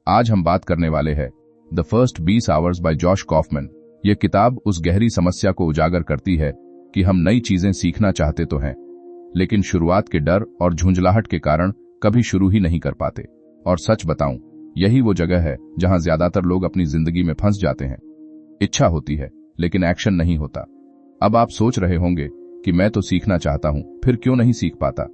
आज हम बात करने वाले हैं the first 20 hours bye Josh Kauffman. यह किताब उस गहरी समस्या को उजागर करती है कि हम नई चीजें सीखना चाहते तो हैं, लेकिन शुरुआत के डर और झुंझलाहट के कारण कभी शुरू ही नहीं कर पाते। और सच बताऊं, यही वो जगह है जहां ज्यादातर लोग अपनी जिंदगी में फंस जाते हैं। इच्छा होती है लेकिन एक्शन नहीं होता। अब आप सोच रहे होंगे कि मैं तो सीखना चाहता हूं, फिर क्यों नहीं सीख पाता?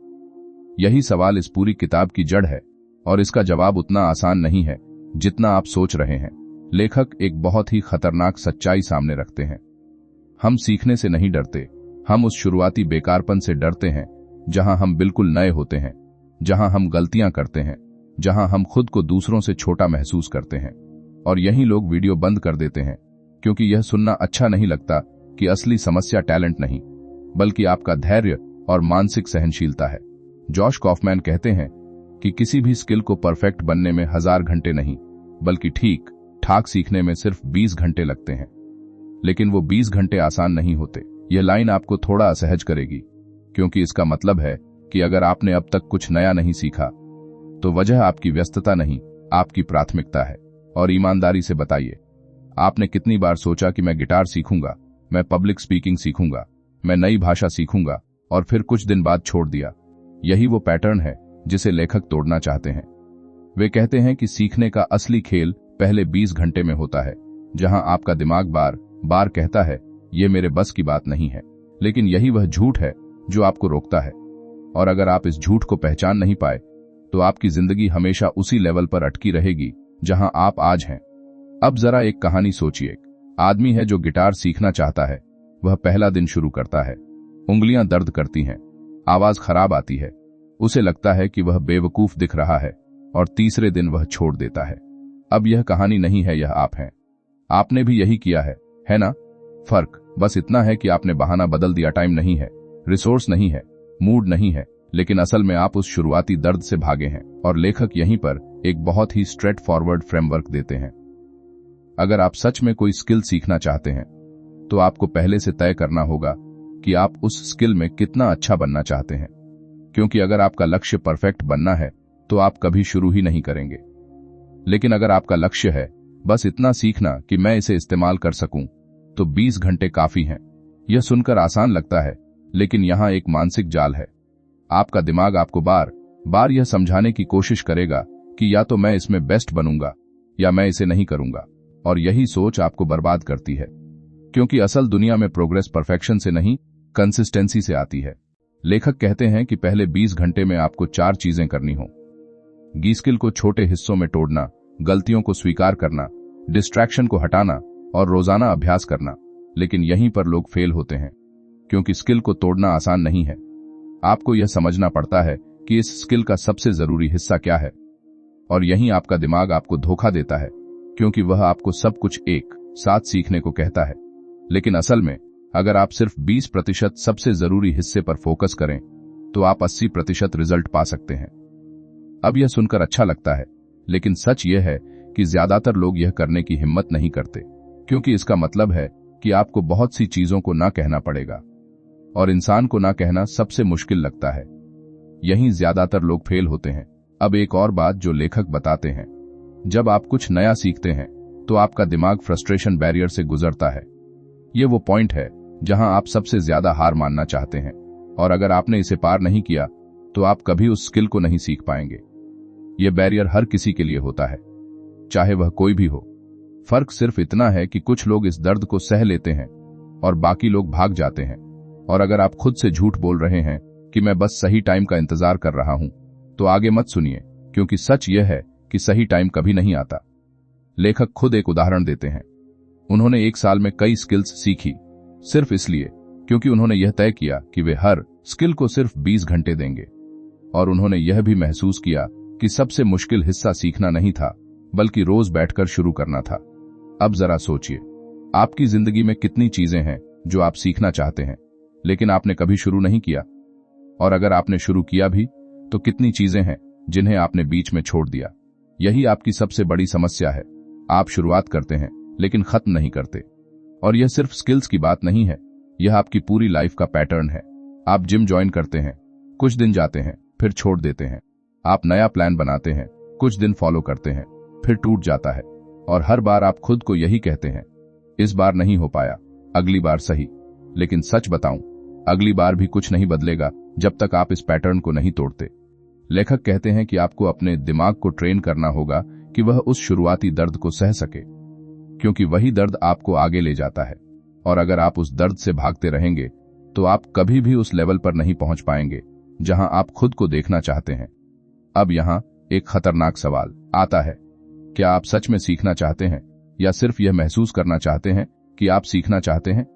यही सवाल इस पूरी किताब की जड़ है और इसका जवाब उतना आसान नहीं है जितना आप सोच रहे हैं। लेखक एक बहुत ही खतरनाक सच्चाई सामने रखते हैं। हम सीखने से नहीं डरते, हम उस शुरुआती बेकारपन से डरते हैं जहां हम बिल्कुल नए होते हैं, जहां हम गलतियां करते हैं, जहां हम खुद को दूसरों से छोटा महसूस करते हैं। और यही लोग वीडियो बंद कर देते हैं क्योंकि यह सुनना अच्छा नहीं लगता कि असली समस्या टैलेंट नहीं बल्कि आपका धैर्य और मानसिक सहनशीलता है। जॉश कॉफमैन कहते हैं कि किसी भी स्किल को परफेक्ट बनने में 1000 घंटे नहीं बल्कि ठीक ठाक सीखने में सिर्फ 20 घंटे लगते हैं। लेकिन वो 20 घंटे आसान नहीं होते। यह लाइन आपको थोड़ा असहज करेगी क्योंकि इसका मतलब है कि अगर आपने अब तक कुछ नया नहीं सीखा तो वजह आपकी व्यस्तता नहीं, आपकी प्राथमिकता है। और ईमानदारी से बताइए, आपने कितनी बार सोचा कि मैं गिटार सीखूंगा, मैं पब्लिक स्पीकिंग सीखूंगा, मैं नई भाषा सीखूंगा, और फिर कुछ दिन बाद छोड़ दिया? यही वो पैटर्न है जिसे लेखक तोड़ना चाहते हैं। वे कहते हैं कि सीखने का असली खेल पहले 20 घंटे में होता है, जहां आपका दिमाग बार बार कहता है ये मेरे बस की बात नहीं है। लेकिन यही वह झूठ है जो आपको रोकता है। और अगर आप इस झूठ को पहचान नहीं पाए तो आपकी जिंदगी हमेशा उसी लेवल पर अटकी रहेगी जहां आप आज हैं। अब जरा एक कहानी सोचिए। आदमी है जो गिटार सीखना चाहता है। वह पहला दिन शुरू करता है, उंगलियां दर्द करती हैं, आवाज खराब आती है, उसे लगता है कि वह बेवकूफ दिख रहा है, और तीसरे दिन वह छोड़ देता है। अब यह कहानी नहीं है, यह आप हैं। आपने भी यही किया है ना? फर्क बस इतना है कि आपने बहाना बदल दिया। टाइम नहीं है, रिसोर्स नहीं है, मूड नहीं है, लेकिन असल में आप उस शुरुआती दर्द से भागे हैं। और लेखक यहीं पर एक बहुत ही स्ट्रेट फॉरवर्ड फ्रेमवर्क देते हैं। अगर आप सच में कोई स्किल सीखना चाहते हैं तो आपको पहले से तय करना होगा कि आप उस स्किल में कितना अच्छा बनना चाहते हैं। क्योंकि अगर आपका लक्ष्य परफेक्ट बनना है तो आप कभी शुरू ही नहीं करेंगे। लेकिन अगर आपका लक्ष्य है बस इतना सीखना कि मैं इसे इस्तेमाल कर सकूं, तो 20 घंटे काफी हैं। यह सुनकर आसान लगता है, लेकिन यहां एक मानसिक जाल है। आपका दिमाग आपको बार बार यह समझाने की कोशिश करेगा कि या तो मैं इसमें बेस्ट बनूंगा या मैं इसे नहीं करूंगा। और यही सोच आपको बर्बाद करती है, क्योंकि असल दुनिया में प्रोग्रेस परफेक्शन से नहीं, कंसिस्टेंसी से आती है। लेखक कहते हैं कि पहले 20 घंटे में आपको 4 चीजें करनी हो। स्किल को छोटे हिस्सों में तोड़ना, गलतियों को स्वीकार करना, डिस्ट्रैक्शन को हटाना और रोजाना अभ्यास करना। लेकिन यहीं पर लोग फेल होते हैं, क्योंकि स्किल को तोड़ना आसान नहीं है। आपको यह समझना पड़ता है कि इस स्किल का सबसे जरूरी हिस्सा क्या है। और यहीं आपका दिमाग आपको धोखा देता है, क्योंकि वह आपको सब कुछ एक साथ सीखने को कहता है। लेकिन असल में अगर आप सिर्फ 20% सबसे जरूरी हिस्से पर फोकस करें तो आप 80% रिजल्ट पा सकते हैं। अब यह सुनकर अच्छा लगता है, लेकिन सच यह है कि ज्यादातर लोग यह करने की हिम्मत नहीं करते, क्योंकि इसका मतलब है कि आपको बहुत सी चीजों को ना कहना पड़ेगा। और इंसान को ना कहना सबसे मुश्किल लगता है। यहीं ज्यादातर लोग फेल होते हैं। अब एक और बात जो लेखक बताते हैं, जब आप कुछ नया सीखते हैं तो आपका दिमाग फ्रस्ट्रेशन बैरियर से गुजरता है। यह वो पॉइंट है जहां आप सबसे ज्यादा हार मानना चाहते हैं, और अगर आपने इसे पार नहीं किया तो आप कभी उस स्किल को नहीं सीख पाएंगे। यह बैरियर हर किसी के लिए होता है, चाहे वह कोई भी हो। फर्क सिर्फ इतना है कि कुछ लोग इस दर्द को सह लेते हैं और बाकी लोग भाग जाते हैं। और अगर आप खुद से झूठ बोल रहे हैं कि मैं बस सही टाइम का इंतजार कर रहा हूं, तो आगे मत सुनिए, क्योंकि सच यह है कि सही टाइम कभी नहीं आता। लेखक खुद एक उदाहरण देते हैं। उन्होंने 1 साल में कई स्किल्स सीखी, सिर्फ इसलिए क्योंकि उन्होंने यह तय किया कि वे हर स्किल को सिर्फ 20 घंटे देंगे। और उन्होंने यह भी महसूस किया कि सबसे मुश्किल हिस्सा सीखना नहीं था, बल्कि रोज बैठकर शुरू करना था। अब जरा सोचिए, आपकी जिंदगी में कितनी चीजें हैं जो आप सीखना चाहते हैं, लेकिन आपने कभी शुरू नहीं किया। और अगर आपने शुरू किया भी, तो कितनी चीजें हैं जिन्हें आपने बीच में छोड़ दिया। यही आपकी सबसे बड़ी समस्या है। आप शुरुआत करते हैं लेकिन खत्म नहीं करते। और यह सिर्फ स्किल्स की बात नहीं है, यह आपकी पूरी लाइफ का पैटर्न है। आप जिम ज्वाइन करते हैं, कुछ दिन जाते हैं, फिर छोड़ देते हैं। आप नया प्लान बनाते हैं, कुछ दिन फॉलो करते हैं, फिर टूट जाता है और हर बार आप खुद को यही कहते हैं, इस बार नहीं हो पाया, अगली बार सही। लेकिन सच बताऊं, अगली बार भी कुछ नहीं बदलेगा जब तक आप इस पैटर्न को नहीं तोड़ते। लेखक कहते हैं कि आपको अपने दिमाग को ट्रेन करना होगा कि वह उस शुरुआती दर्द को सह सके, क्योंकि वही दर्द आपको आगे ले जाता है। और अगर आप उस दर्द से भागते रहेंगे तो आप कभी भी उस लेवल पर नहीं पहुंच पाएंगे जहां आप खुद को देखना चाहते हैं। अब यहां एक खतरनाक सवाल आता है, क्या आप सच में सीखना चाहते हैं या सिर्फ यह महसूस करना चाहते हैं कि आप सीखना चाहते हैं?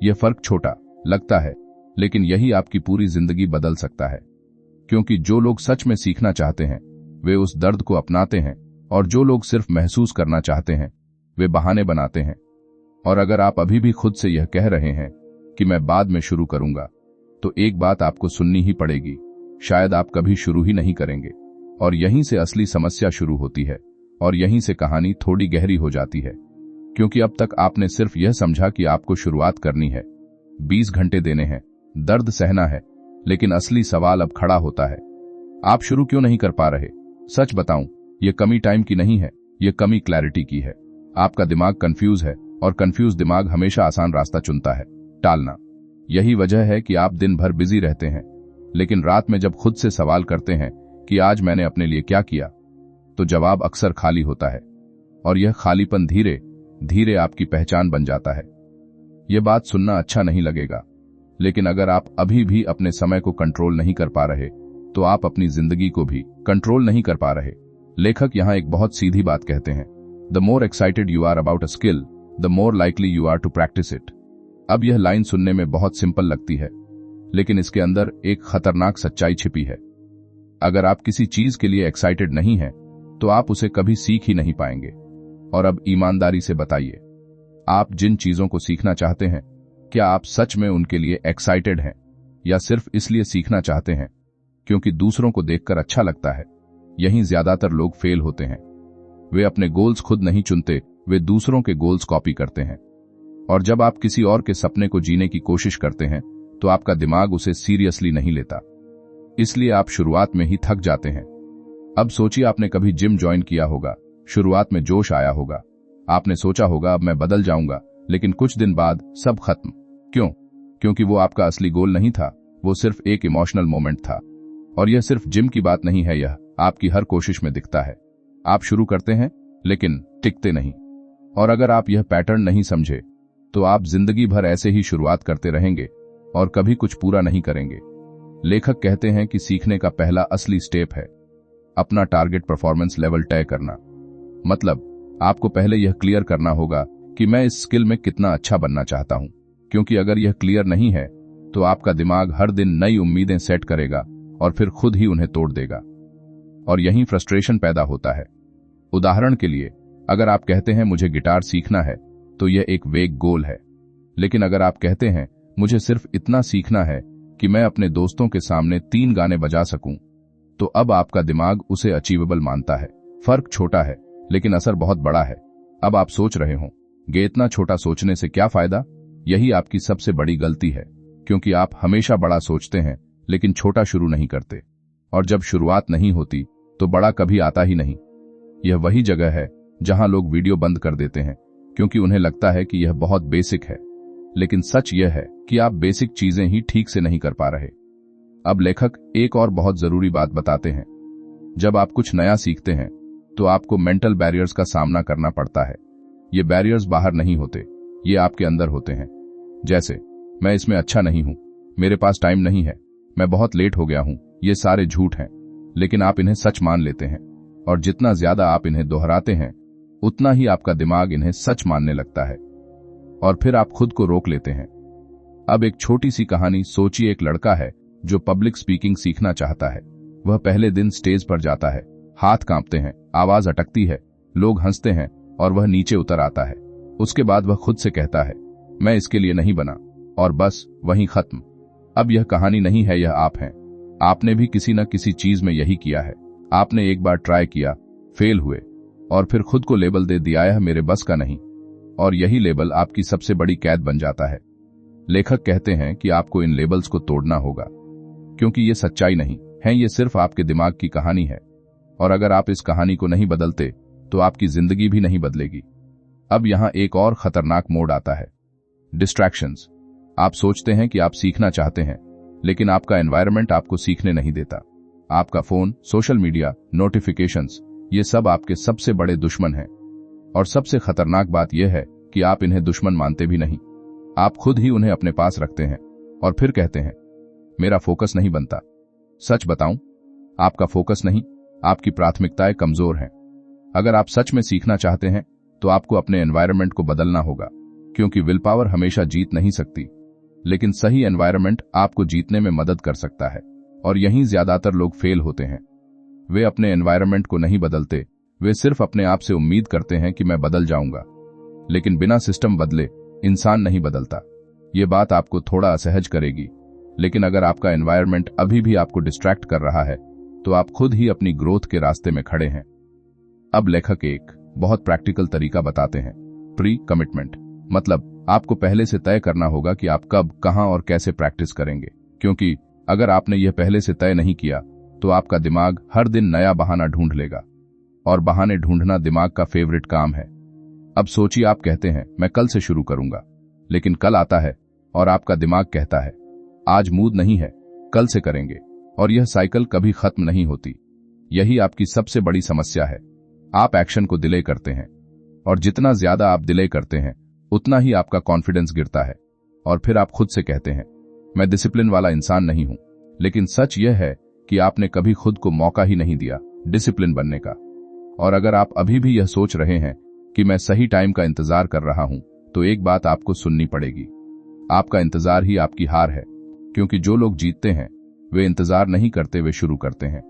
यह फर्क छोटा लगता है, लेकिन यही आपकी पूरी जिंदगी बदल सकता है। क्योंकि जो लोग सच में सीखना चाहते हैं वे उस दर्द को अपनाते हैं, और जो लोग सिर्फ महसूस करना चाहते हैं वे बहाने बनाते हैं। और अगर आप अभी भी खुद से यह कह रहे हैं कि मैं बाद में शुरू करूंगा, तो एक बात आपको सुननी ही पड़ेगी, शायद आप कभी शुरू ही नहीं करेंगे। और यहीं से असली समस्या शुरू होती है, और यहीं से कहानी थोड़ी गहरी हो जाती है। क्योंकि अब तक आपने सिर्फ यह समझा कि आपको शुरुआत करनी है, 20 घंटे देने हैं, दर्द सहना है, लेकिन असली सवाल अब खड़ा होता है, आप शुरू क्यों नहीं कर पा रहे? सच बताऊं, यह कमी टाइम की नहीं है, यह कमी क्लैरिटी की है। आपका दिमाग कंफ्यूज है, और कंफ्यूज दिमाग हमेशा आसान रास्ता चुनता है, टालना। यही वजह है कि आप दिन भर बिजी रहते हैं, लेकिन रात में जब खुद से सवाल करते हैं कि आज मैंने अपने लिए क्या किया, तो जवाब अक्सर खाली होता है। और यह खालीपन धीरे धीरे आपकी पहचान बन जाता है। यह बात सुनना अच्छा नहीं लगेगा, लेकिन अगर आप अभी भी अपने समय को कंट्रोल नहीं कर पा रहे, तो आप अपनी जिंदगी को भी कंट्रोल नहीं कर पा रहे। लेखक यहां एक बहुत सीधी बात कहते हैं, the more excited you are about a skill, the more likely you are to practice it. अब यह लाइन सुनने में बहुत सिंपल लगती है, लेकिन इसके अंदर एक खतरनाक सच्चाई छिपी है। अगर आप किसी चीज के लिए एक्साइटेड नहीं हैं, तो आप उसे कभी सीख ही नहीं पाएंगे। और अब ईमानदारी से बताइए, आप जिन चीजों को सीखना चाहते हैं, क्या आप सच में उनके लिए एक्साइटेड हैं, या सिर्फ इसलिए सीखना चाहते हैं क्योंकि दूसरों को देखकर अच्छा लगता है? यहीं ज्यादातर लोग फेल होते हैं। वे अपने गोल्स खुद नहीं चुनते, वे दूसरों के गोल्स कॉपी करते हैं। और जब आप किसी और के सपने को जीने की कोशिश करते हैं, तो आपका दिमाग उसे सीरियसली नहीं लेता, इसलिए आप शुरुआत में ही थक जाते हैं। अब सोचिए, आपने कभी जिम ज्वाइन किया होगा, शुरुआत में जोश आया होगा, आपने सोचा होगा अब मैं बदल जाऊंगा, लेकिन कुछ दिन बाद सब खत्म। क्यों? क्योंकि वो आपका असली गोल नहीं था, वो सिर्फ एक इमोशनल मोमेंट था। और यह सिर्फ जिम की बात नहीं है, यह आपकी हर कोशिश में दिखता है। आप शुरू करते हैं लेकिन टिकते नहीं। और अगर आप यह पैटर्न नहीं समझे, तो आप जिंदगी भर ऐसे ही शुरुआत करते रहेंगे और कभी कुछ पूरा नहीं करेंगे। लेखक कहते हैं कि सीखने का पहला असली स्टेप है अपना टारगेट परफॉर्मेंस लेवल तय करना। मतलब आपको पहले यह क्लियर करना होगा कि मैं इस स्किल में कितना अच्छा बनना चाहता हूं। क्योंकि अगर यह क्लियर नहीं है, तो आपका दिमाग हर दिन नई उम्मीदें सेट करेगा और फिर खुद ही उन्हें तोड़ देगा। और यहीं फ्रस्ट्रेशन पैदा होता है। उदाहरण के लिए, अगर आप कहते हैं मुझे गिटार सीखना है, तो यह एक वेग गोल है। लेकिन अगर आप कहते हैं मुझे सिर्फ इतना सीखना है कि मैं अपने दोस्तों के सामने 3 गाने बजा सकूं, तो अब आपका दिमाग उसे अचीवेबल मानता है। फर्क छोटा है, लेकिन असर बहुत बड़ा है। अब आप सोच रहे होंगे, इतना छोटा सोचने से क्या फायदा? यही आपकी सबसे बड़ी गलती है, क्योंकि आप हमेशा बड़ा सोचते हैं लेकिन छोटा शुरू नहीं करते। और जब शुरुआत नहीं होती, तो बड़ा कभी आता ही नहीं। यह वही जगह है जहां लोग वीडियो बंद कर देते हैं, क्योंकि उन्हें लगता है कि यह बहुत बेसिक है। लेकिन सच यह है कि आप बेसिक चीजें ही ठीक से नहीं कर पा रहे। अब लेखक एक और बहुत जरूरी बात बताते हैं। जब आप कुछ नया सीखते हैं, तो आपको मेंटल बैरियर्स का सामना करना पड़ता है। ये बैरियर्स बाहर नहीं होते, ये आपके अंदर होते हैं। जैसे, मैं इसमें अच्छा नहीं हूं, मेरे पास टाइम नहीं है, मैं बहुत लेट हो गया हूं। ये सारे झूठ हैं, लेकिन आप इन्हें सच मान लेते हैं। और जितना ज्यादा आप इन्हें दोहराते हैं, उतना ही आपका दिमाग इन्हें सच मानने लगता है। और फिर आप खुद को रोक लेते हैं। अब एक छोटी सी कहानी सोचिए। एक लड़का है जो पब्लिक स्पीकिंग सीखना चाहता है। वह पहले दिन स्टेज पर जाता है, हाथ कांपते हैं, आवाज अटकती है, लोग हंसते हैं और वह नीचे उतर आता है। उसके बाद वह खुद से कहता है, मैं इसके लिए नहीं बना, और बस वहीं खत्म। अब यह कहानी नहीं है, यह आप हैं। आपने भी किसी न किसी चीज में यही किया है। आपने एक बार ट्राई किया, फेल हुए, और फिर खुद को लेबल दे दिया, यह मेरे बस का नहीं। और यही लेबल आपकी सबसे बड़ी कैद बन जाता है। लेखक कहते हैं कि आपको इन लेबल्स को तोड़ना होगा, क्योंकि ये सच्चाई नहीं है, ये सिर्फ आपके दिमाग की कहानी है। और अगर आप इस कहानी को नहीं बदलते, तो आपकी जिंदगी भी नहीं बदलेगी। अब यहां एक और खतरनाक मोड आता है, डिस्ट्रैक्शंस। आप सोचते हैं कि आप सीखना चाहते हैं, लेकिन आपका एनवायरनमेंट आपको सीखने नहीं देता। आपका फोन, सोशल मीडिया, नोटिफिकेशंस, ये सब आपके सबसे बड़े दुश्मन हैं। और सबसे खतरनाक बात यह है कि आप इन्हें दुश्मन मानते भी नहीं। आप खुद ही उन्हें अपने पास रखते हैं और फिर कहते हैं, मेरा फोकस नहीं बनता। सच बताऊं, आपका फोकस नहीं, आपकी प्राथमिकताएं कमजोर हैं। अगर आप सच में सीखना चाहते हैं तो आपको अपने एनवायरनमेंट को बदलना होगा, क्योंकि विल पावर हमेशा जीत नहीं सकती, लेकिन सही एनवायरनमेंट आपको जीतने में मदद कर सकता है। और यहीं ज्यादातर लोग फेल होते हैं। वे अपने एनवायरनमेंट को नहीं बदलते, वे सिर्फ अपने आप से उम्मीद करते हैं कि मैं बदल जाऊंगा। लेकिन बिना सिस्टम बदले इंसान नहीं बदलता। ये बात आपको थोड़ा असहज करेगी, लेकिन अगर आपका एनवायरनमेंट अभी भी आपको डिस्ट्रैक्ट कर रहा है तो आप खुद ही अपनी ग्रोथ के रास्ते में खड़े हैं। अब लेखक एक बहुत प्रैक्टिकल तरीका बताते हैं, प्री कमिटमेंट। मतलब आपको पहले से तय करना होगा कि आप कब, कहां और कैसे प्रैक्टिस करेंगे, क्योंकि अगर आपने यह पहले से तय नहीं किया तो आपका दिमाग हर दिन नया बहाना ढूंढ लेगा, और बहाने ढूंढना दिमाग का फेवरेट काम है। अब सोचिए, आप कहते हैं मैं कल से शुरू करूंगा, लेकिन कल आता है और आपका दिमाग कहता है आज मूड नहीं है, कल से करेंगे, और यह साइकिल कभी खत्म नहीं होती। यही आपकी सबसे बड़ी समस्या है। आप एक्शन को डिले करते हैं, और जितना ज्यादा आप डिले करते हैं उतना ही आपका कॉन्फिडेंस गिरता है, और फिर आप खुद से कहते हैं मैं डिसिप्लिन वाला इंसान नहीं हूं। लेकिन सच यह है कि आपने कभी खुद को मौका ही नहीं दिया डिसिप्लिन बनने का। और अगर आप अभी भी यह सोच रहे हैं कि मैं सही टाइम का इंतजार कर रहा हूं, तो एक बात आपको सुननी पड़ेगी, आपका इंतजार ही आपकी हार है, क्योंकि जो लोग जीतते हैं वे इंतजार नहीं करते, वे शुरू करते हैं।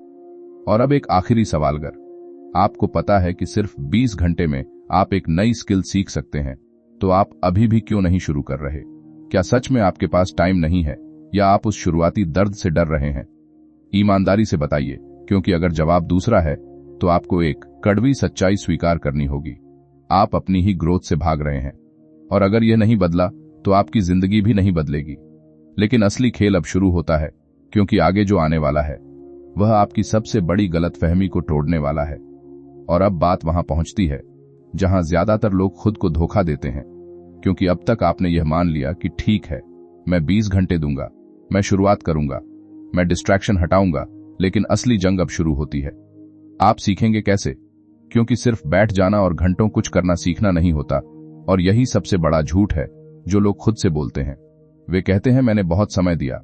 और अब एक आखिरी सवाल, अगर आपको पता है कि सिर्फ 20 घंटे में आप एक नई स्किल सीख सकते हैं, तो आप अभी भी क्यों नहीं शुरू कर रहे? क्या सच में आपके पास टाइम नहीं है, या आप उस शुरुआती दर्द से डर रहे हैं? ईमानदारी से बताइए, क्योंकि अगर जवाब दूसरा है तो आपको एक कड़वी सच्चाई स्वीकार करनी होगी, आप अपनी ही ग्रोथ से भाग रहे हैं। और अगर यह नहीं बदला तो आपकी जिंदगी भी नहीं बदलेगी। लेकिन असली खेल अब शुरू होता है, क्योंकि आगे जो आने वाला है वह आपकी सबसे बड़ी गलतफहमी को तोड़ने वाला है। और अब बात वहां पहुंचती है जहां ज्यादातर लोग खुद को धोखा देते हैं, क्योंकि अब तक आपने यह मान लिया कि ठीक है, मैं 20 घंटे दूंगा, मैं शुरुआत करूंगा, मैं डिस्ट्रैक्शन हटाऊंगा। लेकिन असली जंग अब शुरू होती है। आप सीखेंगे कैसे? क्योंकि सिर्फ बैठ जाना और घंटों कुछ करना सीखना नहीं होता। और यही सबसे बड़ा झूठ है जो लोग खुद से बोलते हैं। वे कहते हैं मैंने बहुत समय दिया,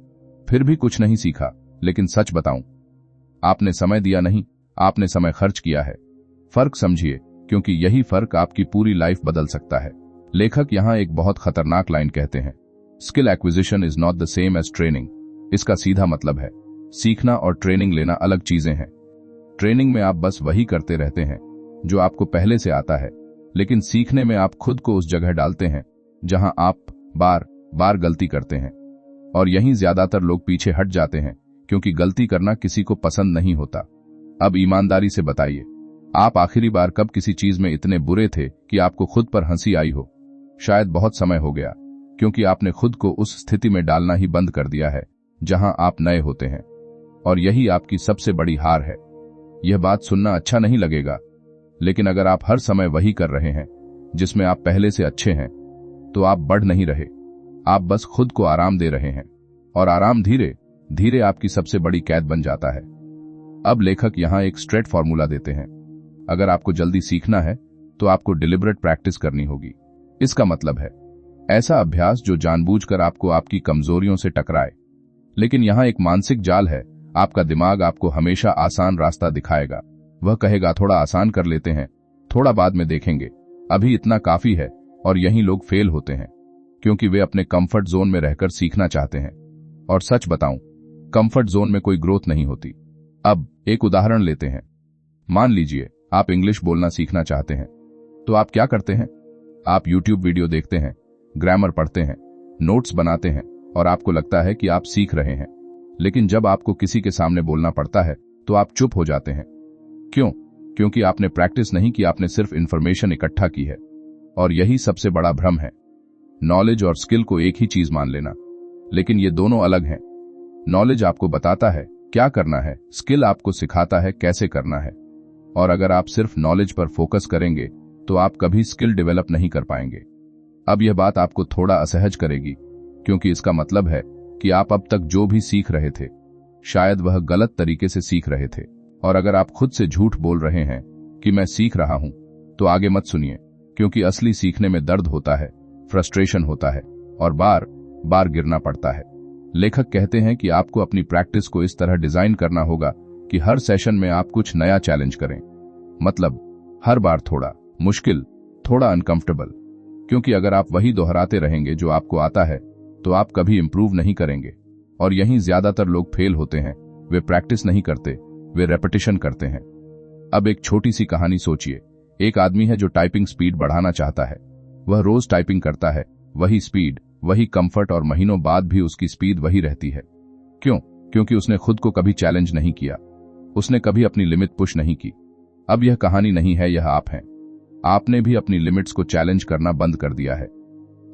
फिर भी कुछ नहीं सीखा। लेकिन सच बताऊं, आपने समय दिया नहीं, आपने समय खर्च किया है। फर्क समझिए, क्योंकि यही फर्क आपकी पूरी लाइफ बदल सकता है। लेखक यहां एक बहुत खतरनाक लाइन कहते हैं, skill acquisition is not the same as training. इसका सीधा मतलब है, सीखना और ट्रेनिंग लेना अलग चीजें हैं। ट्रेनिंग में आप बस वही करते रहते हैं जो आपको पहले से आता है, लेकिन सीखने में आप खुद को उस जगह डालते हैं जहां आप बार बार गलती करते हैं। और यहीं ज्यादातर लोग पीछे हट जाते हैं, क्योंकि गलती करना किसी को पसंद नहीं होता। अब ईमानदारी से बताइए, आप आखिरी बार कब किसी चीज में इतने बुरे थे कि आपको खुद पर हंसी आई हो? शायद बहुत समय हो गया, क्योंकि आपने खुद को उस स्थिति में डालना ही बंद कर दिया है जहां आप नए होते हैं। और यही आपकी सबसे बड़ी हार है। यह बात सुनना अच्छा नहीं लगेगा, लेकिन अगर आप हर समय वही कर रहे हैं जिसमें आप पहले से अच्छे हैं, तो आप बढ़ नहीं रहे, आप बस खुद को आराम दे रहे हैं। और आराम धीरे धीरे आपकी सबसे बड़ी कैद बन जाता है। अब लेखक यहां एक स्ट्रेट फॉर्मूला देते हैं, अगर आपको जल्दी सीखना है तो आपको डिलिबरेट प्रैक्टिस करनी होगी। इसका मतलब है ऐसा अभ्यास जो जानबूझकर आपको आपकी कमजोरियों से टकराए। लेकिन यहां एक मानसिक जाल है, आपका दिमाग आपको हमेशा आसान रास्ता दिखाएगा। वह कहेगा थोड़ा आसान कर लेते हैं, थोड़ा बाद में देखेंगे, अभी इतना काफी है। और यहीं लोग फेल होते हैं, क्योंकि वे अपने कंफर्ट जोन में रहकर सीखना चाहते हैं। और सच बताऊं, कंफर्ट जोन में कोई ग्रोथ नहीं होती। अब एक उदाहरण लेते हैं। मान लीजिए आप इंग्लिश बोलना सीखना चाहते हैं, तो आप क्या करते हैं? आप यूट्यूब वीडियो देखते हैं, ग्रामर पढ़ते हैं, नोट्स बनाते हैं, और आपको लगता है कि आप सीख रहे हैं। लेकिन जब आपको किसी के सामने बोलना पड़ता है तो आप चुप हो जाते हैं। क्यों? क्योंकि आपने प्रैक्टिस नहीं की, आपने सिर्फ इंफॉर्मेशन इकट्ठा की है। और यही सबसे बड़ा भ्रम है, नॉलेज और स्किल को एक ही चीज मान लेना। लेकिन ये दोनों अलग हैं। नॉलेज आपको बताता है क्या करना है, स्किल आपको सिखाता है कैसे करना है। और अगर आप सिर्फ नॉलेज पर फोकस करेंगे तो आप कभी स्किल डेवलप नहीं कर पाएंगे। अब यह बात आपको थोड़ा असहज करेगी, क्योंकि इसका मतलब है कि आप अब तक जो भी सीख रहे थे शायद वह गलत तरीके से सीख रहे थे। और अगर आप खुद से झूठ बोल रहे हैं कि मैं सीख रहा हूं, तो आगे मत सुनिए, क्योंकि असली सीखने में दर्द होता है, फ्रस्ट्रेशन होता है और बार बार गिरना पड़ता है। लेखक कहते हैं कि आपको अपनी प्रैक्टिस को इस तरह डिजाइन करना होगा कि हर सेशन में आप कुछ नया चैलेंज करें। मतलब हर बार थोड़ा मुश्किल, थोड़ा अनकंफर्टेबल, क्योंकि अगर आप वही दोहराते रहेंगे जो आपको आता है तो आप कभी इंप्रूव नहीं करेंगे। और यहीं ज्यादातर लोग फेल होते हैं। वे प्रैक्टिस नहीं करते, वे रेपिटेशन करते हैं। अब एक छोटी सी कहानी सोचिए। एक आदमी है जो टाइपिंग स्पीड बढ़ाना चाहता है। वह रोज टाइपिंग करता है, वही स्पीड, वही कंफर्ट, और महीनों बाद भी उसकी स्पीड वही रहती है। क्यों? क्योंकि उसने खुद को कभी चैलेंज नहीं किया, उसने कभी अपनी लिमिट पुश नहीं की। अब यह कहानी नहीं है, यह आप हैं। आपने भी अपनी लिमिट्स को चैलेंज करना बंद कर दिया है।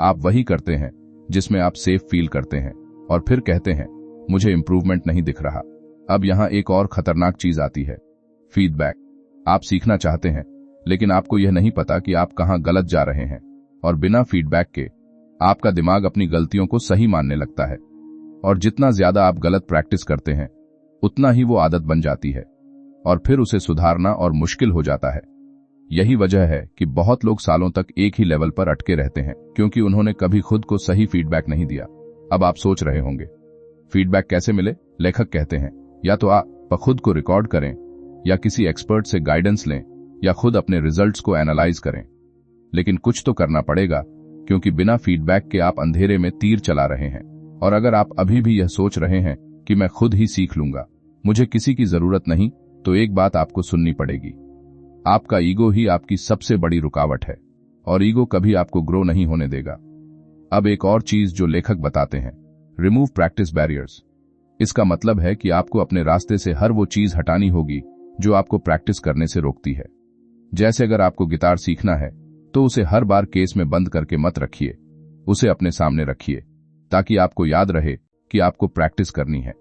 आप वही करते हैं जिसमें आप सेफ फील करते हैं और फिर कहते हैं मुझे इंप्रूवमेंट नहीं दिख रहा। अब यहां एक और खतरनाक चीज आती है, फीडबैक। आप सीखना चाहते हैं, लेकिन आपको यह नहीं पता कि आप कहां गलत जा रहे हैं, और बिना फीडबैक के आपका दिमाग अपनी गलतियों को सही मानने लगता है। और जितना ज्यादा आप गलत प्रैक्टिस करते हैं उतना ही वो आदत बन जाती है, और फिर उसे सुधारना और मुश्किल हो जाता है। यही वजह है कि बहुत लोग सालों तक एक ही लेवल पर अटके रहते हैं, क्योंकि उन्होंने कभी खुद को सही फीडबैक नहीं दिया। अब आप सोच रहे होंगे फीडबैक कैसे मिले? लेखक कहते हैं या तो आप खुद को रिकॉर्ड करें, या किसी एक्सपर्ट से गाइडेंस लें, या खुद अपने रिजल्ट्स को एनालाइज करें। लेकिन कुछ तो करना पड़ेगा, क्योंकि बिना फीडबैक के आप अंधेरे में तीर चला रहे हैं। और अगर आप अभी भी यह सोच रहे हैं कि मैं खुद ही सीख लूंगा, मुझे किसी की जरूरत नहीं, तो एक बात आपको सुननी पड़ेगी। आपका ईगो ही आपकी सबसे बड़ी रुकावट है, और ईगो कभी आपको ग्रो नहीं होने देगा। अब एक और चीज जो लेखक बताते हैं, रिमूव प्रैक्टिस बैरियर्स। इसका मतलब है कि आपको अपने रास्ते से हर वो चीज हटानी होगी जो आपको प्रैक्टिस करने से रोकती है। जैसे अगर आपको गिटार सीखना है तो उसे हर बार केस में बंद करके मत रखिए, उसे अपने सामने रखिए, ताकि आपको याद रहे कि आपको प्रैक्टिस करनी है।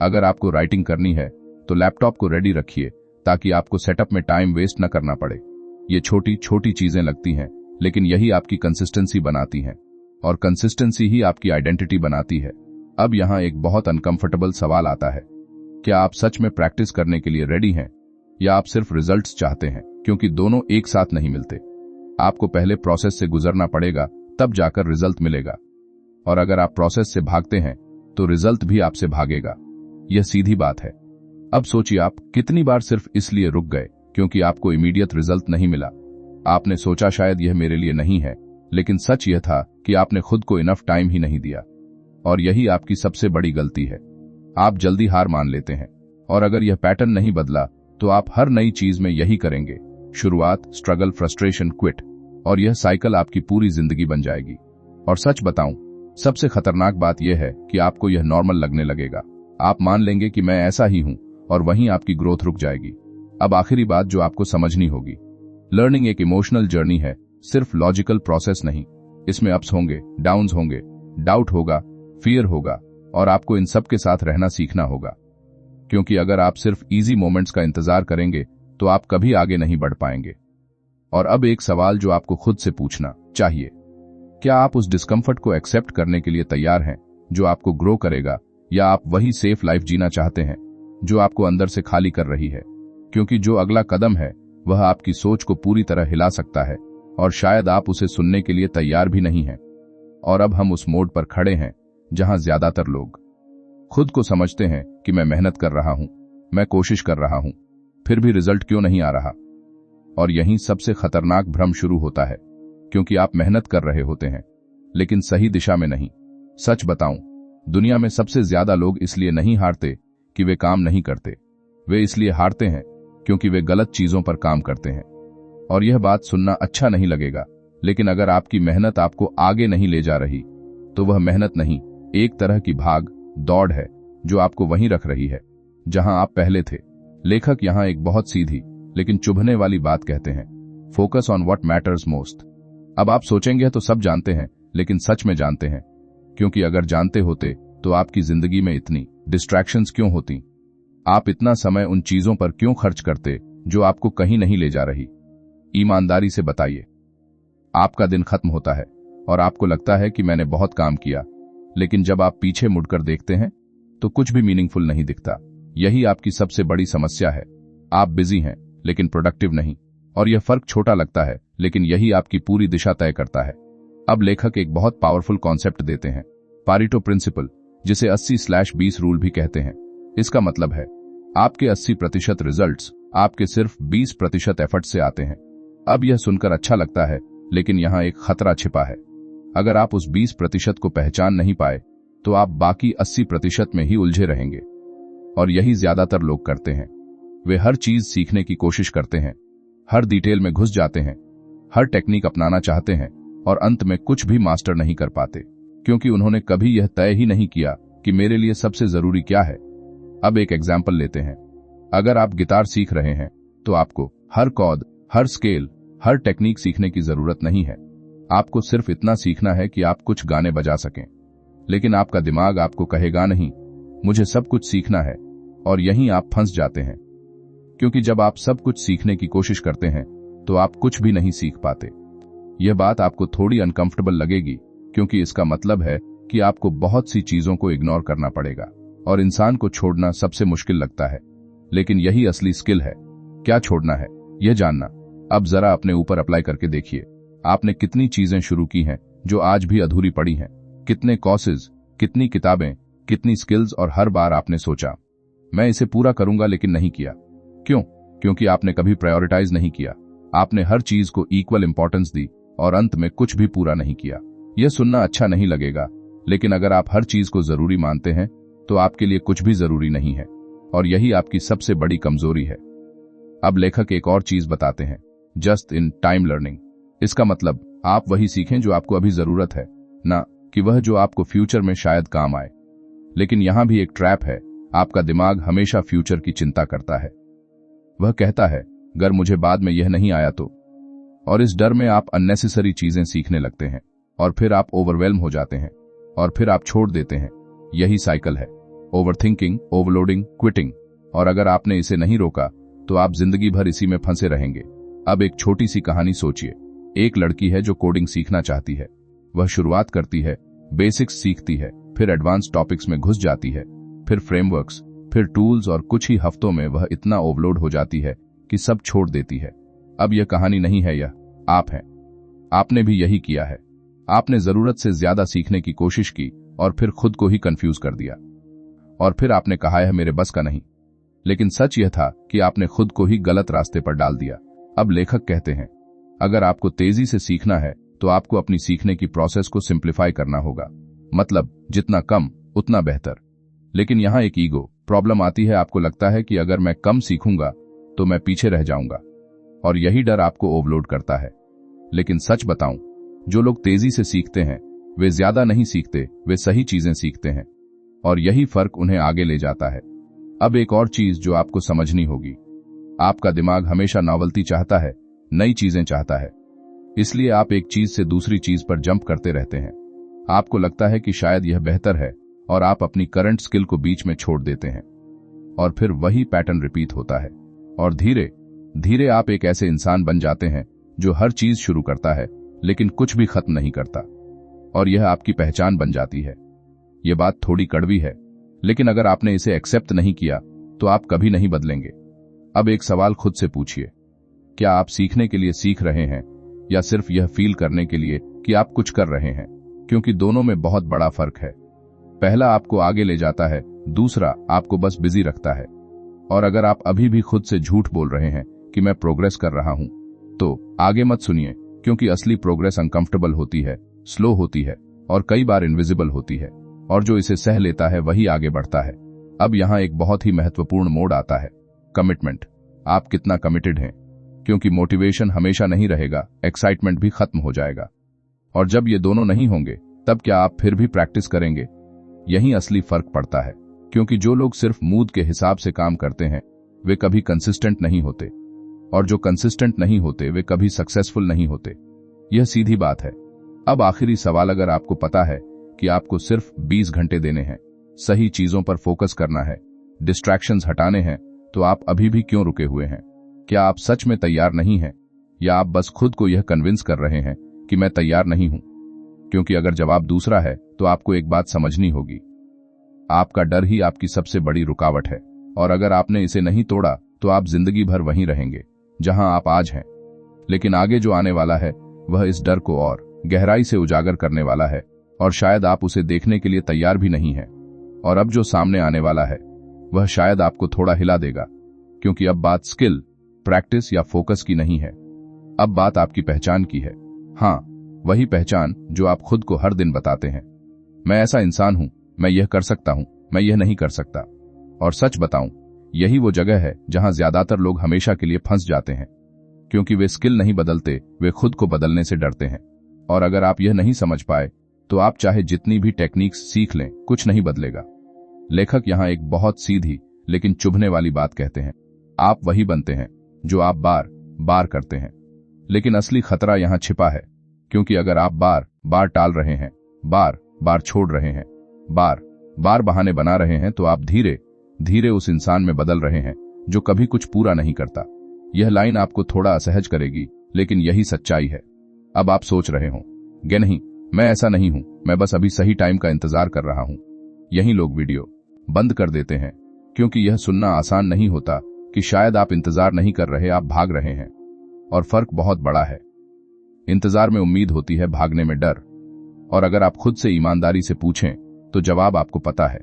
अगर आपको राइटिंग करनी है तो लैपटॉप को रेडी रखिए, ताकि आपको सेटअप में टाइम वेस्ट न करना पड़े। ये छोटी छोटी चीजें लगती हैं, लेकिन यही आपकी कंसिस्टेंसी बनाती हैं, और कंसिस्टेंसी ही आपकी आइडेंटिटी बनाती है। अब यहां एक बहुत अनकंफर्टेबल सवाल आता है, क्या आप सच में प्रैक्टिस करने के लिए रेडी हैं, या आप सिर्फ रिजल्ट्स चाहते हैं? क्योंकि दोनों एक साथ नहीं मिलते। आपको पहले प्रोसेस से गुजरना पड़ेगा, तब जाकर रिजल्ट मिलेगा। और अगर आप प्रोसेस से भागते हैं तो रिजल्ट भी आपसे भागेगा। यह सीधी बात है। अब सोचिए, आप कितनी बार सिर्फ इसलिए रुक गए क्योंकि आपको इमीडिएट रिजल्ट नहीं मिला। आपने सोचा शायद यह मेरे लिए नहीं है, लेकिन सच यह था कि आपने खुद को इनफ टाइम ही नहीं दिया। और यही आपकी सबसे बड़ी गलती है। आप जल्दी हार मान लेते हैं, और अगर यह पैटर्न नहीं बदला तो आप हर नई चीज में यही करेंगे। शुरुआत, स्ट्रगल, फ्रस्ट्रेशन, क्विट, और यह साइकिल आपकी पूरी जिंदगी बन जाएगी। और सच बताऊं, सबसे खतरनाक बात यह है कि आपको यह नॉर्मल लगने लगेगा। आप मान लेंगे कि मैं ऐसा ही हूं, और वहीं आपकी ग्रोथ रुक जाएगी। अब आखिरी बात जो आपको समझनी होगी, लर्निंग एक इमोशनल जर्नी है, सिर्फ लॉजिकल प्रोसेस नहीं। इसमें अप्स होंगे, डाउन्स होंगे, डाउट होगा, फियर होगा, और आपको इन सब के साथ रहना सीखना होगा। क्योंकि अगर आप सिर्फ इजी मोमेंट्स का इंतजार करेंगे तो आप कभी आगे नहीं बढ़ पाएंगे। और अब एक सवाल जो आपको खुद से पूछना चाहिए, क्या आप उस डिस्कम्फर्ट को एक्सेप्ट करने के लिए तैयार हैं जो आपको ग्रो करेगा, या आप वही सेफ लाइफ जीना चाहते हैं जो आपको अंदर से खाली कर रही है? क्योंकि जो अगला कदम है वह आपकी सोच को पूरी तरह हिला सकता है, और शायद आप उसे सुनने के लिए तैयार भी नहीं हैं। और अब हम उस मोड पर खड़े हैं जहां ज्यादातर लोग खुद को समझते हैं कि मैं मेहनत कर रहा हूं, मैं कोशिश कर रहा हूं, फिर भी रिजल्ट क्यों नहीं आ रहा। और यहीं सबसे खतरनाक भ्रम शुरू होता है, क्योंकि आप मेहनत कर रहे होते हैं लेकिन सही दिशा में नहीं। सच बताऊं, दुनिया में सबसे ज्यादा लोग इसलिए नहीं हारते कि वे काम नहीं करते, वे इसलिए हारते हैं क्योंकि वे गलत चीजों पर काम करते हैं। और यह बात सुनना अच्छा नहीं लगेगा, लेकिन अगर आपकी मेहनत आपको आगे नहीं ले जा रही तो वह मेहनत नहीं, एक तरह की भाग दौड़ है जो आपको वहीं रख रही है जहां आप पहले थे। लेखक यहां एक बहुत सीधी लेकिन चुभने वाली बात कहते हैं, focus on what matters most. अब आप सोचेंगे तो सब जानते हैं, लेकिन सच में जानते हैं? क्योंकि अगर जानते होते तो आपकी जिंदगी में इतनी डिस्ट्रैक्शंस क्यों होती? आप इतना समय उन चीजों पर क्यों खर्च करते जो आपको कहीं नहीं ले जा रही। ईमानदारी से बताइए, आपका दिन खत्म होता है और आपको लगता है कि मैंने बहुत काम किया, लेकिन जब आप पीछे मुड़कर देखते हैं तो कुछ भी मीनिंगफुल नहीं दिखता। यही आपकी सबसे बड़ी समस्या है। आप बिजी हैं लेकिन प्रोडक्टिव नहीं, और यह फर्क छोटा लगता है लेकिन यही आपकी पूरी दिशा तय करता है। अब लेखक एक बहुत पावरफुल कॉन्सेप्ट देते हैं, पारेटो प्रिंसिपल, जिसे 80/20 रूल भी कहते हैं। इसका मतलब है आपके 80% रिजल्ट्स आपके सिर्फ 20% एफर्ट से आते हैं। अब यह सुनकर अच्छा लगता है, लेकिन यहां एक खतरा छिपा है। अगर आप उस 20% को पहचान नहीं पाए तो आप बाकी 80% में ही उलझे रहेंगे। और यही ज्यादातर लोग करते हैं। वे हर चीज सीखने की कोशिश करते हैं, हर डिटेल में घुस जाते हैं, हर टेक्निक अपनाना चाहते हैं, और अंत में कुछ भी मास्टर नहीं कर पाते, क्योंकि उन्होंने कभी यह तय ही नहीं किया कि मेरे लिए सबसे जरूरी क्या है। अब एक एग्जाम्पल लेते हैं। अगर आप गिटार सीख रहे हैं तो आपको हर कॉर्ड, हर स्केल, हर टेक्निक सीखने की जरूरत नहीं है। आपको सिर्फ इतना सीखना है कि आप कुछ गाने बजा सकें। लेकिन आपका दिमाग आपको कहेगा नहीं, मुझे सब कुछ सीखना है, और यहीं आप फंस जाते हैं। क्योंकि जब आप सब कुछ सीखने की कोशिश करते हैं तो आप कुछ भी नहीं सीख पाते। यह बात आपको थोड़ी अनकंफर्टेबल लगेगी, क्योंकि इसका मतलब है कि आपको बहुत सी चीजों को इग्नोर करना पड़ेगा, और इंसान को छोड़ना सबसे मुश्किल लगता है। लेकिन यही असली स्किल है। क्या छोड़ना है, यह जानना। अब जरा अपने ऊपर अप्लाई करके देखिए। आपने कितनी चीजें शुरू की हैं जो आज भी अधूरी पड़ी हैं? कितने कोर्सेज, कितनी किताबें, कितनी स्किल्स, और हर बार आपने सोचा मैं इसे पूरा करूंगा, लेकिन नहीं किया। क्यों? क्योंकि आपने कभी प्रायोरिटाइज नहीं किया। आपने हर चीज को इक्वल इंपॉर्टेंस दी और अंत में कुछ भी पूरा नहीं किया। यह सुनना अच्छा नहीं लगेगा, लेकिन अगर आप हर चीज को जरूरी मानते हैं तो आपके लिए कुछ भी जरूरी नहीं है, और यही आपकी सबसे बड़ी कमजोरी है। अब लेखक एक और चीज बताते हैं, जस्ट इन टाइम लर्निंग। इसका मतलब आप वही सीखें जो आपको अभी जरूरत है, ना कि वह जो आपको फ्यूचर में शायद काम आए। लेकिन यहां भी एक ट्रैप है। आपका दिमाग हमेशा फ्यूचर की चिंता करता है। वह कहता है, अगर मुझे बाद में यह नहीं आया तो, और इस डर में आप अननेसेसरी चीजें सीखने लगते हैं, और फिर आप ओवरवेल्म हो जाते हैं, और फिर आप छोड़ देते हैं। यही साइकिल है, ओवरथिंकिंग, ओवरलोडिंग, क्विटिंग। और अगर आपने इसे नहीं रोका तो आप जिंदगी भर इसी में फंसे रहेंगे। अब एक छोटी सी कहानी सोचिए। एक लड़की है जो कोडिंग सीखना चाहती है। वह शुरुआत करती है, बेसिक्स सीखती है, फिर एडवांस टॉपिक्स में घुस जाती है, फिर फ्रेमवर्क्स, फिर टूल्स, और कुछ ही हफ्तों में वह इतना ओवरलोड हो जाती है कि सब छोड़ देती है। अब यह कहानी नहीं है, यह आप हैं। आपने भी यही किया है। आपने जरूरत से ज्यादा सीखने की कोशिश की और फिर खुद को ही कंफ्यूज कर दिया, और फिर आपने कहा है मेरे बस का नहीं। लेकिन सच यह था कि आपने खुद को ही गलत रास्ते पर डाल दिया। अब लेखक कहते हैं, अगर आपको तेजी से सीखना है तो आपको अपनी सीखने की प्रोसेस को सिंप्लीफाई करना होगा। मतलब जितना कम उतना बेहतर। लेकिन यहां एक ईगो प्रॉब्लम आती है। आपको लगता है कि अगर मैं कम सीखूंगा तो मैं पीछे रह जाऊंगा, और यही डर आपको ओवरलोड करता है। लेकिन सच बताऊं, जो लोग तेजी से सीखते हैं वे ज्यादा नहीं सीखते, वे सही चीजें सीखते हैं, और यही फर्क उन्हें आगे ले जाता है। अब एक और चीज जो आपको समझनी होगी, आपका दिमाग हमेशा नॉवेल्टी चाहता है, नई चीजें चाहता है। इसलिए आप एक चीज से दूसरी चीज पर जंप करते रहते हैं। आपको लगता है कि शायद यह बेहतर है, और आप अपनी करंट स्किल को बीच में छोड़ देते हैं, और फिर वही पैटर्न रिपीट होता है। और धीरे धीरे आप एक ऐसे इंसान बन जाते हैं जो हर चीज शुरू करता है लेकिन कुछ भी खत्म नहीं करता, और यह आपकी पहचान बन जाती है। यह बात थोड़ी कड़वी है, लेकिन अगर आपने इसे एक्सेप्ट नहीं किया तो आप कभी नहीं बदलेंगे। अब एक सवाल खुद से पूछिए, क्या आप सीखने के लिए सीख रहे हैं, या सिर्फ यह फील करने के लिए कि आप कुछ कर रहे हैं? क्योंकि दोनों में बहुत बड़ा फर्क है। पहला आपको आगे ले जाता है, दूसरा आपको बस बिजी रखता है। और अगर आप अभी भी खुद से झूठ बोल रहे हैं कि मैं प्रोग्रेस कर रहा हूं, तो आगे मत सुनिए, क्योंकि असली प्रोग्रेस अनकंफर्टेबल होती है, स्लो होती है, और कई बार इनविजिबल होती है, और जो इसे सह लेता है वही आगे बढ़ता है। अब यहां एक बहुत ही महत्वपूर्ण मोड़ आता है, कमिटमेंट। आप कितना कमिटेड हैं, क्योंकि मोटिवेशन हमेशा नहीं रहेगा, एक्साइटमेंट भी खत्म हो जाएगा। और जब ये दोनों नहीं होंगे तब क्या आप फिर भी प्रैक्टिस करेंगे? यही असली फर्क पड़ता है, क्योंकि जो लोग सिर्फ मूड के हिसाब से काम करते हैं वे कभी कंसिस्टेंट नहीं होते, और जो कंसिस्टेंट नहीं होते वे कभी सक्सेसफुल नहीं होते। यह सीधी बात है। अब आखिरी सवाल, अगर आपको पता है कि आपको सिर्फ 20 घंटे देने हैं, सही चीजों पर फोकस करना है, डिस्ट्रैक्शंस हटाने हैं, तो आप अभी भी क्यों रुके हुए हैं? क्या आप सच में तैयार नहीं हैं, या आप बस खुद को यह कन्विंस कर रहे हैं कि मैं तैयार नहीं हूं? क्योंकि अगर जवाब दूसरा है तो आपको एक बात समझनी होगी, आपका डर ही आपकी सबसे बड़ी रुकावट है, और अगर आपने इसे नहीं तोड़ा तो आप जिंदगी भर वहीं रहेंगे जहां आप आज हैं। लेकिन आगे जो आने वाला है वह इस डर को और गहराई से उजागर करने वाला है, और शायद आप उसे देखने के लिए तैयार भी नहीं हैं। और अब जो सामने आने वाला है वह शायद आपको थोड़ा हिला देगा, क्योंकि अब बात स्किल, प्रैक्टिस या फोकस की नहीं है, अब बात आपकी पहचान की है। हाँ, वही पहचान जो आप खुद को हर दिन बताते हैं, मैं ऐसा इंसान हूं, मैं यह कर सकता हूं, मैं यह नहीं कर सकता। और सच बताऊं, यही वो जगह है जहां ज्यादातर लोग हमेशा के लिए फंस जाते हैं, क्योंकि वे स्किल नहीं बदलते, वे खुद को बदलने से डरते हैं। और अगर आप यह नहीं समझ पाए तो आप चाहे जितनी भी टेक्निक्स सीख लें, कुछ नहीं बदलेगा। लेखक यहां एक बहुत सीधी लेकिन चुभने वाली बात कहते हैं, आप वही बनते हैं जो आप बार बार करते हैं। लेकिन असली खतरा यहां छिपा है, क्योंकि अगर आप बार बार टाल रहे हैं, बार बार छोड़ रहे हैं, बार बार बहाने बना रहे हैं, तो आप धीरे धीरे उस इंसान में बदल रहे हैं जो कभी कुछ पूरा नहीं करता। यह लाइन आपको थोड़ा असहज करेगी, लेकिन यही सच्चाई है। अब आप सोच रहे होंगे, नहीं, मैं ऐसा नहीं हूं, मैं बस अभी सही टाइम का इंतजार कर रहा हूं। यही लोग वीडियो बंद कर देते हैं, क्योंकि यह सुनना आसान नहीं होता कि शायद आप इंतजार नहीं कर रहे, आप भाग रहे हैं। और फर्क बहुत बड़ा है। इंतजार में उम्मीद होती है, भागने में डर। और अगर आप खुद से ईमानदारी से पूछें तो जवाब आपको पता है।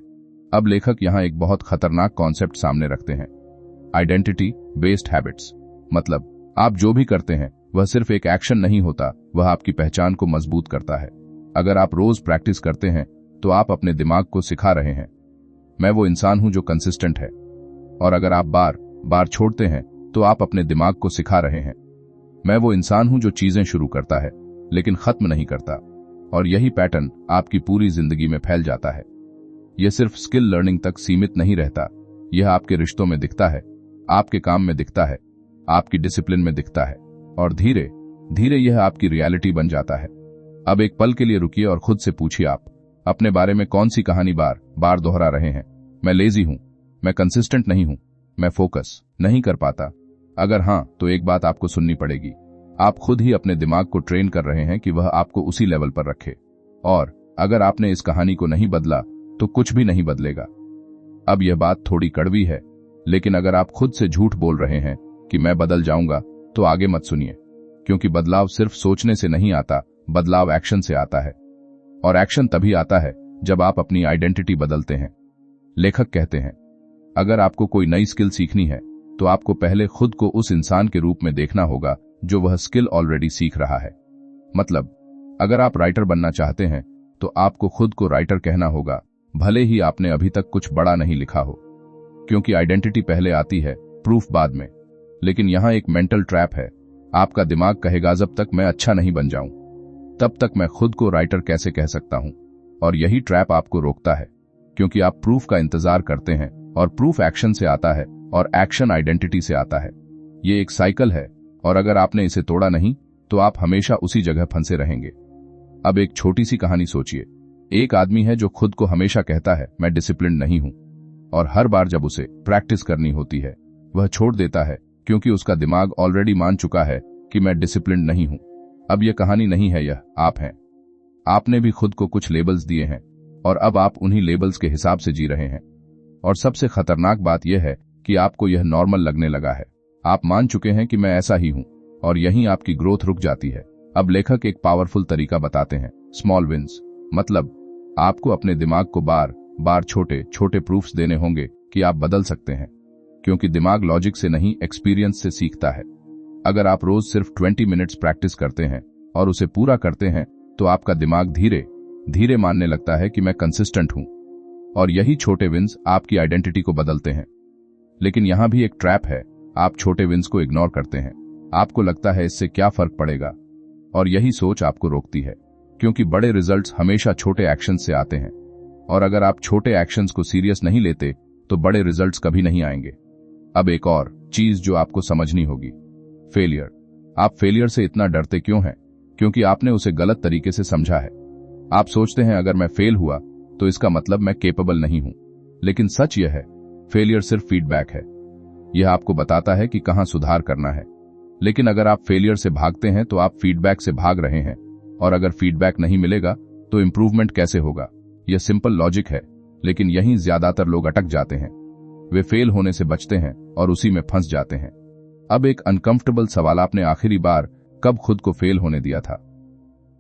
अब लेखक यहां एक बहुत खतरनाक कॉन्सेप्ट सामने रखते हैं, आइडेंटिटी बेस्ड हैबिट्स। मतलब आप जो भी करते हैं वह सिर्फ एक एक्शन नहीं होता, वह आपकी पहचान को मजबूत करता है। अगर आप रोज प्रैक्टिस करते हैं तो आप अपने दिमाग को सिखा रहे हैं, मैं वो इंसान हूं जो कंसिस्टेंट है। और अगर आप बार बार छोड़ते हैं तो आप अपने दिमाग को सिखा रहे हैं, मैं वो इंसान हूं जो चीजें शुरू करता है लेकिन खत्म नहीं करता। और यही पैटर्न आपकी पूरी जिंदगी में फैल जाता है। यह सिर्फ स्किल लर्निंग तक सीमित नहीं रहता, यह आपके रिश्तों में दिखता है, आपके काम में दिखता है, आपकी डिसिप्लिन में दिखता है, और धीरे धीरे यह आपकी रियलिटी बन जाता है। अब एक पल के लिए रुकिए और खुद से पूछिए, आप अपने बारे में कौन सी कहानी बार बार दोहरा रहे हैं? मैं लेजी हूं, मैं कंसिस्टेंट नहीं हूं, मैं फोकस नहीं कर पाता। अगर हां, तो एक बात आपको सुननी पड़ेगी, आप खुद ही अपने दिमाग को ट्रेन कर रहे हैं कि वह आपको उसी लेवल पर रखे। और अगर आपने इस कहानी को नहीं बदला तो कुछ भी नहीं बदलेगा। अब यह बात थोड़ी कड़वी है, लेकिन अगर आप खुद से झूठ बोल रहे हैं कि मैं बदल जाऊंगा, तो आगे मत सुनिए, क्योंकि बदलाव सिर्फ सोचने से नहीं आता, बदलाव एक्शन से आता है। और एक्शन तभी आता है जब आप अपनी आइडेंटिटी बदलते हैं। लेखक कहते हैं, अगर आपको कोई नई स्किल सीखनी है तो आपको पहले खुद को उस इंसान के रूप में देखना होगा जो वह स्किल ऑलरेडी सीख रहा है। मतलब अगर आप राइटर बनना चाहते हैं तो आपको खुद को राइटर कहना होगा, भले ही आपने अभी तक कुछ बड़ा नहीं लिखा हो, क्योंकि आइडेंटिटी पहले आती है, प्रूफ बाद में। लेकिन यहां एक मेंटल ट्रैप है, आपका दिमाग कहेगा जब तक मैं अच्छा नहीं बन जाऊं तब तक मैं खुद को राइटर कैसे कह सकता हूं। और यही ट्रैप आपको रोकता है, क्योंकि आप प्रूफ का इंतजार करते हैं, और प्रूफ एक्शन से आता है, और एक्शन आइडेंटिटी से आता है। ये एक साइकिल है, और अगर आपने इसे तोड़ा नहीं तो आप हमेशा उसी जगह फंसे रहेंगे। अब एक छोटी सी कहानी सोचिए, एक आदमी है जो खुद को हमेशा कहता है मैं डिसिप्लिन्ड नहीं हूं, और हर बार जब उसे प्रैक्टिस करनी होती है वह छोड़ देता है, क्योंकि उसका दिमाग ऑलरेडी मान चुका है कि मैं डिसिप्लिन्ड नहीं हूं। अब यह कहानी नहीं है, यह आप हैं। आपने भी खुद को कुछ लेबल्स दिए हैं, और अब आप उन्हीं लेबल्स के हिसाब से जी रहे हैं। और सबसे खतरनाक बात यह है कि आपको यह नॉर्मल लगने लगा है, आप मान चुके हैं कि मैं ऐसा ही हूं, और यहीं आपकी ग्रोथ रुक जाती है। अब लेखक एक पावरफुल तरीका बताते हैं, स्मॉल विंस। मतलब आपको अपने दिमाग को बार बार छोटे छोटे प्रूफ्स देने होंगे कि आप बदल सकते हैं, क्योंकि दिमाग लॉजिक से नहीं एक्सपीरियंस से सीखता है। अगर आप रोज सिर्फ 20 मिनट्स प्रैक्टिस करते हैं और उसे पूरा करते हैं तो आपका दिमाग धीरे धीरे मानने लगता है कि मैं कंसिस्टेंट हूं, और यही छोटे विंस आपकी आइडेंटिटी को बदलते हैं। लेकिन यहां भी एक ट्रैप है, आप छोटे विंस को इग्नोर करते हैं, आपको लगता है इससे क्या फर्क पड़ेगा, और यही सोच आपको रोकती है, क्योंकि बड़े रिजल्ट्स हमेशा छोटे एक्शन से आते हैं, और अगर आप छोटे एक्शंस को सीरियस नहीं लेते तो बड़े रिजल्ट्स कभी नहीं आएंगे। अब एक और चीज जो आपको समझनी होगी, फेलियर। आप फेलियर से इतना डरते क्यों हैं? क्योंकि आपने उसे गलत तरीके से समझा है। आप सोचते हैं अगर मैं फेल हुआ तो इसका मतलब मैं केपेबल नहीं हूं, लेकिन सच यह है, फेलियर सिर्फ फीडबैक है। यह आपको बताता है कि कहां सुधार करना है। लेकिन अगर आप फेलियर से भागते हैं तो आप फीडबैक से भाग रहे हैं, और अगर फीडबैक नहीं मिलेगा तो इंप्रूवमेंट कैसे होगा? यह सिंपल लॉजिक है, लेकिन यहीं ज्यादातर लोग अटक जाते हैं। वे फेल होने से बचते हैं और उसी में फंस जाते हैं। अब एक अनकंफर्टेबल सवाल, आपने आखिरी बार कब खुद को फेल होने दिया था?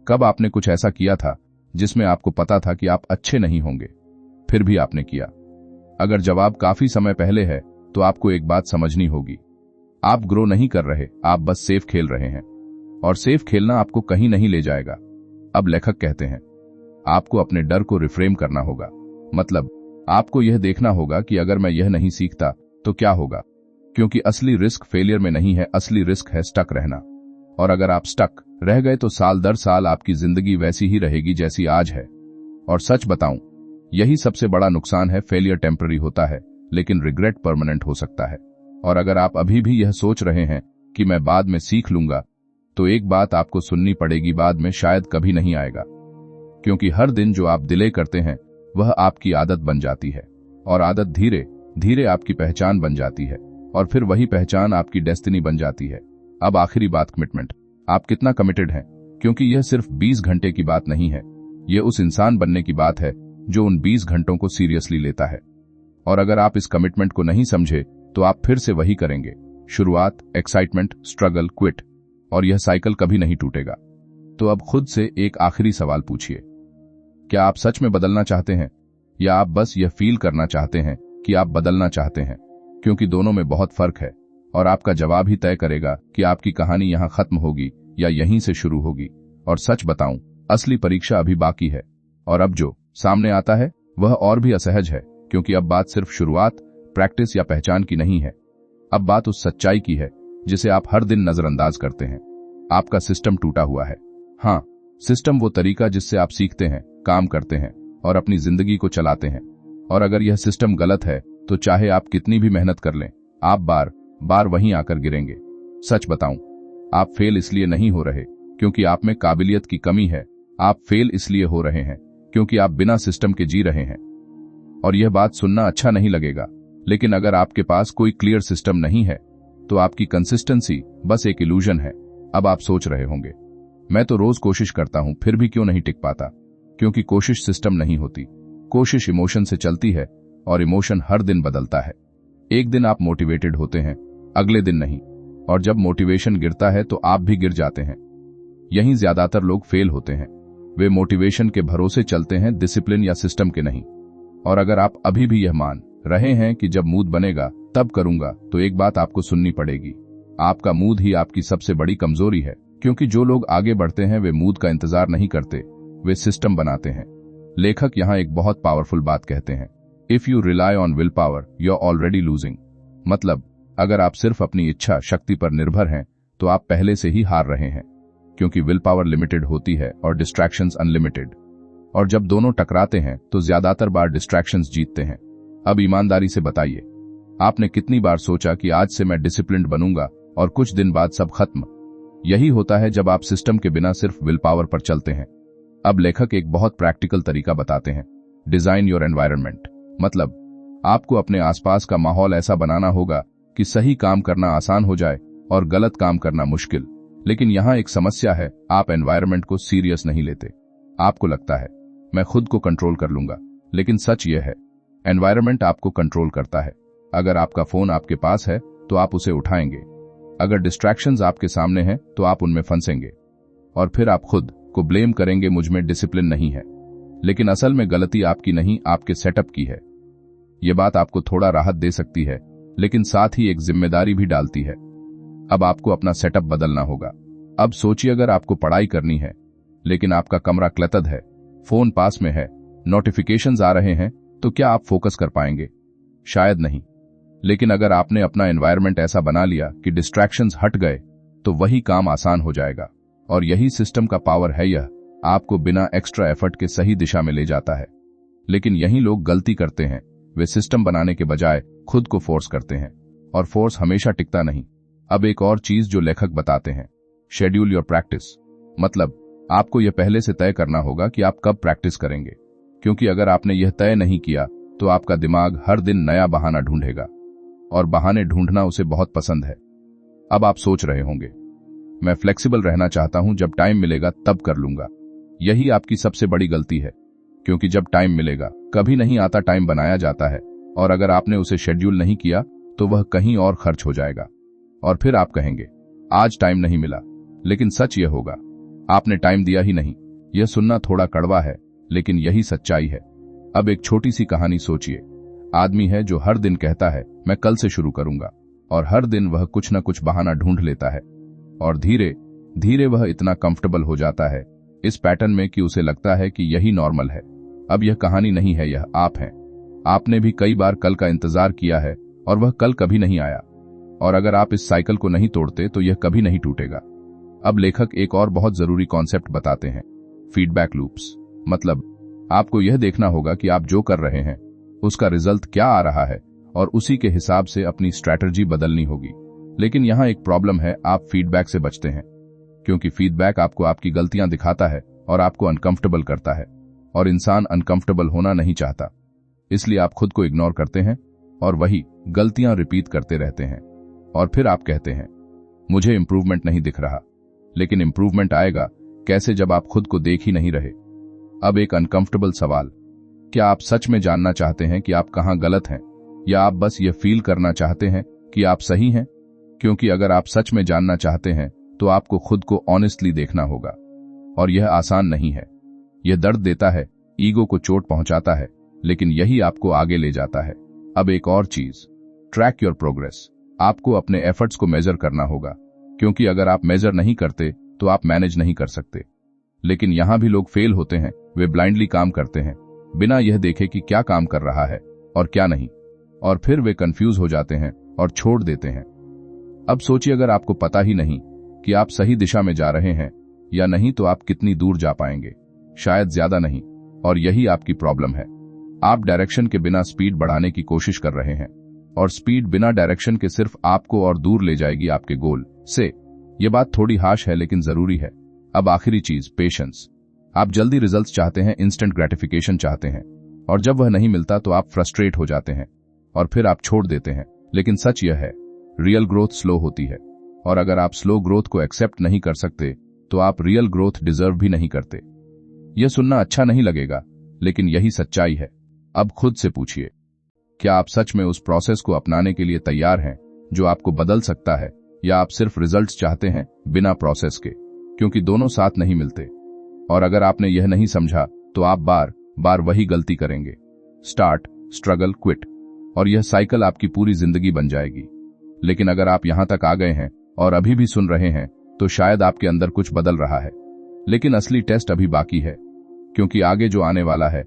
कब आपने कुछ ऐसा किया था जिसमें आपको पता था कि आप अच्छे नहीं होंगे, फिर भी आपने किया? अगर जवाब काफी समय पहले है तो आपको एक बात समझनी होगी, आप ग्रो नहीं कर रहे, आप बस सेफ खेल रहे हैं, और सेफ खेलना आपको कहीं नहीं ले जाएगा। अब लेखक कहते हैं आपको अपने डर को रिफ्रेम करना होगा। मतलब आपको यह देखना होगा कि अगर मैं यह नहीं सीखता तो क्या होगा, क्योंकि असली रिस्क फेलियर में नहीं है, असली रिस्क है स्टक रहना। और अगर आप स्टक रह गए तो साल दर साल आपकी जिंदगी वैसी ही रहेगी जैसी आज है। और सच बताऊं, यही सबसे बड़ा नुकसान है। फेलियर टेम्पररी होता है, लेकिन रिग्रेट परमानेंट हो सकता है। और अगर आप अभी भी यह सोच रहे हैं कि मैं बाद में सीख लूंगा, तो एक बात आपको सुननी पड़ेगी, बाद में शायद कभी नहीं आएगा। क्योंकि हर दिन जो आप डिले करते हैं वह आपकी आदत बन जाती है, और आदत धीरे धीरे आपकी पहचान बन जाती है, और फिर वही पहचान आपकी डेस्टिनी बन जाती है। अब आखिरी बात, कमिटमेंट। आप कितना कमिटेड हैं? क्योंकि यह सिर्फ 20 घंटे की बात नहीं है, यह उस इंसान बनने की बात है जो उन 20 घंटों को सीरियसली लेता है। और अगर आप इस कमिटमेंट को नहीं समझे तो आप फिर से वही करेंगे, शुरुआत, एक्साइटमेंट, स्ट्रगल, क्विट, और यह साइकिल कभी नहीं टूटेगा। तो अब खुद से एक आखिरी सवाल पूछिए, क्या आप सच में बदलना चाहते हैं, या आप बस यह फील करना चाहते हैं कि आप बदलना चाहते हैं? क्योंकि दोनों में बहुत फर्क है, और आपका जवाब ही तय करेगा कि आपकी कहानी यहां खत्म होगी या यहीं से शुरू होगी। और सच बताऊं, असली परीक्षा अभी बाकी है, और अब जो सामने आता है वह और भी असहज है, क्योंकि अब बात सिर्फ शुरुआत, प्रैक्टिस या पहचान की नहीं है। अब बात उस सच्चाई की है जिसे आप हर दिन नजरअंदाज करते हैं। आपका सिस्टम टूटा हुआ है। हाँ, सिस्टम वो तरीका जिससे आप सीखते हैं, काम करते हैं और अपनी जिंदगी को चलाते हैं। और अगर यह सिस्टम गलत है तो चाहे आप कितनी भी मेहनत कर लें, आप बार बार वहीं आकर गिरेंगे। सच बताऊं, आप फेल इसलिए नहीं हो रहे क्योंकि आप में काबिलियत की कमी है, आप फेल इसलिए हो रहे हैं क्योंकि आप बिना सिस्टम के जी रहे हैं। और यह बात सुनना अच्छा नहीं लगेगा, लेकिन अगर आपके पास कोई क्लियर सिस्टम नहीं है तो आपकी कंसिस्टेंसी बस एक इल्यूजन है। अब आप सोच रहे होंगे, मैं तो रोज कोशिश करता हूं फिर भी क्यों नहीं टिक पाता? क्योंकि कोशिश सिस्टम नहीं होती, कोशिश इमोशन से चलती है, और इमोशन हर दिन बदलता है। एक दिन आप मोटिवेटेड होते हैं, अगले दिन नहीं, और जब मोटिवेशन गिरता है तो आप भी गिर जाते हैं। यहीं ज्यादातर लोग फेल होते हैं। वे मोटिवेशन के भरोसे चलते हैं, डिसिप्लिन या सिस्टम के नहीं। और अगर आप अभी भी यह मान रहे हैं कि जब मूड बनेगा तब करूंगा, तो एक बात आपको सुननी पड़ेगी, आपका मूड ही आपकी सबसे बड़ी कमजोरी है। क्योंकि जो लोग आगे बढ़ते हैं वे मूड का इंतजार नहीं करते, वे सिस्टम बनाते हैं। लेखक यहां एक बहुत पावरफुल बात कहते हैं, if you rely on will power you are already losing. मतलब अगर आप सिर्फ अपनी इच्छा शक्ति पर निर्भर हैं तो आप पहले से ही हार रहे हैं, क्योंकि विल पावर लिमिटेड होती है और डिस्ट्रैक्शंस अनलिमिटेड। और जब दोनों टकराते हैं तो ज्यादातर बार डिस्ट्रैक्शंस जीतते हैं। अब ईमानदारी से बताइए, आपने कितनी बार सोचा कि आज से मैं डिसिप्लिन्ड बनूंगा और कुछ दिन बाद सब खत्म? यही होता है जब आप सिस्टम के बिना सिर्फ विल पावर पर चलते हैं। अब लेखक एक बहुत प्रैक्टिकल तरीका बताते हैं, डिजाइन योर एनवायरनमेंट। मतलब आपको अपने आसपास का माहौल ऐसा बनाना होगा कि सही काम करना आसान हो जाए और गलत काम करना मुश्किल। लेकिन यहां एक समस्या है, आप एनवायरनमेंट को सीरियस नहीं लेते। आपको लगता है मैं खुद को कंट्रोल कर लूंगा, लेकिन सच यह है एनवायरनमेंट आपको कंट्रोल करता है। अगर आपका फोन आपके पास है तो आप उसे उठाएंगे, अगर डिस्ट्रैक्शंस आपके सामने हैं तो आप उनमें फंसेंगे, और फिर आप खुद को ब्लेम करेंगे, मुझ में डिसिप्लिन नहीं है। लेकिन असल में गलती आपकी नहीं, आपके सेटअप की है। यह बात आपको थोड़ा राहत दे सकती है, लेकिन साथ ही एक जिम्मेदारी भी डालती है। अब आपको अपना सेटअप बदलना होगा। अब सोचिए, अगर आपको पढ़ाई करनी है लेकिन आपका कमरा क्लटर्ड है, फोन पास में है, नोटिफिकेशंस आ रहे हैं, तो क्या आप फोकस कर पाएंगे? शायद नहीं। लेकिन अगर आपने अपना एनवायरनमेंट ऐसा बना लिया कि डिस्ट्रैक्शंस हट गए, तो वही काम आसान हो जाएगा। और यही सिस्टम का पावर है, यह आपको बिना एक्स्ट्रा एफर्ट के सही दिशा में ले जाता है। लेकिन यही लोग गलती करते हैं, वे सिस्टम बनाने के बजाय खुद को फोर्स करते हैं, और फोर्स हमेशा टिकता नहीं। अब एक और चीज जो लेखक बताते हैं, शेड्यूल योर प्रैक्टिस। मतलब आपको यह पहले से तय करना होगा कि आप कब प्रैक्टिस करेंगे, क्योंकि अगर आपने यह तय नहीं किया तो आपका दिमाग हर दिन नया बहाना ढूंढेगा। और बहाने ढूंढना उसे बहुत पसंद है। अब आप सोच रहे होंगे, मैं फ्लेक्सिबल रहना चाहता हूं, जब टाइम मिलेगा तब कर लूंगा। यही आपकी सबसे बड़ी गलती है, क्योंकि जब टाइम मिलेगा कभी नहीं आता, टाइम बनाया जाता है, और अगर आपने उसे शेड्यूल नहीं किया तो वह कहीं और खर्च हो जाएगा। और फिर आप कहेंगे आज टाइम नहीं मिला, लेकिन सच यह होगा आपने टाइम दिया ही नहीं। यह सुनना थोड़ा कड़वा है, लेकिन यही सच्चाई है। अब एक छोटी सी कहानी सोचिए। आदमी है जो हर दिन कहता है मैं कल से शुरू करूंगा, और हर दिन वह कुछ न कुछ बहाना ढूंढ लेता है, और धीरे धीरे वह इतना कंफर्टेबल हो जाता है इस पैटर्न में कि उसे लगता है कि यही नॉर्मल है। अब यह कहानी नहीं है, यह आप हैं। आपने भी कई बार कल का इंतजार किया है और वह कल कभी नहीं आया, और अगर आप इस साइकिल को नहीं तोड़ते तो यह कभी नहीं टूटेगा। अब लेखक एक और बहुत जरूरी कॉन्सेप्ट बताते हैं, फीडबैक लूप्स। मतलब आपको यह देखना होगा कि आप जो कर रहे हैं उसका रिजल्ट क्या आ रहा है, और उसी के हिसाब से अपनी स्ट्रैटेजी बदलनी होगी। लेकिन यहां एक प्रॉब्लम है, आप फीडबैक से बचते हैं, क्योंकि फीडबैक आपको आपकी गलतियां दिखाता है और आपको अनकंफर्टेबल करता है, और इंसान अनकंफर्टेबल होना नहीं चाहता। इसलिए आप खुद को इग्नोर करते हैं और वही गलतियां रिपीट करते रहते हैं। और फिर आप कहते हैं मुझे इंप्रूवमेंट नहीं दिख रहा। लेकिन इंप्रूवमेंट आएगा कैसे जब आप खुद को देख ही नहीं रहे। अब एक अनकंफर्टेबल सवाल, क्या आप सच में जानना चाहते हैं कि आप कहां गलत हैं, या आप बस यह फील करना चाहते हैं कि आप सही हैं? क्योंकि अगर आप सच में जानना चाहते हैं तो आपको खुद को ऑनेस्टली देखना होगा, और यह आसान नहीं है। यह दर्द देता है, ईगो को चोट पहुंचाता है, लेकिन यही आपको आगे ले जाता है। अब एक और चीज, ट्रैक योर प्रोग्रेस। आपको अपने एफर्ट्स को मेजर करना होगा, क्योंकि अगर आप मेजर नहीं करते तो आप मैनेज नहीं कर सकते। लेकिन यहां भी लोग फेल होते हैं। वे ब्लाइंडली काम करते हैं, बिना यह देखे कि क्या काम कर रहा है और क्या नहीं, और फिर वे कंफ्यूज हो जाते हैं और छोड़ देते हैं। अब सोचिए, अगर आपको पता ही नहीं कि आप सही दिशा में जा रहे हैं या नहीं, तो आप कितनी दूर जा पाएंगे? शायद ज्यादा नहीं। और यही आपकी प्रॉब्लम है। आप डायरेक्शन के बिना स्पीड बढ़ाने की कोशिश कर रहे हैं, और स्पीड बिना डायरेक्शन के सिर्फ आपको और दूर ले जाएगी आपके गोल से। यह बात थोड़ी हार्श है, लेकिन जरूरी है। अब आखिरी चीज, पेशेंस। आप जल्दी रिजल्ट्स चाहते हैं, इंस्टेंट ग्रेटिफिकेशन चाहते हैं, और जब वह नहीं मिलता तो आप फ्रस्ट्रेट हो जाते हैं और फिर आप छोड़ देते हैं। लेकिन सच यह है, रियल ग्रोथ स्लो होती है, और अगर आप स्लो ग्रोथ को एक्सेप्ट नहीं कर सकते तो आप रियल ग्रोथ डिजर्व भी नहीं करते। यह सुनना अच्छा नहीं लगेगा, लेकिन यही सच्चाई है। अब खुद से पूछिए, क्या आप सच में उस प्रोसेस को अपनाने के लिए तैयार हैं जो आपको बदल सकता है, या आप सिर्फ रिजल्ट्स चाहते हैं बिना प्रोसेस के? क्योंकि दोनों साथ नहीं मिलते, और अगर आपने यह नहीं समझा तो आप बार बार वही गलती करेंगे। स्टार्ट, स्ट्रगल, क्विट, और यह साइकिल आपकी पूरी जिंदगी बन जाएगी। लेकिन अगर आप यहां तक आ गए हैं और अभी भी सुन रहे हैं, तो शायद आपके अंदर कुछ बदल रहा है। लेकिन असली टेस्ट अभी बाकी है, क्योंकि आगे जो आने वाला है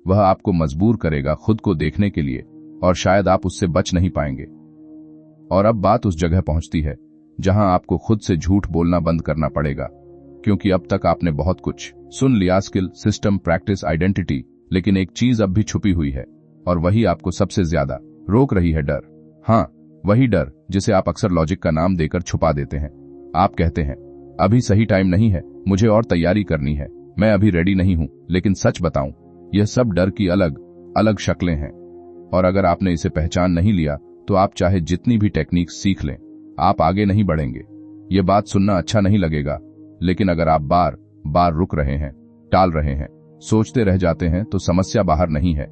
वह आपको मजबूर करेगा खुद को देखने के लिए, और शायद आप उससे बच नहीं पाएंगे। और अब बात उस जगह पहुंचती है जहां आपको खुद से झूठ बोलना बंद करना पड़ेगा, क्योंकि अब तक आपने बहुत कुछ सुन लिया, स्किल, सिस्टम, प्रैक्टिस, आइडेंटिटी, लेकिन एक चीज अब भी छुपी हुई है, और वही आपको सबसे ज्यादा रोक रही है, डर। हाँ, वही डर जिसे आप अक्सर लॉजिक का नाम देकर छुपा देते हैं। आप कहते हैं अभी सही टाइम नहीं है, मुझे और तैयारी करनी है, मैं अभी रेडी नहीं हूं। लेकिन सच बताऊं, यह सब डर की अलग अलग शक्लें हैं, और अगर आपने इसे पहचान नहीं लिया तो आप चाहे जितनी भी टेक्निक सीख लें, आप आगे नहीं बढ़ेंगे। यह बात सुनना अच्छा नहीं लगेगा, लेकिन अगर आप बार बार रुक रहे हैं, टाल रहे हैं, सोचते रह जाते हैं, तो समस्या बाहर नहीं है,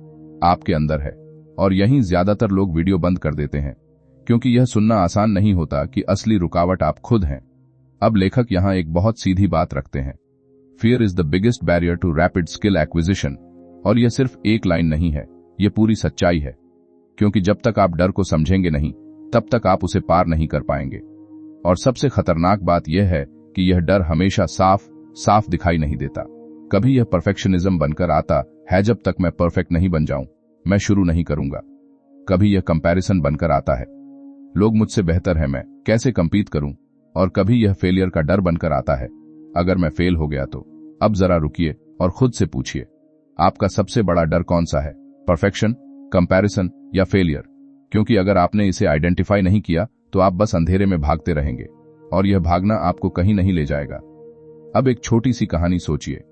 आपके अंदर है। और यहीं ज्यादातर लोग वीडियो बंद कर देते हैं, क्योंकि यह सुनना आसान नहीं होता कि असली रुकावट आप खुद हैं। अब लेखक यहां एक बहुत सीधी बात रखते हैं, fear is the biggest barrier to rapid skill acquisition. और यह सिर्फ एक लाइन नहीं है, यह पूरी सच्चाई है, क्योंकि जब तक आप डर को समझेंगे नहीं, तब तक आप उसे पार नहीं कर पाएंगे। और सबसे खतरनाक बात यह है कि यह डर हमेशा साफ साफ दिखाई नहीं देता। कभी यह परफेक्शनिज्म बनकर आता है, जब तक मैं परफेक्ट नहीं बन जाऊं मैं शुरू नहीं करूंगा। कभी यह कंपैरिजन बनकर आता है, लोग मुझसे बेहतर हैं, मैं कैसे कंपीट करूं। और कभी यह फेलियर का डर बनकर आता है, अगर मैं फेल हो गया तो। अब जरा रुकिए और खुद से पूछिए, आपका सबसे बड़ा डर कौन सा है? परफेक्शन, कंपैरिजन या फेलियर? क्योंकि अगर आपने इसे आइडेंटिफाई नहीं किया तो आप बस अंधेरे में भागते रहेंगे, और यह भागना आपको कहीं नहीं ले जाएगा। अब एक छोटी सी कहानी सोचिए।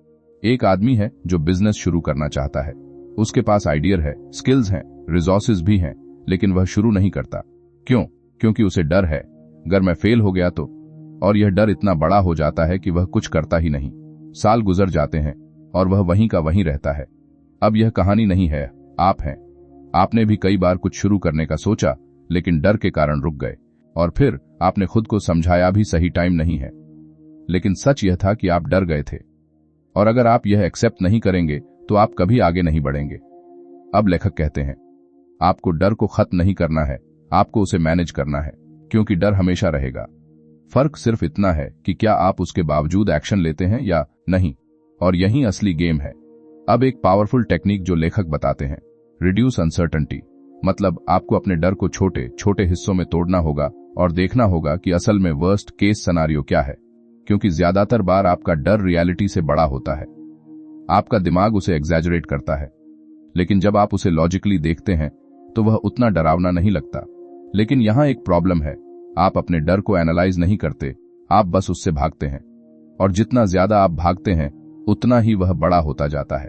एक आदमी है जो बिजनेस शुरू करना चाहता है। उसके पास आइडिया है, स्किल्स हैं, रिसोर्सेज भी हैं, लेकिन वह शुरू नहीं करता। क्यों? क्योंकि उसे डर है, अगर मैं फेल हो गया तो। और यह डर इतना बड़ा हो जाता है कि वह कुछ करता ही नहीं। साल गुजर जाते हैं और वह वहीं का वहीं रहता है। अब यह कहानी नहीं है, आप हैं। आपने भी कई बार कुछ शुरू करने का सोचा, लेकिन डर के कारण रुक गए, और फिर आपने खुद को समझाया भी सही टाइम नहीं है। लेकिन सच यह था कि आप डर गए थे। और अगर आप यह एक्सेप्ट नहीं करेंगे तो आप कभी आगे नहीं बढ़ेंगे। अब लेखक कहते हैं, आपको डर को खत्म नहीं करना है, आपको उसे मैनेज करना है, क्योंकि डर हमेशा रहेगा। फर्क सिर्फ इतना है कि क्या आप उसके बावजूद एक्शन लेते हैं या नहीं, और यही असली गेम है। अब एक पावरफुल टेक्निक जो लेखक बताते हैं, रिड्यूस अनसर्टेनिटी, मतलब आपको अपने डर को छोटे छोटे हिस्सों में तोड़ना होगा और देखना होगा कि असल में वर्स्ट केस सिनेरियो क्या है, क्योंकि ज्यादातर बार आपका डर रियलिटी से बड़ा होता है। आपका दिमाग उसे एग्जैजरेट करता है, लेकिन जब आप उसे लॉजिकली देखते हैं तो वह उतना डरावना नहीं लगता। लेकिन यहां एक प्रॉब्लम है, आप अपने डर को एनालाइज नहीं करते, आप बस उससे भागते हैं। और जितना ज्यादा आप भागते हैं उतना ही वह बड़ा होता जाता है,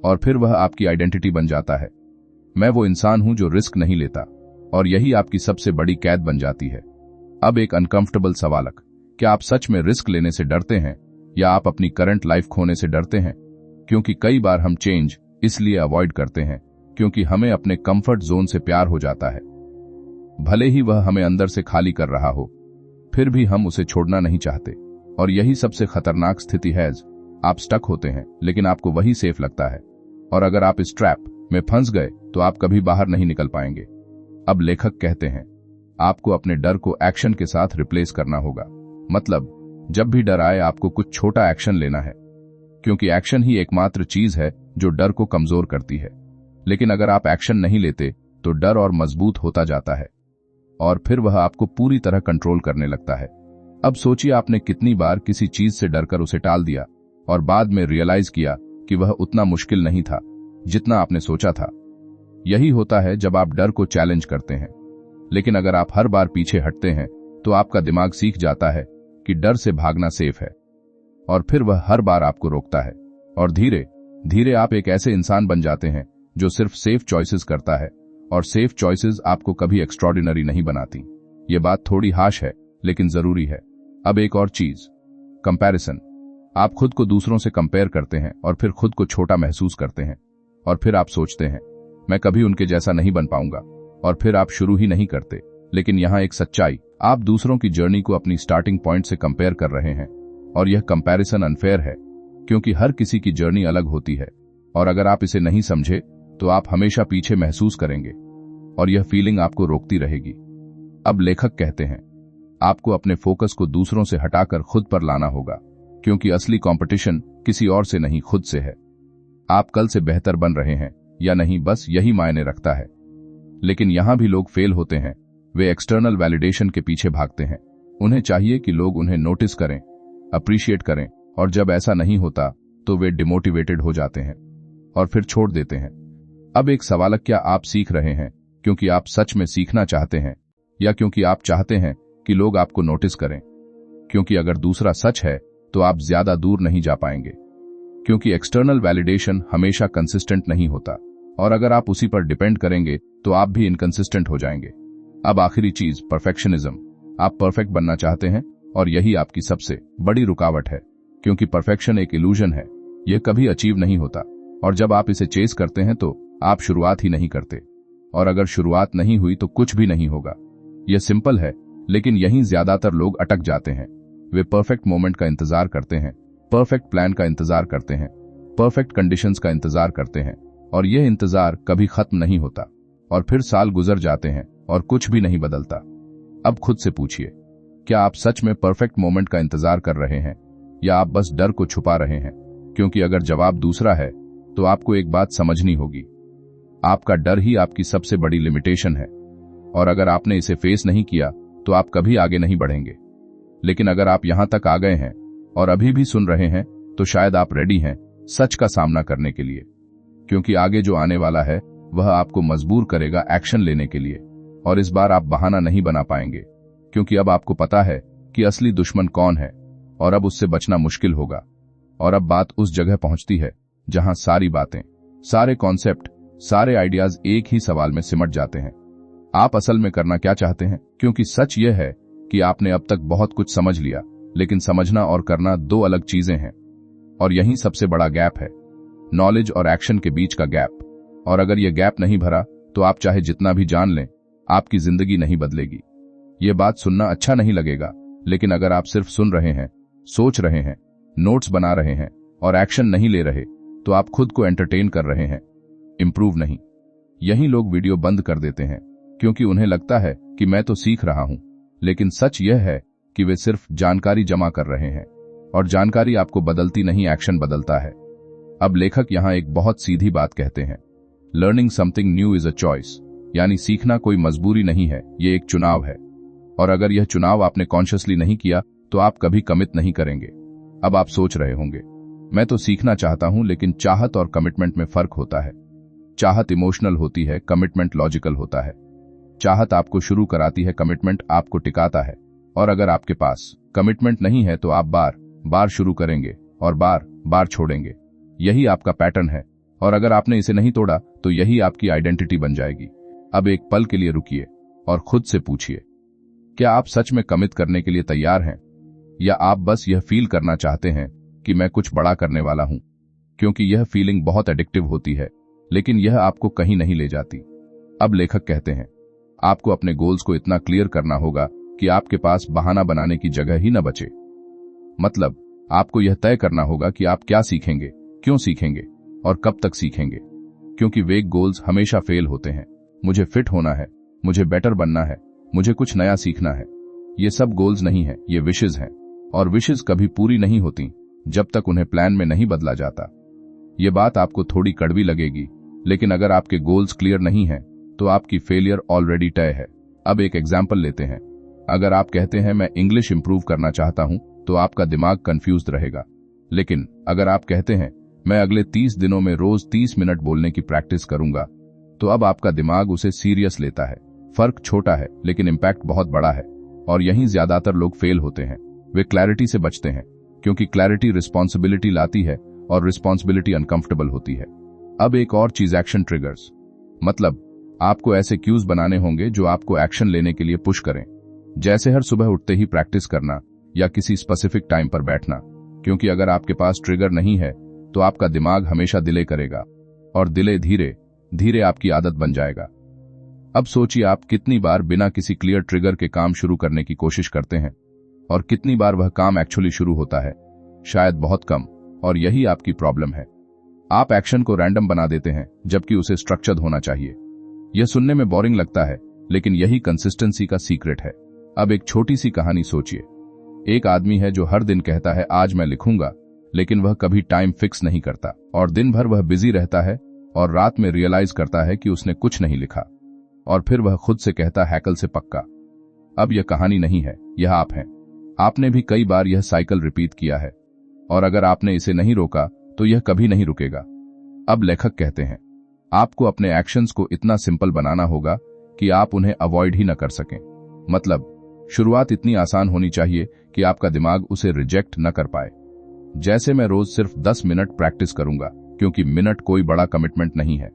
और फिर वह आपकी आइडेंटिटी बन जाता है। मैं वो इंसान हूं जो रिस्क नहीं लेता, और यही आपकी सबसे बड़ी कैद बन जाती है। अब एक अनकंफर्टेबल सवालक, क्या आप सच में रिस्क लेने से डरते हैं, या आप अपनी करंट लाइफ खोने से डरते हैं? क्योंकि कई बार हम चेंज इसलिए अवॉइड करते हैं क्योंकि हमें अपने कंफर्ट जोन से प्यार हो जाता है। भले ही वह हमें अंदर से खाली कर रहा हो, फिर भी हम उसे छोड़ना नहीं चाहते। और यही सबसे खतरनाक स्थिति है। आप स्टक होते हैं, लेकिन आपको वही सेफ लगता है, और अगर आप इस ट्रैप में फंस गए तो आप कभी बाहर नहीं निकल पाएंगे। अब लेखक कहते हैं, आपको अपने डर को एक्शन के साथ रिप्लेस करना होगा। मतलब जब भी डर आए आपको कुछ छोटा एक्शन लेना है, क्योंकि एक्शन ही एकमात्र चीज है जो डर को कमजोर करती है। लेकिन अगर आप एक्शन नहीं लेते तो डर और मजबूत होता जाता है, और फिर वह आपको पूरी तरह कंट्रोल करने लगता है। अब सोचिए, आपने कितनी बार किसी चीज से डरकर उसे टाल दिया और बाद में रियलाइज किया कि वह उतना मुश्किल नहीं था जितना आपने सोचा था। यही होता है जब आप डर को चैलेंज करते हैं। लेकिन अगर आप हर बार पीछे हटते हैं तो आपका दिमाग सीख जाता है कि डर से भागना सेफ है, और फिर वह हर बार आपको रोकता है। और धीरे धीरे आप एक ऐसे इंसान बन जाते हैं जो सिर्फ सेफ चॉइसेस करता है, और सेफ चॉइसेस आपको कभी एक्स्ट्रॉर्डिनरी नहीं बनाती। ये बात थोड़ी हाश है, लेकिन जरूरी है। अब एक और चीज, कंपैरिजन। आप खुद को दूसरों से कंपेयर करते हैं और फिर खुद को छोटा महसूस करते हैं, और फिर आप सोचते हैं, मैं कभी उनके जैसा नहीं बन पाऊंगा, और फिर आप शुरू ही नहीं करते। लेकिन यहां एक सच्चाई, आप दूसरों की जर्नी को अपनी स्टार्टिंग पॉइंट से कंपेयर कर रहे हैं, और यह कंपैरिजन अनफेयर है, क्योंकि हर किसी की जर्नी अलग होती है। और अगर आप इसे नहीं समझे तो आप हमेशा पीछे महसूस करेंगे, और यह फीलिंग आपको रोकती रहेगी। अब लेखक कहते हैं, आपको अपने फोकस को दूसरों से हटाकर खुद पर लाना होगा, क्योंकि असली कंपटीशन किसी और से नहीं, खुद से है। आप कल से बेहतर बन रहे हैं या नहीं, बस यही मायने रखता है। लेकिन यहां भी लोग फेल होते हैं। वे एक्सटर्नल वैलिडेशन के पीछे भागते हैं। उन्हें चाहिए कि लोग उन्हें नोटिस करें, अप्रिशिएट करें, और जब ऐसा नहीं होता तो वे डिमोटिवेटेड हो जाते हैं और फिर छोड़ देते हैं। अब एक सवाल, क्या आप सीख रहे हैं क्योंकि आप सच में सीखना चाहते हैं, या क्योंकि आप चाहते हैं कि लोग आपको नोटिस करें? क्योंकि अगर दूसरा सच है तो आप ज्यादा दूर नहीं जा पाएंगे, क्योंकि एक्सटर्नल वैलिडेशन हमेशा कंसिस्टेंट नहीं होता, और अगर आप उसी पर डिपेंड करेंगे तो आप भी इनकंसिस्टेंट हो जाएंगे। अब आखिरी चीज, परफेक्शनिज्म। आप परफेक्ट बनना चाहते हैं, और यही आपकी सबसे बड़ी रुकावट है, क्योंकि परफेक्शन एक इल्यूजन है, यह कभी अचीव नहीं होता। और जब आप इसे चेस करते हैं तो आप शुरुआत ही नहीं करते, और अगर शुरुआत नहीं हुई तो कुछ भी नहीं होगा। यह सिंपल है, लेकिन यहीं ज्यादातर लोग अटक जाते हैं। वे परफेक्ट मोमेंट का इंतजार करते हैं, परफेक्ट प्लान का इंतजार करते हैं, परफेक्ट कंडीशंस का इंतजार करते हैं, और यह इंतजार कभी खत्म नहीं होता। और फिर साल गुजर जाते हैं और कुछ भी नहीं बदलता। अब खुद से पूछिए, क्या आप सच में परफेक्ट मोमेंट का इंतजार कर रहे हैं, या आप बस डर को छुपा रहे हैं? क्योंकि अगर जवाब दूसरा है तो आपको एक बात समझनी होगी, आपका डर ही आपकी सबसे बड़ी लिमिटेशन है, और अगर आपने इसे फेस नहीं किया तो आप कभी आगे नहीं बढ़ेंगे। लेकिन अगर आप यहां तक आ गए हैं और अभी भी सुन रहे हैं तो शायद आप रेडी हैं सच का सामना करने के लिए, क्योंकि आगे जो आने वाला है वह आपको मजबूर करेगा एक्शन लेने के लिए। और इस बार आप बहाना नहीं बना पाएंगे, क्योंकि अब आपको पता है कि असली दुश्मन कौन है, और अब उससे बचना मुश्किल होगा। और अब बात उस जगह पहुंचती है जहां सारी बातें, सारे कॉन्सेप्ट, सारे आइडियाज एक ही सवाल में सिमट जाते हैं, आप असल में करना क्या चाहते हैं, क्योंकि सच यह है कि आपने अब तक बहुत कुछ समझ लिया, लेकिन समझना और करना दो अलग चीजें हैं। और यही सबसे बड़ा गैप है, नॉलेज और एक्शन के बीच का गैप। और अगर यह गैप नहीं भरा तो आप चाहे जितना भी जान लें, आपकी जिंदगी नहीं बदलेगी। ये बात सुनना अच्छा नहीं लगेगा, लेकिन अगर आप सिर्फ सुन रहे हैं, सोच रहे हैं, नोट्स बना रहे हैं और एक्शन नहीं ले रहे, तो आप खुद को एंटरटेन कर रहे हैं, इंप्रूव नहीं। यही लोग वीडियो बंद कर देते हैं क्योंकि उन्हें लगता है कि मैं तो सीख रहा हूं, लेकिन सच यह है कि वे सिर्फ जानकारी जमा कर रहे हैं, और जानकारी आपको बदलती नहीं, एक्शन बदलता है। अब लेखक यहां एक बहुत सीधी बात कहते हैं, learning something new is a choice, यानी सीखना कोई मजबूरी नहीं है, ये एक चुनाव है। और अगर यह चुनाव आपने कॉन्शियसली नहीं किया तो आप कभी कमिट नहीं करेंगे। अब आप सोच रहे होंगे, मैं तो सीखना चाहता हूं, लेकिन चाहत और कमिटमेंट में फर्क होता है। चाहत इमोशनल होती है, कमिटमेंट लॉजिकल होता है। चाहत आपको शुरू कराती है, कमिटमेंट आपको टिकाता है। और अगर आपके पास कमिटमेंट नहीं है तो आप बार बार शुरू करेंगे और बार बार छोड़ेंगे। यही आपका पैटर्न है, और अगर आपने इसे नहीं तोड़ा तो यही आपकी आइडेंटिटी बन जाएगी। अब एक पल के लिए रुकिए और खुद से पूछिए, क्या आप सच में कमिट करने के लिए तैयार हैं, या आप बस यह फील करना चाहते हैं कि मैं कुछ बड़ा करने वाला हूं? क्योंकि यह फीलिंग बहुत एडिक्टिव होती है, लेकिन यह आपको कहीं नहीं ले जाती। अब लेखक कहते हैं, आपको अपने गोल्स को इतना क्लियर करना होगा कि आपके पास बहाना बनाने की जगह ही न बचे। मतलब आपको यह तय करना होगा कि आप क्या सीखेंगे, क्यों सीखेंगे और कब तक सीखेंगे। क्योंकि वेग गोल्स हमेशा फेल होते हैं। मुझे फिट होना है, मुझे बेटर बनना है, मुझे कुछ नया सीखना है। ये सब गोल्स नहीं है, ये विशेज हैं, और विशेज कभी पूरी नहीं होती जब तक उन्हें प्लान में नहीं बदला जाता। ये बात आपको थोड़ी कड़वी लगेगी, लेकिन अगर आपके गोल्स क्लियर नहीं हैं तो आपकी फेलियर ऑलरेडी तय है। अब एक एग्जाम्पल लेते हैं। अगर आप कहते हैं मैं इंग्लिश इंप्रूव करना चाहता हूं, तो आपका दिमाग कंफ्यूज्ड रहेगा। लेकिन अगर आप कहते हैं मैं अगले 30 दिनों में रोज 30 मिनट बोलने की प्रैक्टिस करूंगा, तो अब आपका दिमाग उसे सीरियस लेता है। फर्क छोटा है, लेकिन इम्पैक्ट बहुत बड़ा है। और यहीं ज्यादातर लोग फेल होते हैं। वे क्लैरिटी से बचते हैं, क्योंकि क्लैरिटी रिस्पॉन्सिबिलिटी लाती है और रिस्पॉन्सिबिलिटी अनकंफर्टेबल होती है। अब एक और चीज, एक्शन ट्रिगर्स। मतलब आपको ऐसे क्यूज बनाने होंगे जो आपको एक्शन लेने के लिए पुश करें, जैसे हर सुबह उठते ही प्रैक्टिस करना या किसी स्पेसिफिक टाइम पर बैठना। क्योंकि अगर आपके पास ट्रिगर नहीं है तो आपका दिमाग हमेशा डिले करेगा, और डिले धीरे धीरे आपकी आदत बन जाएगा। अब सोचिए, आप कितनी बार बिना किसी क्लियर ट्रिगर के काम शुरू करने की कोशिश करते हैं, और कितनी बार वह काम एक्चुअली शुरू होता है। शायद बहुत कम। और यही आपकी प्रॉब्लम है। आप एक्शन को रैंडम बना देते हैं, जबकि उसे स्ट्रक्चर्ड होना चाहिए। यह सुनने में बोरिंग लगता है, लेकिन यही कंसिस्टेंसी का सीक्रेट है। अब एक छोटी सी कहानी सोचिए। एक आदमी है जो हर दिन कहता है आज मैं लिखूंगा, लेकिन वह कभी टाइम फिक्स नहीं करता, और दिन भर वह बिजी रहता है, और रात में रियलाइज करता है कि उसने कुछ नहीं लिखा, और फिर वह खुद से कहता है हैकल से पक्का। अब यह कहानी नहीं है, यह आप हैं। आपने भी कई बार यह साइकिल रिपीट किया है, और अगर आपने इसे नहीं रोका तो यह कभी नहीं रुकेगा। अब लेखक कहते हैं, आपको अपने एक्शंस को इतना सिंपल बनाना होगा कि आप उन्हें अवॉइड ही न कर सकें। मतलब शुरुआत इतनी आसान होनी चाहिए कि आपका दिमाग उसे रिजेक्ट न कर पाए। जैसे मैं रोज सिर्फ 10 मिनट प्रैक्टिस करूंगा, क्योंकि मिनट कोई बड़ा कमिटमेंट नहीं है,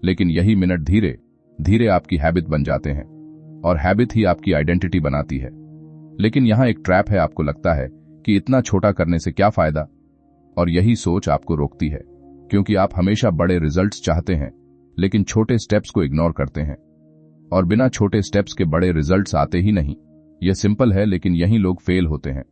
लेकिन यही मिनट धीरे धीरे आपकी हैबिट बन जाते हैं, और हैबिट ही आपकी आइडेंटिटी बनाती है। लेकिन यहां एक ट्रैप है। आपको लगता है कि इतना छोटा करने से क्या फायदा, और यही सोच आपको रोकती है, क्योंकि आप हमेशा बड़े रिजल्ट्स चाहते हैं, लेकिन छोटे स्टेप्स को इग्नोर करते हैं, और बिना छोटे स्टेप्स के बड़े रिजल्ट्स आते ही नहीं। यह सिंपल है, लेकिन यही लोग फेल होते हैं।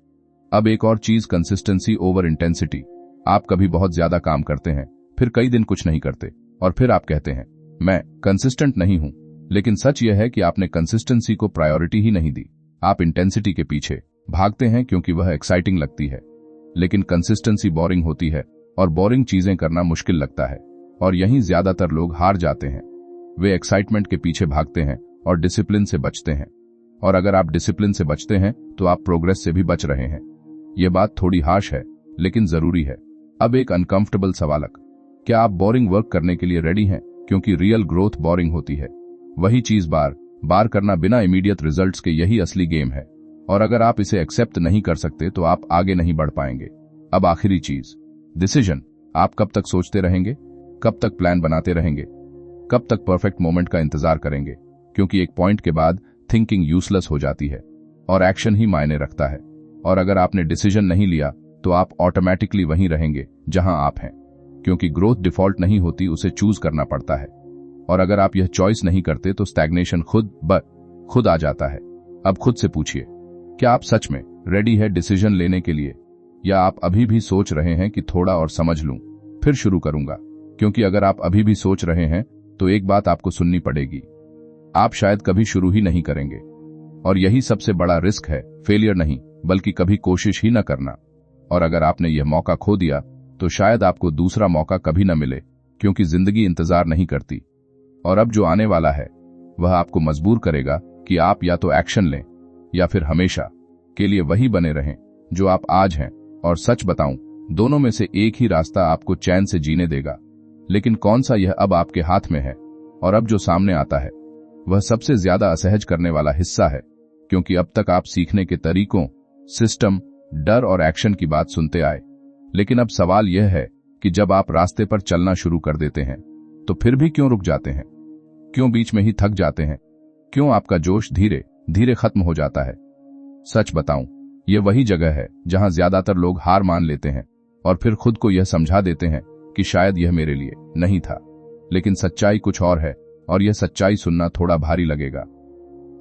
अब एक और चीज, कंसिस्टेंसी ओवर इंटेंसिटी। आप कभी बहुत ज्यादा काम करते हैं, फिर कई दिन कुछ नहीं करते, और फिर आप कहते हैं मैं कंसिस्टेंट नहीं हूं। लेकिन सच यह है कि आपने कंसिस्टेंसी को प्रायोरिटी ही नहीं दी। आप इंटेंसिटी के पीछे भागते हैं क्योंकि वह एक्साइटिंग लगती है, लेकिन कंसिस्टेंसी बोरिंग होती है, और बोरिंग चीजें करना मुश्किल लगता है, और यहीं ज्यादातर लोग हार जाते हैं। वे एक्साइटमेंट के पीछे भागते हैं और डिसिप्लिन से बचते हैं, और अगर आप डिसिप्लिन से बचते हैं तो आप प्रोग्रेस से भी बच रहे हैं। यह बात थोड़ी हार्श है, लेकिन जरूरी है। अब एक अनकंफर्टेबल सवालक, क्या आप बोरिंग वर्क करने के लिए रेडी हैं? क्योंकि रियल ग्रोथ बोरिंग होती है। वही चीज बार बार करना बिना इमीडिएट रिजल्ट्स के, यही असली गेम है। और अगर आप इसे एक्सेप्ट नहीं कर सकते तो आप आगे नहीं बढ़ पाएंगे। अब आखिरी चीज, डिसीजन। आप कब तक सोचते रहेंगे? कब तक प्लान बनाते रहेंगे? कब तक परफेक्ट मोमेंट का इंतजार करेंगे? क्योंकि एक पॉइंट के बाद थिंकिंग यूजलेस हो जाती है और एक्शन ही मायने रखता है। और अगर आपने डिसीजन नहीं लिया तो आप ऑटोमेटिकली वहीं रहेंगे जहां आप हैं, क्योंकि ग्रोथ डिफॉल्ट नहीं होती, उसे चूज करना पड़ता है। और अगर आप यह चॉइस नहीं करते तो स्टैग्नेशन खुद आ जाता है। अब खुद से पूछिए, क्या आप सच में रेडी है डिसीजन लेने के लिए, या आप अभी भी सोच रहे हैं कि थोड़ा और समझ लूं फिर शुरू करूंगा? क्योंकि अगर आप अभी भी सोच रहे हैं तो एक बात आपको सुननी पड़ेगी, आप शायद कभी शुरू ही नहीं करेंगे। और यही सबसे बड़ा रिस्क है, फेलियर नहीं बल्कि कभी कोशिश ही न करना। और अगर आपने यह मौका खो दिया तो शायद आपको दूसरा मौका कभी न मिले, क्योंकि जिंदगी इंतजार नहीं करती। और अब जो आने वाला है वह आपको मजबूर करेगा कि आप या तो एक्शन लें या फिर हमेशा के लिए वही बने रहें जो आप आज हैं। और सच बताऊं, दोनों में से एक ही रास्ता आपको चैन से जीने देगा। लेकिन कौन सा, यह अब आपके हाथ में है। और अब जो सामने आता है वह सबसे ज्यादा असहज करने वाला हिस्सा है, क्योंकि अब तक आप सीखने के तरीकों, सिस्टम, डर और एक्शन की बात सुनते आए। लेकिन अब सवाल यह है कि जब आप रास्ते पर चलना शुरू कर देते हैं तो फिर भी क्यों रुक जाते हैं? क्यों बीच में ही थक जाते हैं? क्यों आपका जोश धीरे धीरे खत्म हो जाता है? सच बताऊं, यह वही जगह है जहां ज्यादातर लोग हार मान लेते हैं और फिर खुद को यह समझा देते हैं कि शायद यह मेरे लिए नहीं था। लेकिन सच्चाई कुछ और है, और यह सच्चाई सुनना थोड़ा भारी लगेगा।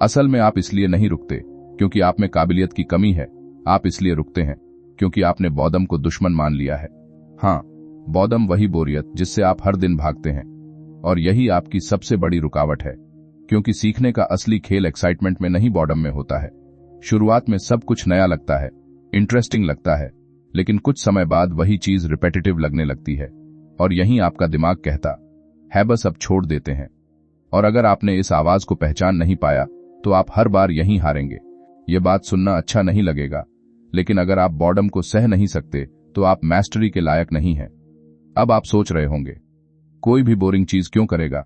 असल में आप इसलिए नहीं रुकते क्योंकि आप में काबिलियत की कमी है, आप इसलिए रुकते हैं क्योंकि आपने बॉदम को दुश्मन मान लिया है। हाँ, बॉदम वही बोरियत जिससे आप हर दिन भागते हैं। और यही आपकी सबसे बड़ी रुकावट है, क्योंकि सीखने का असली खेल एक्साइटमेंट में नहीं, बॉडम में होता है। शुरुआत में सब कुछ नया लगता है, इंटरेस्टिंग लगता है, लेकिन कुछ समय बाद वही चीज रिपेटिटिव लगने लगती है और यहीं आपका दिमाग कहता है बस अब छोड़ देते हैं। और अगर आपने इस आवाज को पहचान नहीं पाया तो आप हर बार यहीं हारेंगे। यह बात सुनना अच्छा नहीं लगेगा, लेकिन अगर आप बॉडम को सह नहीं सकते तो आप मैस्टरी के लायक नहीं हैं। अब आप सोच रहे होंगे, कोई भी बोरिंग चीज क्यों करेगा?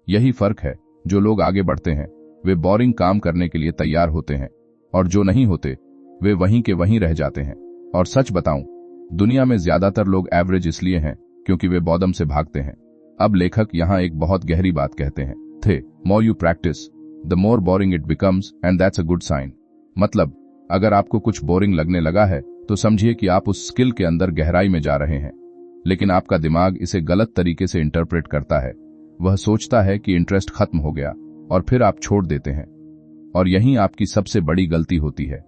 यही फर्क है, जो लोग आगे बढ़ते हैं वे बोरिंग काम करने के लिए तैयार होते हैं, और जो नहीं होते वे वहीं के वहीं रह जाते हैं। और सच बताऊं, दुनिया में ज्यादातर लोग एवरेज इसलिए हैं क्योंकि वे बॉदम से भागते हैं। अब लेखक यहां एक बहुत गहरी बात कहते हैं, more you practice the more boring it becomes, and that's a good sign. मतलब, अगर आपको कुछ बोरिंग लगने लगा है तो समझिए कि आप उस स्किल के अंदर गहराई में जा रहे हैं। लेकिन आपका दिमाग इसे गलत तरीके से इंटरप्रेट करता है। वह सोचता है कि इंटरेस्ट खत्म हो गया और फिर आप छोड़ देते हैं। और यहीं आपकी सबसे बड़ी गलती होती है।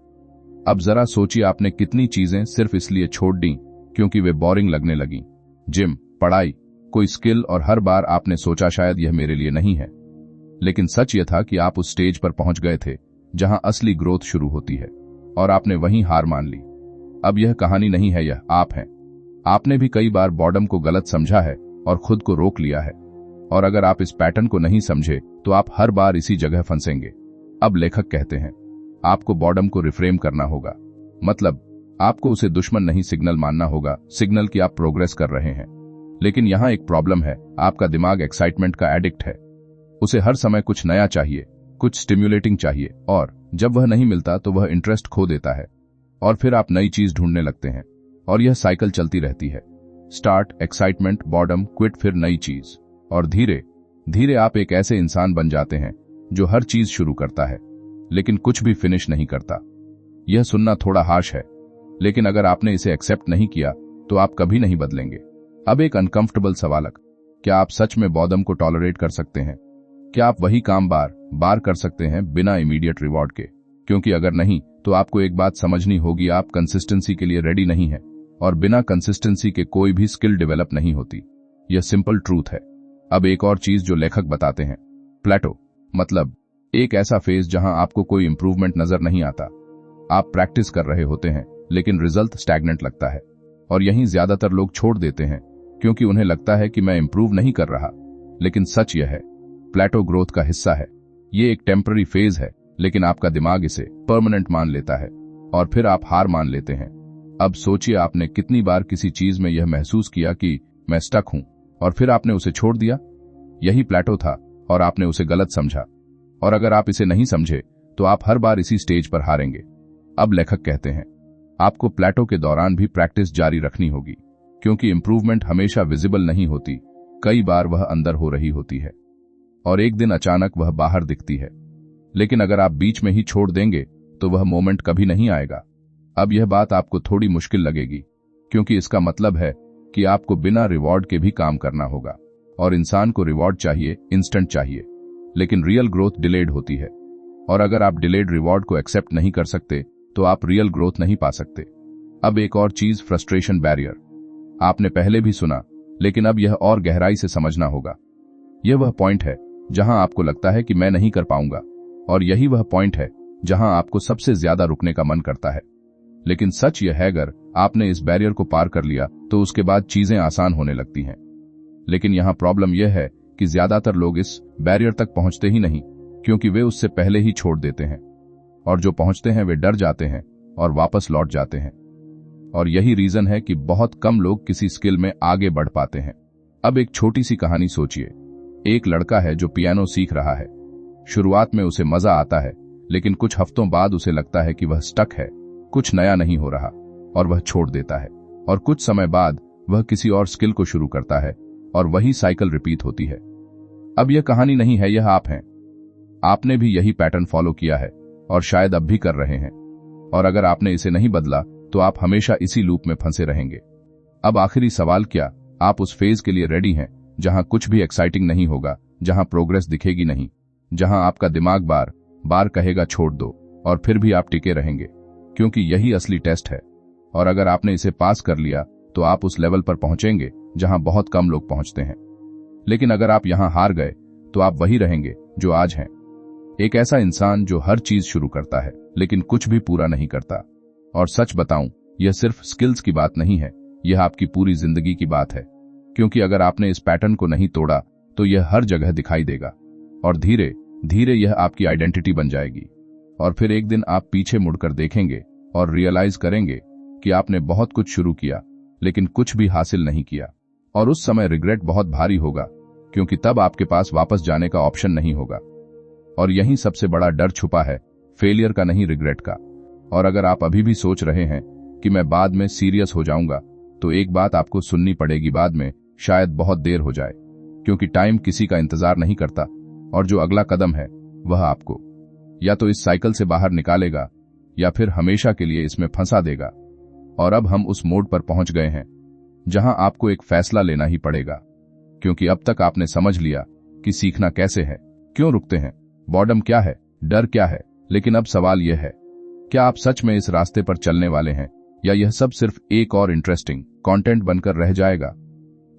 अब जरा सोचिए, आपने कितनी चीजें सिर्फ इसलिए छोड़ दी क्योंकि वे बोरिंग लगने लगी। जिम, पढ़ाई, कोई स्किल, और हर बार आपने सोचा शायद यह मेरे लिए नहीं है। लेकिन सच यह था कि आप उस स्टेज पर पहुंच गए थे जहां असली ग्रोथ शुरू होती है, और आपने वहीं हार मान ली। अब यह कहानी नहीं है, यह आप हैं। आपने भी कई बार बॉडम को गलत समझा है और खुद को रोक लिया है। और अगर आप इस पैटर्न को नहीं समझे तो आप हर बार इसी जगह फंसेंगे। अब लेखक कहते हैं, आपको बॉडम को रिफ्रेम करना होगा। मतलब, आपको उसे दुश्मन नहीं सिग्नल मानना होगा, सिग्नल कि आप प्रोग्रेस कर रहे हैं। लेकिन यहां एक प्रॉब्लम है, आपका दिमाग एक्साइटमेंट का एडिक्ट है। उसे हर समय कुछ नया चाहिए, कुछ स्टिम्युलेटिंग चाहिए, और जब वह नहीं मिलता तो वह इंटरेस्ट खो देता है और फिर आप नई चीज ढूंढने लगते हैं। और यह साइकिल चलती रहती है, स्टार्ट, एक्साइटमेंट, बॉडम, क्विट, फिर नई चीज। और धीरे धीरे आप एक ऐसे इंसान बन जाते हैं जो हर चीज शुरू करता है लेकिन कुछ भी फिनिश नहीं करता। यह सुनना थोड़ा हार्श है, लेकिन अगर आपने इसे एक्सेप्ट नहीं किया तो आप कभी नहीं बदलेंगे। अब एक अनकंफर्टेबल सवाल, क्या आप सच में बॉदम को टॉलरेट कर सकते हैं? क्या आप वही काम बार बार कर सकते हैं बिना इमीडिएट रिवॉर्ड के? क्योंकि अगर नहीं तो आपको एक बात समझनी होगी, आप कंसिस्टेंसी के लिए रेडी नहीं है, और बिना कंसिस्टेंसी के कोई भी स्किल डेवलप नहीं होती। यह सिंपल ट्रूथ है। अब एक और चीज जो लेखक बताते हैं, प्लेटो, मतलब एक ऐसा फेज जहां आपको कोई इंप्रूवमेंट नजर नहीं आता। आप प्रैक्टिस कर रहे होते हैं लेकिन रिजल्ट स्टैग्नेंट लगता है, और यहीं ज्यादातर लोग छोड़ देते हैं क्योंकि उन्हें लगता है कि मैं इंप्रूव नहीं कर रहा। लेकिन सच यह है, प्लेटो ग्रोथ का हिस्सा है। ये एक टेम्पररी फेज है, लेकिन आपका दिमाग इसे परमानेंट मान लेता है और फिर आप हार मान लेते हैं। अब सोचिए, आपने कितनी बार किसी चीज में यह महसूस किया कि मैं स्टक हूं, और फिर आपने उसे छोड़ दिया। यही प्लेटो था और आपने उसे गलत समझा। और अगर आप इसे नहीं समझे तो आप हर बार इसी स्टेज पर हारेंगे। अब लेखक कहते हैं, आपको प्लेटो के दौरान भी प्रैक्टिस जारी रखनी होगी, क्योंकि इंप्रूवमेंट हमेशा विजिबल नहीं होती, कई बार वह अंदर हो रही होती है। और एक दिन अचानक वह बाहर दिखती है। लेकिन अगर आप बीच में ही छोड़ देंगे तो वह मोमेंट कभी नहीं आएगा। अब यह बात आपको थोड़ी मुश्किल लगेगी, क्योंकि इसका मतलब है कि आपको बिना रिवॉर्ड के भी काम करना होगा, और इंसान को रिवॉर्ड चाहिए, इंस्टेंट चाहिए। लेकिन रियल ग्रोथ डिलेड होती है, और अगर आप डिलेड रिवॉर्ड को एक्सेप्ट नहीं कर सकते तो आप रियल ग्रोथ नहीं पा सकते। अब एक और चीज, फ्रस्ट्रेशन बैरियर। आपने पहले भी सुना, लेकिन अब यह और गहराई से समझना होगा। यह वह पॉइंट है जहां आपको लगता है कि मैं नहीं कर पाऊंगा, और यही वह पॉइंट है जहां आपको सबसे ज्यादा रुकने का मन करता है। लेकिन सच यह है, अगर आपने इस बैरियर को पार कर लिया तो उसके बाद चीजें आसान होने लगती हैं। लेकिन यहां प्रॉब्लम यह है कि ज्यादातर लोग इस बैरियर तक पहुंचते ही नहीं, क्योंकि वे उससे पहले ही छोड़ देते हैं, और जो पहुंचते हैं वे डर जाते हैं और वापस लौट जाते हैं। और यही रीजन है कि बहुत कम लोग किसी स्किल में आगे बढ़ पाते हैं। अब एक छोटी सी कहानी सोचिए। एक लड़का है जो पियानो सीख रहा है। शुरुआत में उसे मजा आता है, लेकिन कुछ हफ्तों बाद उसे लगता है कि वह स्टक है, कुछ नया नहीं हो रहा, और वह छोड़ देता है। और कुछ समय बाद वह किसी और स्किल को शुरू करता है, और वही साइकिल रिपीट होती है। अब यह कहानी नहीं है, यह आप हैं। आपने भी यही पैटर्न फॉलो किया है, और शायद अब भी कर रहे हैं। और अगर आपने इसे नहीं बदला तो आप हमेशा इसी लूप में फंसे रहेंगे। अब आखिरी सवाल, क्या आप उस फेज के लिए रेडी हैं जहां कुछ भी एक्साइटिंग नहीं होगा, जहां प्रोग्रेस दिखेगी नहीं, जहां आपका दिमाग बार बार कहेगा छोड़ दो, और फिर भी आप टिके रहेंगे? क्योंकि यही असली टेस्ट है। और अगर आपने इसे पास कर लिया तो आप उस लेवल पर पहुंचेंगे जहां बहुत कम लोग पहुंचते हैं। लेकिन अगर आप यहां हार गए तो आप वही रहेंगे जो आज हैं, एक ऐसा इंसान जो हर चीज शुरू करता है लेकिन कुछ भी पूरा नहीं करता। और सच बताऊं, यह सिर्फ स्किल्स की बात नहीं है, यह आपकी पूरी जिंदगी की बात है। क्योंकि अगर आपने इस पैटर्न को नहीं तोड़ा तो यह हर जगह दिखाई देगा, और धीरे धीरे यह आपकी आइडेंटिटी बन जाएगी। और फिर एक दिन आप पीछे मुड़कर देखेंगे और रियलाइज करेंगे कि आपने बहुत कुछ शुरू किया लेकिन कुछ भी हासिल नहीं किया। और उस समय रिग्रेट बहुत भारी होगा, क्योंकि तब आपके पास वापस जाने का ऑप्शन नहीं होगा। और यही सबसे बड़ा डर छुपा है, फेलियर का नहीं, रिग्रेट का। और अगर आप अभी भी सोच रहे हैं कि मैं बाद में सीरियस हो जाऊंगा, तो एक बात आपको सुननी पड़ेगी, बाद में शायद बहुत देर हो जाए। क्योंकि टाइम किसी का इंतजार नहीं करता, और जो अगला कदम है वह आपको या तो इस साइकिल से बाहर निकालेगा या फिर हमेशा के लिए इसमें फंसा देगा। और अब हम उस मोड पर पहुंच गए हैं जहां आपको एक फैसला लेना ही पड़ेगा। क्योंकि अब तक आपने समझ लिया कि सीखना कैसे है, क्यों रुकते हैं, बॉर्डम क्या है, डर क्या है। लेकिन अब सवाल यह है, क्या आप सच में इस रास्ते पर चलने वाले हैं, या यह सब सिर्फ एक और इंटरेस्टिंग कंटेंट बनकर रह जाएगा?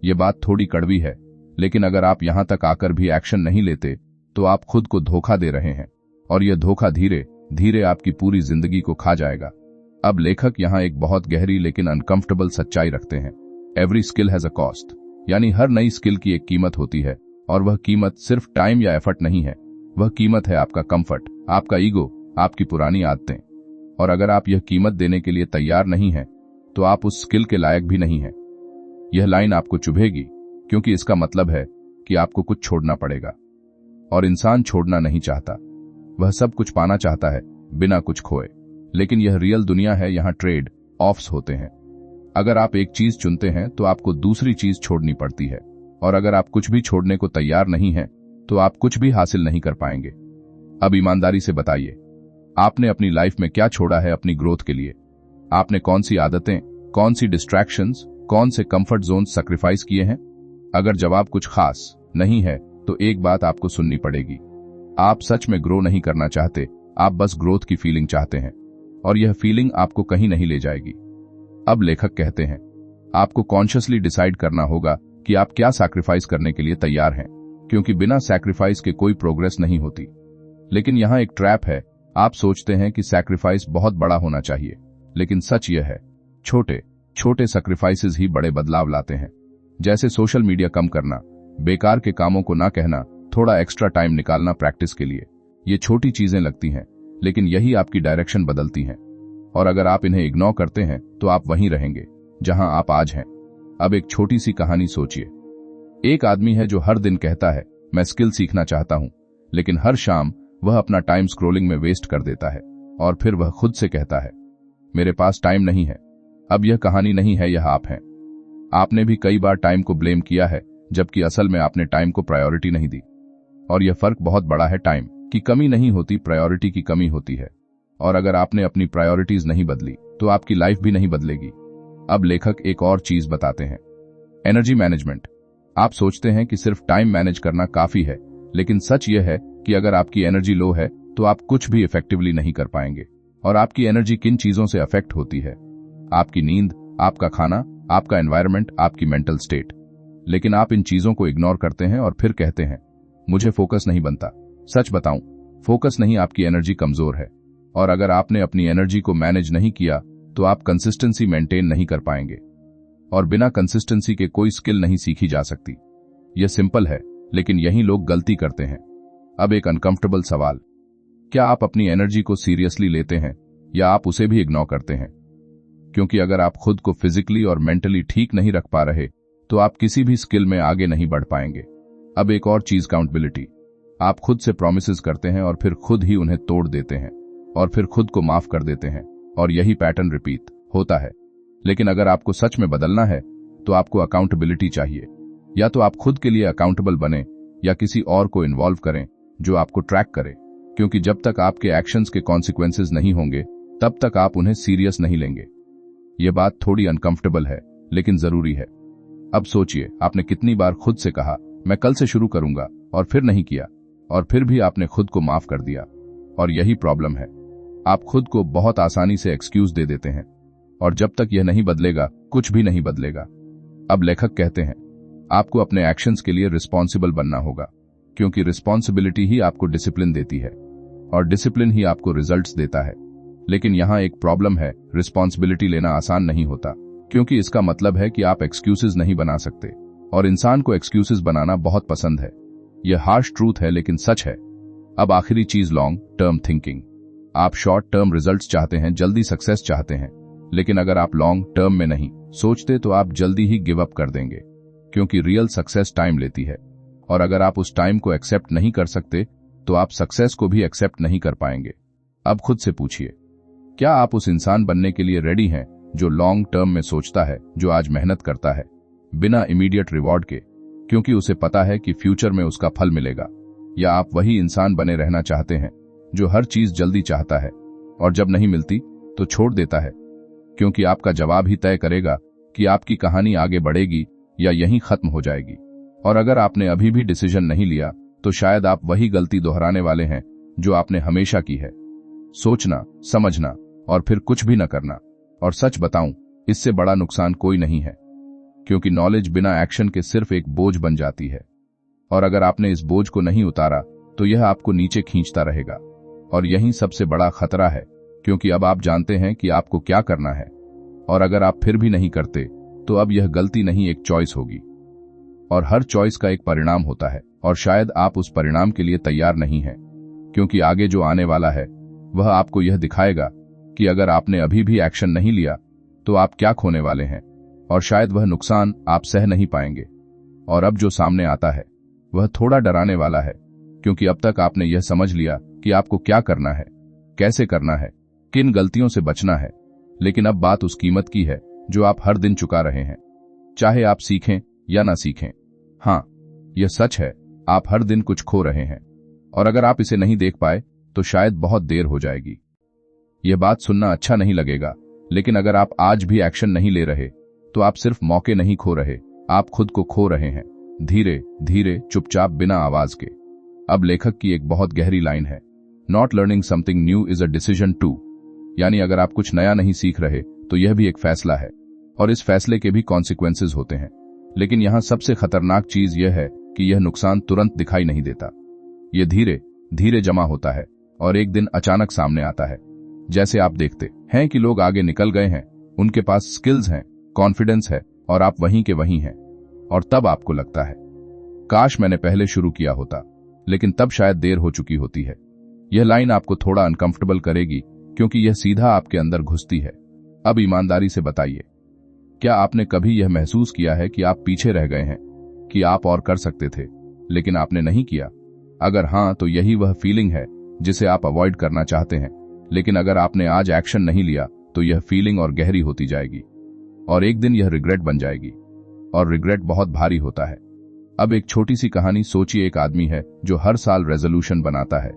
यह बात थोड़ी कड़वी है, लेकिन अगर आप यहां तक आकर भी एक्शन नहीं लेते तो आप खुद को धोखा दे रहे हैं, और यह धोखा धीरे धीरे आपकी पूरी जिंदगी को खा जाएगा। अब लेखक यहां एक बहुत गहरी लेकिन अनकंफर्टेबल सच्चाई रखते हैं। Every skill has a cost, यानी हर नई स्किल की एक कीमत होती है, और वह कीमत सिर्फ टाइम या एफर्ट नहीं है, वह कीमत है आपका कंफर्ट, आपका ईगो, आपकी पुरानी आदतें। और अगर आप यह कीमत देने के लिए तैयार नहीं हैं, तो आप उस स्किल के लायक भी नहीं हैं। यह लाइन आपको चुभेगी, क्योंकि इसका मतलब है कि आपको कुछ छोड़ना पड़ेगा। और इंसान छोड़ना नहीं चाहता, वह सब कुछ पाना चाहता है बिना कुछ खोए। लेकिन यह रियल दुनिया है, यहां ट्रेड ऑफ्स होते हैं। अगर आप एक चीज चुनते हैं तो आपको दूसरी चीज छोड़नी पड़ती है, और अगर आप कुछ भी छोड़ने को तैयार नहीं हैं तो आप कुछ भी हासिल नहीं कर पाएंगे। अब ईमानदारी से बताइए, आपने अपनी लाइफ में क्या छोड़ा है अपनी ग्रोथ के लिए? आपने कौन सी आदतें, कौन सी डिस्ट्रैक्शंस, कौन से कंफर्ट जोन सैक्रिफाइस किए हैं? अगर जवाब कुछ खास नहीं है तो एक बात आपको सुननी पड़ेगी, आप सच में ग्रो नहीं करना चाहते, आप बस ग्रोथ की फीलिंग चाहते हैं, और यह फीलिंग आपको कहीं नहीं ले जाएगी। अब लेखक कहते हैं, आपको कॉन्शियसली डिसाइड करना होगा कि आप क्या सैक्रिफाइस करने के लिए तैयार हैं, क्योंकि बिना सैक्रिफाइस के कोई प्रोग्रेस नहीं होती। लेकिन यहां एक ट्रैप है, आप सोचते हैं कि सैक्रिफाइस बहुत बड़ा होना चाहिए, लेकिन सच यह है, छोटे छोटे सैक्रिफाइसेस ही बड़े बदलाव लाते हैं। जैसे सोशल मीडिया कम करना, बेकार के कामों को ना कहना, थोड़ा एक्स्ट्रा टाइम निकालना प्रैक्टिस के लिए। ये छोटी चीजें लगती हैं, लेकिन यही आपकी डायरेक्शन बदलती हैं। और अगर आप इन्हें इग्नोर करते हैं तो आप वहीं रहेंगे जहां आप आज हैं। अब एक छोटी सी कहानी सोचिए। एक आदमी है जो हर दिन कहता है, मैं स्किल सीखना चाहता हूं, लेकिन हर शाम वह अपना टाइम स्क्रोलिंग में वेस्ट कर देता है, और फिर वह खुद से कहता है, मेरे पास टाइम नहीं है। अब यह कहानी नहीं है, यह आप हैं। आपने भी कई बार टाइम को ब्लेम किया है, जबकि असल में आपने टाइम को प्रायोरिटी नहीं दी। और यह फर्क बहुत बड़ा है। टाइम की कमी नहीं होती, प्रायोरिटी की कमी होती है। और अगर आपने अपनी प्रायोरिटीज नहीं बदली तो आपकी लाइफ भी नहीं बदलेगी। अब लेखक एक और चीज बताते हैं, एनर्जी मैनेजमेंट। आप सोचते हैं कि सिर्फ टाइम मैनेज करना काफी है, लेकिन सच यह है कि अगर आपकी एनर्जी लो है तो आप कुछ भी इफेक्टिवली नहीं कर पाएंगे। और आपकी एनर्जी किन चीजों से अफेक्ट होती है? आपकी नींद, आपका खाना, आपका एनवायरनमेंट, आपकी मेंटल स्टेट। लेकिन आप इन चीजों को इग्नोर करते हैं और फिर कहते हैं मुझे फोकस नहीं बनता। सच बताऊं, फोकस नहीं, आपकी एनर्जी कमजोर है। और अगर आपने अपनी एनर्जी को मैनेज नहीं किया तो आप कंसिस्टेंसी मेंटेन नहीं कर पाएंगे। और बिना कंसिस्टेंसी के कोई स्किल नहीं सीखी जा सकती। यह सिंपल है, लेकिन यही लोग गलती करते हैं। अब एक अनकंफर्टेबल सवाल, क्या आप अपनी एनर्जी को सीरियसली लेते हैं या आप उसे भी इग्नोर करते हैं? क्योंकि अगर आप खुद को फिजिकली और मेंटली ठीक नहीं रख पा रहे तो आप किसी भी स्किल में आगे नहीं बढ़ पाएंगे। अब एक और चीज, अकाउंटेबिलिटी। आप खुद से प्रॉमिसेस करते हैं और फिर खुद ही उन्हें तोड़ देते हैं और फिर खुद को माफ कर देते हैं, और यही पैटर्न रिपीट होता है। लेकिन अगर आपको सच में बदलना है तो आपको अकाउंटेबिलिटी चाहिए। या तो आप खुद के लिए अकाउंटेबल बने या किसी और को इन्वॉल्व करें जो आपको ट्रैक करे। क्योंकि जब तक आपके एक्शंस के कॉन्सिक्वेंसेस नहीं होंगे तब तक आप उन्हें सीरियस नहीं लेंगे। यह बात थोड़ी अनकंफर्टेबल है, लेकिन जरूरी है। अब सोचिए, आपने कितनी बार खुद से कहा मैं कल से शुरू करूंगा, और फिर नहीं किया, और फिर भी आपने खुद को माफ कर दिया। और यही प्रॉब्लम है, आप खुद को बहुत आसानी से एक्सक्यूज दे देते हैं, और जब तक यह नहीं बदलेगा कुछ भी नहीं बदलेगा। अब लेखक कहते हैं आपको अपने एक्शंस के लिए रिस्पॉन्सिबल बनना होगा, क्योंकि रिस्पॉन्सिबिलिटी ही आपको डिसिप्लिन देती है और डिसिप्लिन ही आपको रिजल्ट्स देता है। लेकिन यहां एक प्रॉब्लम है, रिस्पॉन्सिबिलिटी लेना आसान नहीं होता, क्योंकि इसका मतलब है कि आप एक्सक्यूजेस नहीं बना सकते, और इंसान को एक्सक्यूजेस बनाना बहुत पसंद है। यह हार्श ट्रूथ है, लेकिन सच है। अब आखिरी चीज, लॉन्ग टर्म थिंकिंग। आप शॉर्ट टर्म रिजल्ट्स चाहते हैं, जल्दी सक्सेस चाहते हैं, लेकिन अगर आप लॉन्ग टर्म में नहीं सोचते तो आप जल्दी ही गिव अप कर देंगे, क्योंकि रियल सक्सेस टाइम लेती है। और अगर आप उस टाइम को एक्सेप्ट नहीं कर सकते तो आप सक्सेस को भी एक्सेप्ट नहीं कर पाएंगे। अब खुद से पूछिए, क्या आप उस इंसान बनने के लिए रेडी हैं जो लॉन्ग टर्म में सोचता है, जो आज मेहनत करता है बिना इमीडिएट रिवॉर्ड के, क्योंकि उसे पता है कि फ्यूचर में उसका फल मिलेगा? या आप वही इंसान बने रहना चाहते हैं जो हर चीज जल्दी चाहता है और जब नहीं मिलती तो छोड़ देता है? क्योंकि आपका जवाब ही तय करेगा कि आपकी कहानी आगे बढ़ेगी या यहीं खत्म हो जाएगी। और अगर आपने अभी भी डिसीजन नहीं लिया तो शायद आप वही गलती दोहराने वाले हैं जो आपने हमेशा की है, सोचना, समझना और फिर कुछ भी न करना। और सच बताऊं, इससे बड़ा नुकसान कोई नहीं है, क्योंकि नॉलेज बिना एक्शन के सिर्फ एक बोझ बन जाती है। और अगर आपने इस बोझ को नहीं उतारा तो यह आपको नीचे खींचता रहेगा। और यही सबसे बड़ा खतरा है, क्योंकि अब आप जानते हैं कि आपको क्या करना है, और अगर आप फिर भी नहीं करते तो अब यह गलती नहीं, एक चॉइस होगी। और हर चॉइस का एक परिणाम होता है, और शायद आप उस परिणाम के लिए तैयार नहीं हैं, क्योंकि आगे जो आने वाला है वह आपको यह दिखाएगा कि अगर आपने अभी भी एक्शन नहीं लिया तो आप क्या खोने वाले हैं, और शायद वह नुकसान आप सह नहीं पाएंगे। और अब जो सामने आता है वह थोड़ा डराने वाला है, क्योंकि अब तक आपने यह समझ लिया कि आपको क्या करना है, कैसे करना है, किन गलतियों से बचना है। लेकिन अब बात उस कीमत की है जो आप हर दिन चुका रहे हैं, चाहे आप सीखें या ना सीखें। हाँ, यह सच है, आप हर दिन कुछ खो रहे हैं, और अगर आप इसे नहीं देख पाए तो शायद बहुत देर हो जाएगी। यह बात सुनना अच्छा नहीं लगेगा, लेकिन अगर आप आज भी एक्शन नहीं ले रहे तो आप सिर्फ मौके नहीं खो रहे, आप खुद को खो रहे हैं, धीरे धीरे, चुपचाप, बिना आवाज के। अब लेखक की एक बहुत गहरी लाइन है, not learning something new is a decision too. यानी अगर आप कुछ नया नहीं सीख रहे तो यह भी एक फैसला है, और इस फैसले के भी कॉन्सिक्वेंसेज होते हैं। लेकिन यहां सबसे खतरनाक चीज यह है कि यह नुकसान तुरंत दिखाई नहीं देता। यह धीरे धीरे जमा होता है और एक दिन अचानक सामने आता है। जैसे आप देखते हैं कि लोग आगे निकल गए हैं, उनके पास स्किल्स हैं, कॉन्फिडेंस है, और आप वहीं के वहीं हैं। और तब आपको लगता है काश मैंने पहले शुरू किया होता, लेकिन तब शायद देर हो चुकी होती है। यह लाइन आपको थोड़ा अनकंफर्टेबल करेगी, क्योंकि यह सीधा आपके अंदर घुसती है। अब ईमानदारी से बताइए, क्या आपने कभी यह महसूस किया है कि आप पीछे रह गए हैं, कि आप और कर सकते थे लेकिन आपने नहीं किया? अगर हां, तो यही वह फीलिंग है जिसे आप अवॉइड करना चाहते हैं। लेकिन अगर आपने आज एक्शन नहीं लिया तो यह फीलिंग और गहरी होती जाएगी, और एक दिन यह रिग्रेट बन जाएगी। और रिग्रेट बहुत भारी होता है, अब एक छोटी सी कहानी सोचिए। एक आदमी है जो हर साल रेजोल्यूशन बनाता है,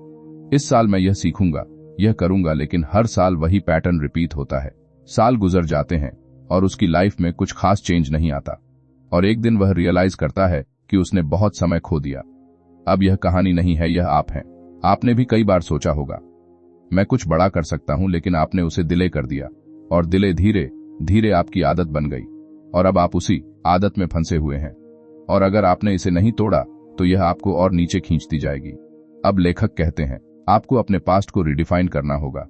इस साल मैं यह सीखूंगा, यह करूंगा, लेकिन हर साल वही पैटर्न रिपीट होता है। साल गुजर जाते हैं और उसकी लाइफ में कुछ खास चेंज नहीं आता, और एक दिन वह रियलाइज करता है कि उसने बहुत समय खो दिया। अब यह कहानी नहीं है, यह आप हैं। आपने भी कई बार सोचा होगा मैं कुछ बड़ा कर सकता हूं, लेकिन आपने उसे डिले कर दिया, और डिले धीरे धीरे आपकी आदत बन गई, और अब आप उसी आदत में फंसे हुए हैं। और अगर आपने इसे नहीं तोड़ा तो यह आपको और नीचे खींचती जाएगी। अब लेखक कहते हैं आपको अपने पास्ट को रिडिफाइन करना होगा।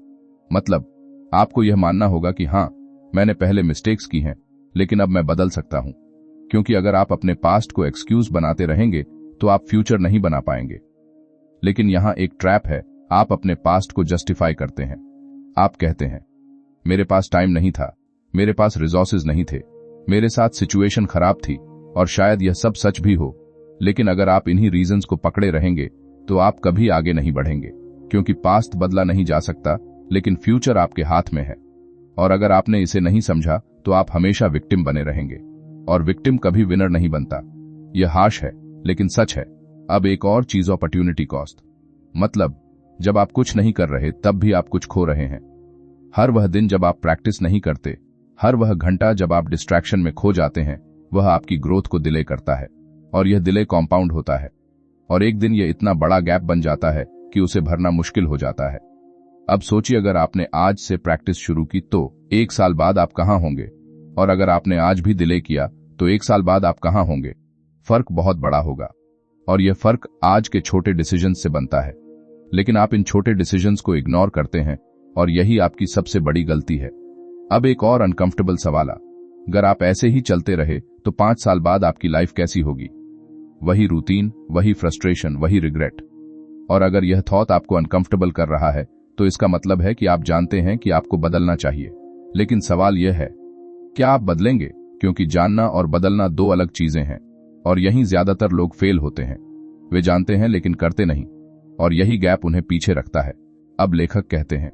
मतलब आपको यह मानना होगा कि हां, मैंने पहले मिस्टेक्स की हैं, लेकिन अब मैं बदल सकता हूं। क्योंकि अगर आप अपने पास्ट को एक्सक्यूज बनाते रहेंगे तो आप फ्यूचर नहीं बना पाएंगे। लेकिन यहां एक ट्रैप है, आप अपने पास्ट को जस्टिफाई करते हैं। आप कहते हैं मेरे पास टाइम नहीं था, मेरे पास रिसोर्सेज नहीं थे, मेरे साथ सिचुएशन खराब थी, और शायद यह सब सच भी हो। लेकिन अगर आप इन्हीं रीजंस को पकड़े रहेंगे तो आप कभी आगे नहीं बढ़ेंगे, क्योंकि पास्ट बदला नहीं जा सकता, लेकिन फ्यूचर आपके हाथ में है। और अगर आपने इसे नहीं समझा तो आप हमेशा विक्टिम बने रहेंगे, और विक्टिम कभी विनर नहीं बनता। यह हार्श है लेकिन सच है। अब एक और चीज, अपॉर्चुनिटी कॉस्ट। मतलब जब आप कुछ नहीं कर रहे तब भी आप कुछ खो रहे हैं। हर वह दिन जब आप प्रैक्टिस नहीं करते, हर वह घंटा जब आप डिस्ट्रैक्शन में खो जाते हैं, वह आपकी ग्रोथ को डिले करता है, और यह डिले कॉम्पाउंड होता है, और एक दिन यह इतना बड़ा गैप बन जाता है कि उसे भरना मुश्किल हो जाता है। अब सोचिए, अगर आपने आज से प्रैक्टिस शुरू की तो 1 साल बाद आप कहां होंगे, और अगर आपने आज भी डिले किया तो 1 साल बाद आप कहां होंगे। फर्क बहुत बड़ा होगा, और यह फर्क आज के छोटे डिसीजंस से बनता है। लेकिन आप इन छोटे डिसीजंस को इग्नोर करते हैं, और यही आपकी सबसे बड़ी गलती है। अब एक और अनकंफर्टेबल सवाल, अगर आप ऐसे ही चलते रहे तो 5 साल बाद आपकी लाइफ कैसी होगी? वही रूटीन, वही फ्रस्ट्रेशन, वही रिग्रेट। और अगर यह थॉट आपको अनकंफर्टेबल कर रहा है तो इसका मतलब है कि आप जानते हैं कि आपको बदलना चाहिए। लेकिन सवाल यह है, क्या आप बदलेंगे? क्योंकि जानना और बदलना 2 अलग चीजें हैं, और यहीं ज्यादातर लोग फेल होते हैं। वे जानते हैं लेकिन करते नहीं, और यही गैप उन्हें पीछे रखता है। अब लेखक कहते हैं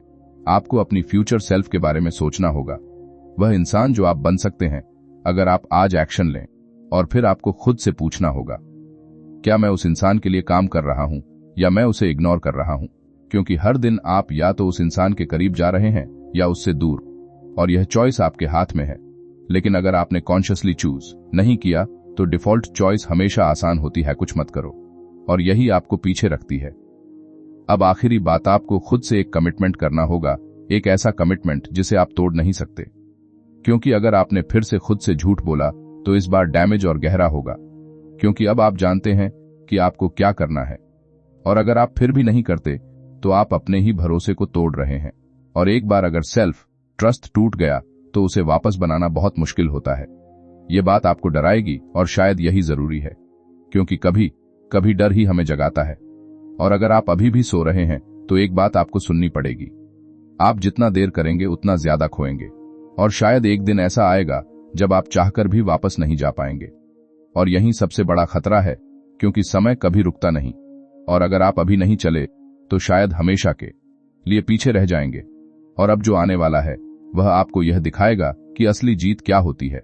आपको अपनी फ्यूचर सेल्फ के बारे में सोचना होगा। वह इंसान जो आप बन सकते हैं अगर आप आज एक्शन लें, और फिर आपको खुद से पूछना होगा, क्या मैं उस इंसान के लिए काम कर रहा हूं या मैं उसे इग्नोर कर रहा हूं? क्योंकि हर दिन आप या तो उस इंसान के करीब जा रहे हैं या उससे दूर, और यह चॉइस आपके हाथ में है। लेकिन अगर आपने कॉन्शियसली चूज नहीं किया तो डिफॉल्ट चॉइस हमेशा आसान होती है, कुछ मत करो, और यही आपको पीछे रखती है। अब आखिरी बात, आपको खुद से एक कमिटमेंट करना होगा, एक ऐसा कमिटमेंट जिसे आप तोड़ नहीं सकते। क्योंकि अगर आपने फिर से खुद से झूठ बोला तो इस बार डैमेज और गहरा होगा, क्योंकि अब आप जानते हैं कि आपको क्या करना है, और अगर आप फिर भी नहीं करते तो आप अपने ही भरोसे को तोड़ रहे हैं। और एक बार अगर सेल्फ ट्रस्ट टूट गया तो उसे वापस बनाना बहुत मुश्किल होता है। यह बात आपको डराएगी, और शायद यही जरूरी है, क्योंकि कभी कभी डर ही हमें जगाता है। और अगर आप अभी भी सो रहे हैं तो एक बात आपको सुननी पड़ेगी, आप जितना देर करेंगे उतना ज्यादा खोएंगे, और शायद एक दिन ऐसा आएगा जब आप चाहकर भी वापस नहीं जा पाएंगे। और यही सबसे बड़ा खतरा है, क्योंकि समय कभी रुकता नहीं, और अगर आप अभी नहीं चले तो शायद हमेशा के लिए पीछे रह जाएंगे। और अब जो आने वाला है वह आपको यह दिखाएगा कि असली जीत क्या होती है,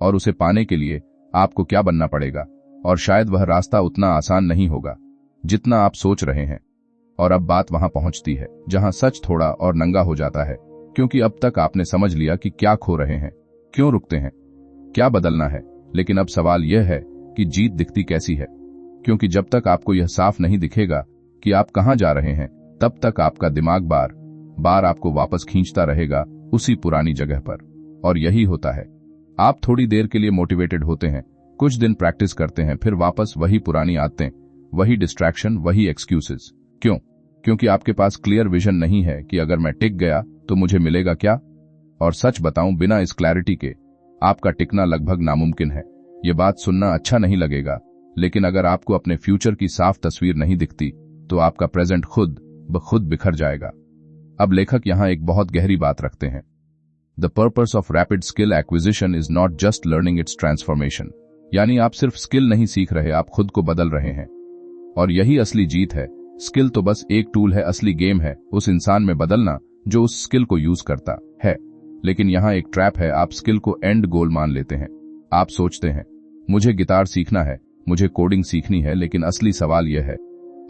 और उसे पाने के लिए आपको क्या बनना पड़ेगा। और शायद वह रास्ता उतना आसान नहीं होगा जितना आप सोच रहे हैं। और अब बात वहां पहुंचती है जहां सच थोड़ा और नंगा हो जाता है, क्योंकि अब तक आपने समझ लिया कि क्या खो रहे हैं, क्यों रुकते हैं, क्या बदलना है। लेकिन अब सवाल यह है कि जीत दिखती कैसी है? क्योंकि जब तक आपको यह साफ नहीं दिखेगा कि आप कहां जा रहे हैं, तब तक आपका दिमाग बार बार आपको वापस खींचता रहेगा उसी पुरानी जगह पर। और यही होता है, आप थोड़ी देर के लिए मोटिवेटेड होते हैं, कुछ दिन प्रैक्टिस करते हैं, फिर वापस वही पुरानी आदतें, वही डिस्ट्रैक्शन, वही एक्सक्यूजेस। क्यों? क्योंकि आपके पास क्लियर विजन नहीं है कि अगर मैं टिक गया तो मुझे मिलेगा क्या। और सच बताऊं, बिना इस क्लैरिटी के आपका टिकना लगभग नामुमकिन है। ये बात सुनना अच्छा नहीं लगेगा, लेकिन अगर आपको अपने फ्यूचर की साफ तस्वीर नहीं दिखती तो आपका प्रेजेंट खुद ब खुद बिखर जाएगा। अब लेखक यहां एक बहुत गहरी बात रखते हैं, the purpose of rapid skill acquisition is not just learning, it's transformation. यानी आप सिर्फ स्किल नहीं सीख रहे, आप खुद को बदल रहे हैं। और यही असली जीत है। स्किल तो बस एक टूल है, असली गेम है उस इंसान में बदलना जो उस स्किल को यूज करता है। लेकिन यहां एक ट्रैप है, आप स्किल को एंड गोल मान लेते हैं। आप सोचते हैं मुझे गिटार सीखना है, मुझे कोडिंग सीखनी है, लेकिन असली सवाल यह है,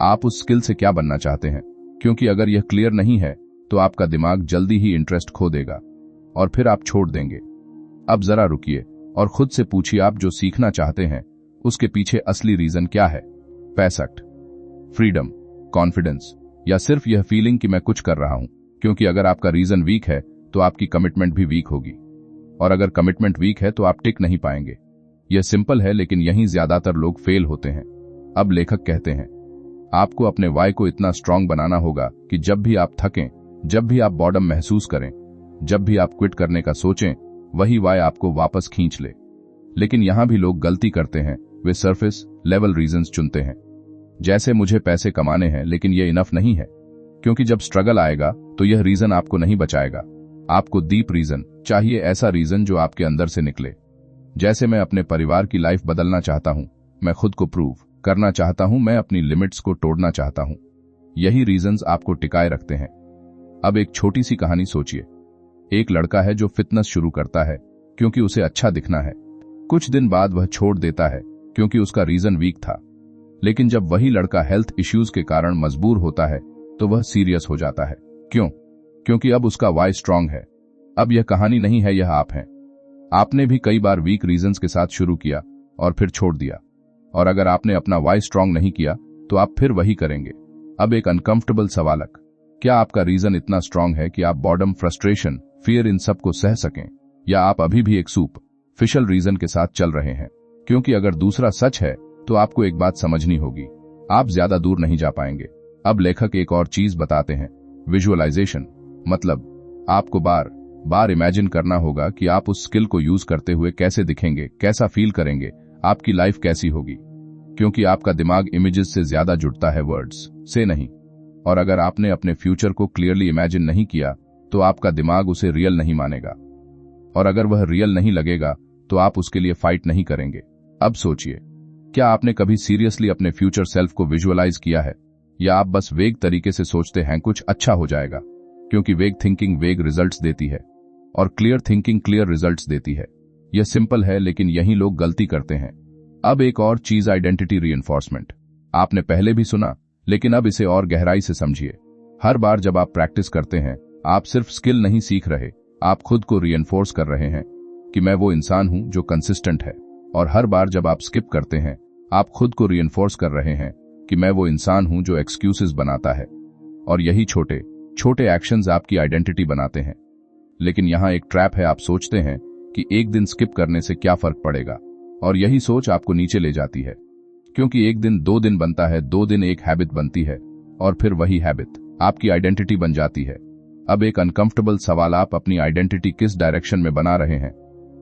आप उस स्किल से क्या बनना चाहते हैं? क्योंकि अगर यह क्लियर नहीं है तो आपका दिमाग जल्दी ही इंटरेस्ट खो देगा और फिर आप छोड़ देंगे। अब जरा रुकिए और खुद से पूछिए, आप जो सीखना चाहते हैं उसके पीछे असली रीजन क्या है? पैसा, फ्रीडम, कॉन्फिडेंस, या सिर्फ यह फीलिंग कि मैं कुछ कर रहा हूं? क्योंकि अगर आपका रीजन वीक है तो आपकी कमिटमेंट भी वीक होगी, और अगर कमिटमेंट वीक है तो आप टिक नहीं पाएंगे। यह सिंपल है, लेकिन यहीं ज्यादातर लोग फेल होते हैं। अब लेखक कहते हैं, आपको अपने वाई को इतना स्ट्रांग बनाना होगा कि जब भी आप थकें, जब भी आप बॉर्डम महसूस करें, जब भी आप क्विट करने का सोचें, वही वाई आपको वापस खींच ले। लेकिन यहां भी लोग गलती करते हैं, वे सरफेस लेवल रीजंस चुनते हैं, जैसे मुझे पैसे कमाने हैं, लेकिन यह इनफ नहीं है, क्योंकि जब स्ट्रगल आएगा तो यह रीजन आपको नहीं बचाएगा। आपको डीप रीजन चाहिए, ऐसा रीजन जो आपके अंदर से निकले। जैसे मैं अपने परिवार की लाइफ बदलना चाहता हूं, मैं खुद को प्रूव करना चाहता हूं, मैं अपनी लिमिट्स को तोड़ना चाहता हूं। यही रीजंस आपको टिकाए रखते हैं। अब एक छोटी सी कहानी सोचिए। एक लड़का है जो फिटनेस शुरू करता है क्योंकि उसे अच्छा दिखना है। कुछ दिन बाद वह छोड़ देता है क्योंकि उसका रीजन वीक था। लेकिन जब वही लड़का हेल्थ इश्यूज के कारण मजबूर होता है तो वह सीरियस हो जाता है। क्यों? क्योंकि अब उसका वाई स्ट्रांग है। अब यह कहानी नहीं है, यह आप हैं। आपने भी कई बार वीक रीजंस के साथ शुरू किया और फिर छोड़ दिया, और अगर आपने अपना वाई स्ट्रांग नहीं किया तो आप फिर वही करेंगे। अब एक अनकंफर्टेबल सवालक, क्या आपका रीजन इतना स्ट्रांग है कि आप बॉर्डम, फ्रस्ट्रेशन, फियर, इन सब को सह सकें, या आप अभी भी एक सुपरफिशियल रीजन के साथ चल रहे हैं? क्योंकि अगर दूसरा सच है तो आपको एक बात समझनी होगी, आप ज्यादा दूर नहीं जा पाएंगे। अब लेखक एक और चीज बताते हैं, विजुअलाइजेशन। मतलब आपको बार बार इमेजिन करना होगा कि आप उस स्किल को यूज करते हुए कैसे दिखेंगे, कैसा फील करेंगे, आपकी लाइफ कैसी होगी। क्योंकि आपका दिमाग इमेजेस से ज्यादा जुड़ता है वर्ड्स से नहीं। और अगर आपने अपने फ्यूचर को क्लियरली इमेजिन नहीं किया तो आपका दिमाग उसे रियल नहीं मानेगा, और अगर वह रियल नहीं लगेगा तो आप उसके लिए फाइट नहीं करेंगे। अब सोचिए, क्या आपने कभी सीरियसली अपने फ्यूचर सेल्फ को विजुअलाइज किया है, या आप बस वेग तरीके से सोचते हैं कुछ अच्छा हो जाएगा? क्योंकि वेग थिंकिंग वेग रिजल्ट्स देती है और क्लियर थिंकिंग क्लियर रिजल्ट्स देती है। यह सिंपल है, लेकिन यही लोग गलती करते हैं। अब एक और चीज, आइडेंटिटी रीइंफोर्समेंट। आपने पहले भी सुना, लेकिन अब इसे और गहराई से समझिए। हर बार जब आप प्रैक्टिस करते हैं, आप सिर्फ स्किल नहीं सीख रहे, आप खुद को रीइंफोर्स कर रहे हैं कि मैं वो इंसान हूं जो कंसिस्टेंट है। और हर बार जब आप स्किप करते हैं, आप खुद को रीइंफोर्स कर रहे हैं कि मैं वो इंसान हूं जो एक्सक्यूजेस बनाता है। और यही छोटे छोटे एक्शंस आपकी आइडेंटिटी बनाते हैं। लेकिन यहां एक ट्रैप है, आप सोचते हैं कि एक दिन स्किप करने से क्या फर्क पड़ेगा, और यही सोच आपको नीचे ले जाती है। क्योंकि एक दिन 2 दिन बनता है, 2 दिन एक हैबिट बनती है, और फिर वही हैबिट आपकी आइडेंटिटी बन जाती है। अब एक अनकंफर्टेबल सवाल, आप अपनी आइडेंटिटी किस डायरेक्शन में बना रहे हैं,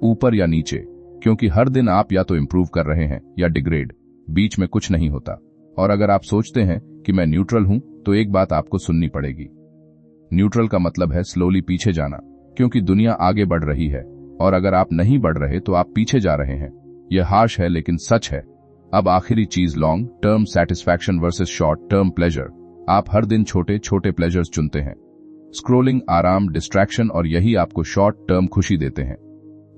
ऊपर या नीचे? क्योंकि हर दिन आप या तो इंप्रूव कर रहे हैं या डिग्रेड, बीच में कुछ नहीं होता। और अगर आप सोचते हैं कि मैं न्यूट्रल हूं, तो एक बात आपको सुननी पड़ेगी। न्यूट्रल का मतलब है स्लोली पीछे जाना, क्योंकि दुनिया आगे बढ़ रही है, और अगर आप नहीं बढ़ रहे तो आप पीछे जा रहे हैं। यह हार्श है लेकिन सच है। अब आखिरी चीज, long term satisfaction versus short term pleasure. आप हर दिन छोटे छोटे प्लेजर्स चुनते हैं, स्क्रोलिंग, आराम, डिस्ट्रैक्शन, और यही आपको शॉर्ट टर्म खुशी देते हैं,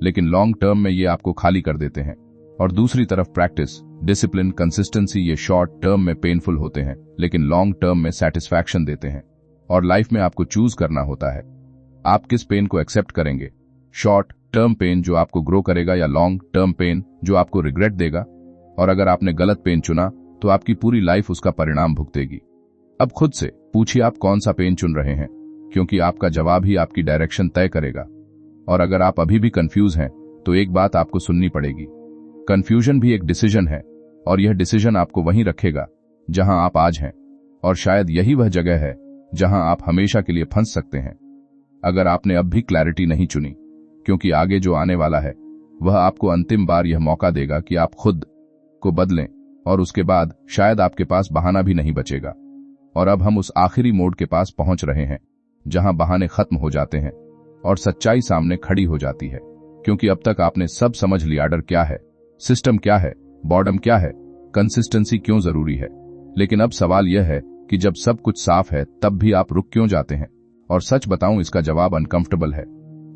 लेकिन लॉन्ग टर्म में ये आपको खाली कर देते हैं। और दूसरी तरफ प्रैक्टिस, डिसिप्लिन, कंसिस्टेंसी, ये शॉर्ट टर्म में पेनफुल होते हैं, लेकिन लॉन्ग टर्म में सेटिस्फैक्शन देते हैं। और लाइफ में आपको चूज करना होता है, आप किस पेन को एक्सेप्ट करेंगे, शॉर्ट टर्म पेन जो आपको ग्रो करेगा, या लॉन्ग टर्म पेन जो आपको रिग्रेट देगा। और अगर आपने गलत पेन चुना तो आपकी पूरी लाइफ उसका परिणाम भुगतेगी। अब खुद से पूछिए, आप कौन सा पेन चुन रहे हैं, क्योंकि आपका जवाब ही आपकी डायरेक्शन तय करेगा। और अगर आप अभी भी कंफ्यूज हैं तो एक बात आपको सुननी पड़ेगी, कंफ्यूजन भी एक डिसीजन है, और यह डिसीजन आपको वहीं रखेगा जहां आप आज हैं। और शायद यही वह जगह है जहां आप हमेशा के लिए फंस सकते हैं, अगर आपने अब भी क्लैरिटी नहीं चुनी। क्योंकि आगे जो आने वाला है वह आपको अंतिम बार यह मौका देगा कि आप खुद को बदलें, और उसके बाद शायद आपके पास बहाना भी नहीं बचेगा। और अब हम उस आखिरी मोड़ के पास पहुंच रहे हैं जहां बहाने खत्म हो जाते हैं और सच्चाई सामने खड़ी हो जाती है। क्योंकि अब तक आपने सब समझ लिया, आर्डर क्या है, सिस्टम क्या है, बॉर्डम क्या है, कंसिस्टेंसी क्यों जरूरी है। लेकिन अब सवाल यह है कि जब सब कुछ साफ है तब भी आप रुक क्यों जाते हैं? और सच बताऊं, इसका जवाब अनकंफर्टेबल है,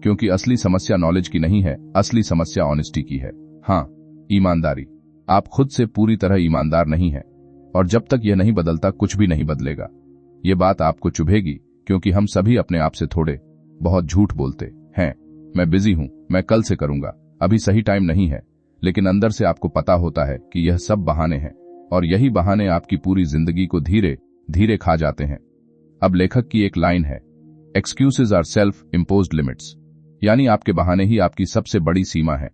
क्योंकि असली समस्या नॉलेज की नहीं है, असली समस्या ऑनेस्टी की है। हाँ, ईमानदारी। आप खुद से पूरी तरह ईमानदार नहीं हैं, और जब तक यह नहीं बदलता कुछ भी नहीं बदलेगा। ये बात आपको चुभेगी, क्योंकि हम सभी अपने आप से थोड़े बहुत झूठ बोलते हैं। मैं बिजी हूं, मैं कल से करूंगा, अभी सही टाइम नहीं है। लेकिन अंदर से आपको पता होता है कि यह सब बहाने हैं, और यही बहाने आपकी पूरी जिंदगी को धीरे धीरे खा जाते हैं। अब लेखक की एक लाइन है, excuses are self imposed limits, यानी आपके बहाने ही आपकी सबसे बड़ी सीमा है।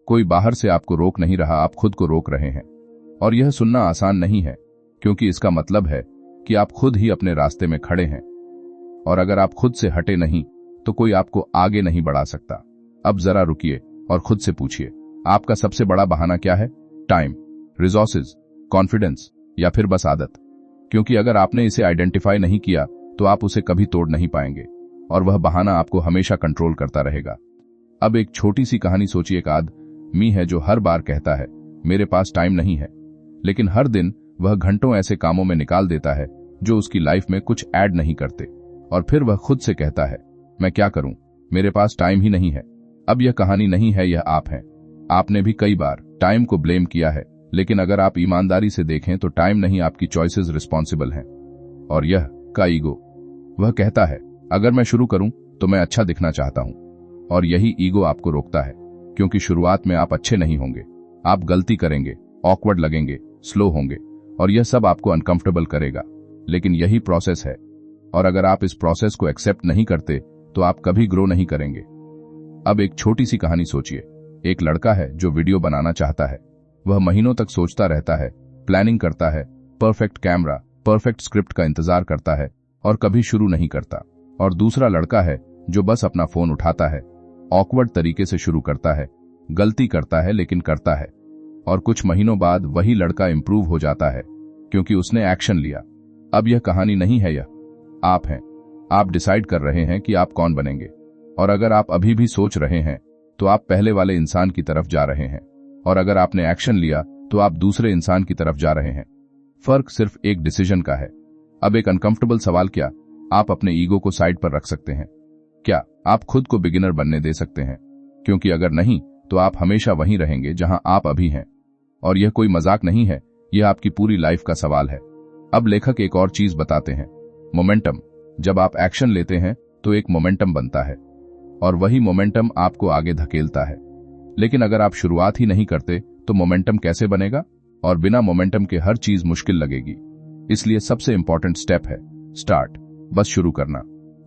कोई बाहर से आपको रोक नहीं रहा, आप खुद को रोक रहे हैं। और यह सुनना आसान नहीं है, क्योंकि इसका मतलब है कि आप खुद ही अपने रास्ते में खड़े हैं, और अगर आप खुद से हटे नहीं तो कोई आपको आगे नहीं बढ़ा सकता। अब जरा रुकिए और खुद से पूछिए, आपका सबसे बड़ा बहाना क्या है? टाइम, रिसोर्सेज, कॉन्फिडेंस, या फिर बस आदत? क्योंकि अगर आपने इसे आइडेंटिफाई नहीं किया तो आप उसे कभी तोड़ नहीं पाएंगे, और वह बहाना आपको हमेशा कंट्रोल करता रहेगा। अब एक छोटी सी कहानी सोचिए। एक आदमी है जो हर बार कहता है, मेरे पास टाइम नहीं है, लेकिन हर दिन वह घंटों ऐसे कामों में निकाल देता है जो उसकी लाइफ में कुछ ऐड नहीं करते, और फिर वह खुद से कहता है, मैं क्या करूं, मेरे पास टाइम ही नहीं है। अब यह कहानी नहीं है, यह आप हैं। आपने भी कई बार टाइम को ब्लेम किया है, लेकिन अगर आप ईमानदारी से देखें तो टाइम नहीं, आपकी चॉइसेस रिस्पॉन्सिबल हैं। और यह का ईगो, वह कहता है, अगर मैं शुरू करूं तो मैं अच्छा दिखना चाहता हूं, और यही ईगो आपको रोकता है, क्योंकि शुरुआत में आप अच्छे नहीं होंगे, आप गलती करेंगे, ऑकवर्ड लगेंगे, स्लो होंगे, और यह सब आपको अनकंफर्टेबल करेगा। लेकिन यही प्रोसेस है, और अगर आप इस प्रोसेस को एक्सेप्ट नहीं करते तो आप कभी ग्रो नहीं करेंगे। अब एक छोटी सी कहानी सोचिए। एक लड़का है जो वीडियो बनाना चाहता है। वह महीनों तक सोचता रहता है, प्लानिंग करता है, परफेक्ट कैमरा, परफेक्ट स्क्रिप्ट का इंतजार करता है, और कभी शुरू नहीं करता। और दूसरा लड़का है जो बस अपना फोन उठाता है, ऑकवर्ड तरीके से शुरू करता है, गलती करता है लेकिन करता है, और कुछ महीनों बाद वही लड़का इंप्रूव हो जाता है, क्योंकि उसने एक्शन लिया। अब यह कहानी नहीं है, यह आप हैं। आप डिसाइड कर रहे हैं कि आप कौन बनेंगे, और अगर आप अभी भी सोच रहे हैं तो आप पहले वाले इंसान की तरफ जा रहे हैं, और अगर आपने एक्शन लिया तो आप दूसरे इंसान की तरफ जा रहे हैं। फर्क सिर्फ एक डिसीजन का है। अब एक अनकंफर्टेबल सवाल, क्या आप अपने ईगो को साइड पर रख सकते हैं? क्या आप खुद को बिगिनर बनने दे सकते हैं? क्योंकि अगर नहीं तो आप हमेशा वहीं रहेंगे जहां आप अभी हैं, और यह कोई मजाक नहीं है, यह आपकी पूरी लाइफ का सवाल है। अब लेखक एक और चीज बताते हैं, मोमेंटम। जब आप एक्शन लेते हैं तो एक मोमेंटम बनता है, और वही मोमेंटम आपको आगे धकेलता है। लेकिन अगर आप शुरुआत ही नहीं करते तो मोमेंटम कैसे बनेगा? और बिना मोमेंटम के हर चीज मुश्किल लगेगी। इसलिए सबसे इंपॉर्टेंट स्टेप है स्टार्ट, बस शुरू करना,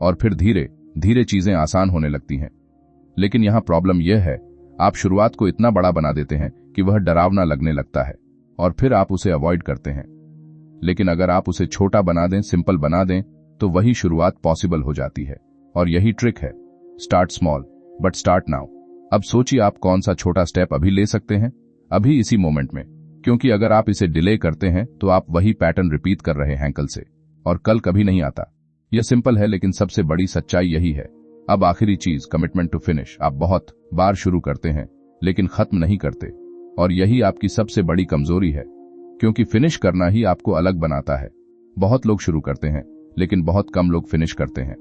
और फिर धीरे धीरे चीजें आसान होने लगती हैं। लेकिन यहां प्रॉब्लम यह है, आप शुरुआत को इतना बड़ा बना देते हैं कि वह डरावना लगने लगता है, और फिर आप उसे अवॉइड करते हैं। लेकिन अगर आप उसे छोटा बना दें, सिंपल बना दें, तो वही शुरुआत पॉसिबल हो जाती है। और यही ट्रिक है, start small but start now. अब सोचिए आप कौन सा छोटा स्टेप अभी ले सकते हैं, अभी इसी मोमेंट में, क्योंकि अगर आप इसे डिले करते हैं तो आप वही पैटर्न रिपीट कर रहे हैं कल से, और कल कभी नहीं आता। यह सिंपल है, लेकिन सबसे बड़ी सच्चाई यही है। अब आखिरी चीज, कमिटमेंट टू फिनिश। आप बहुत बार शुरू करते हैं लेकिन खत्म नहीं करते, और यही आपकी सबसे बड़ी कमजोरी है, क्योंकि फिनिश करना ही आपको अलग बनाता है। बहुत लोग शुरू करते हैं लेकिन बहुत कम लोग फिनिश करते हैं,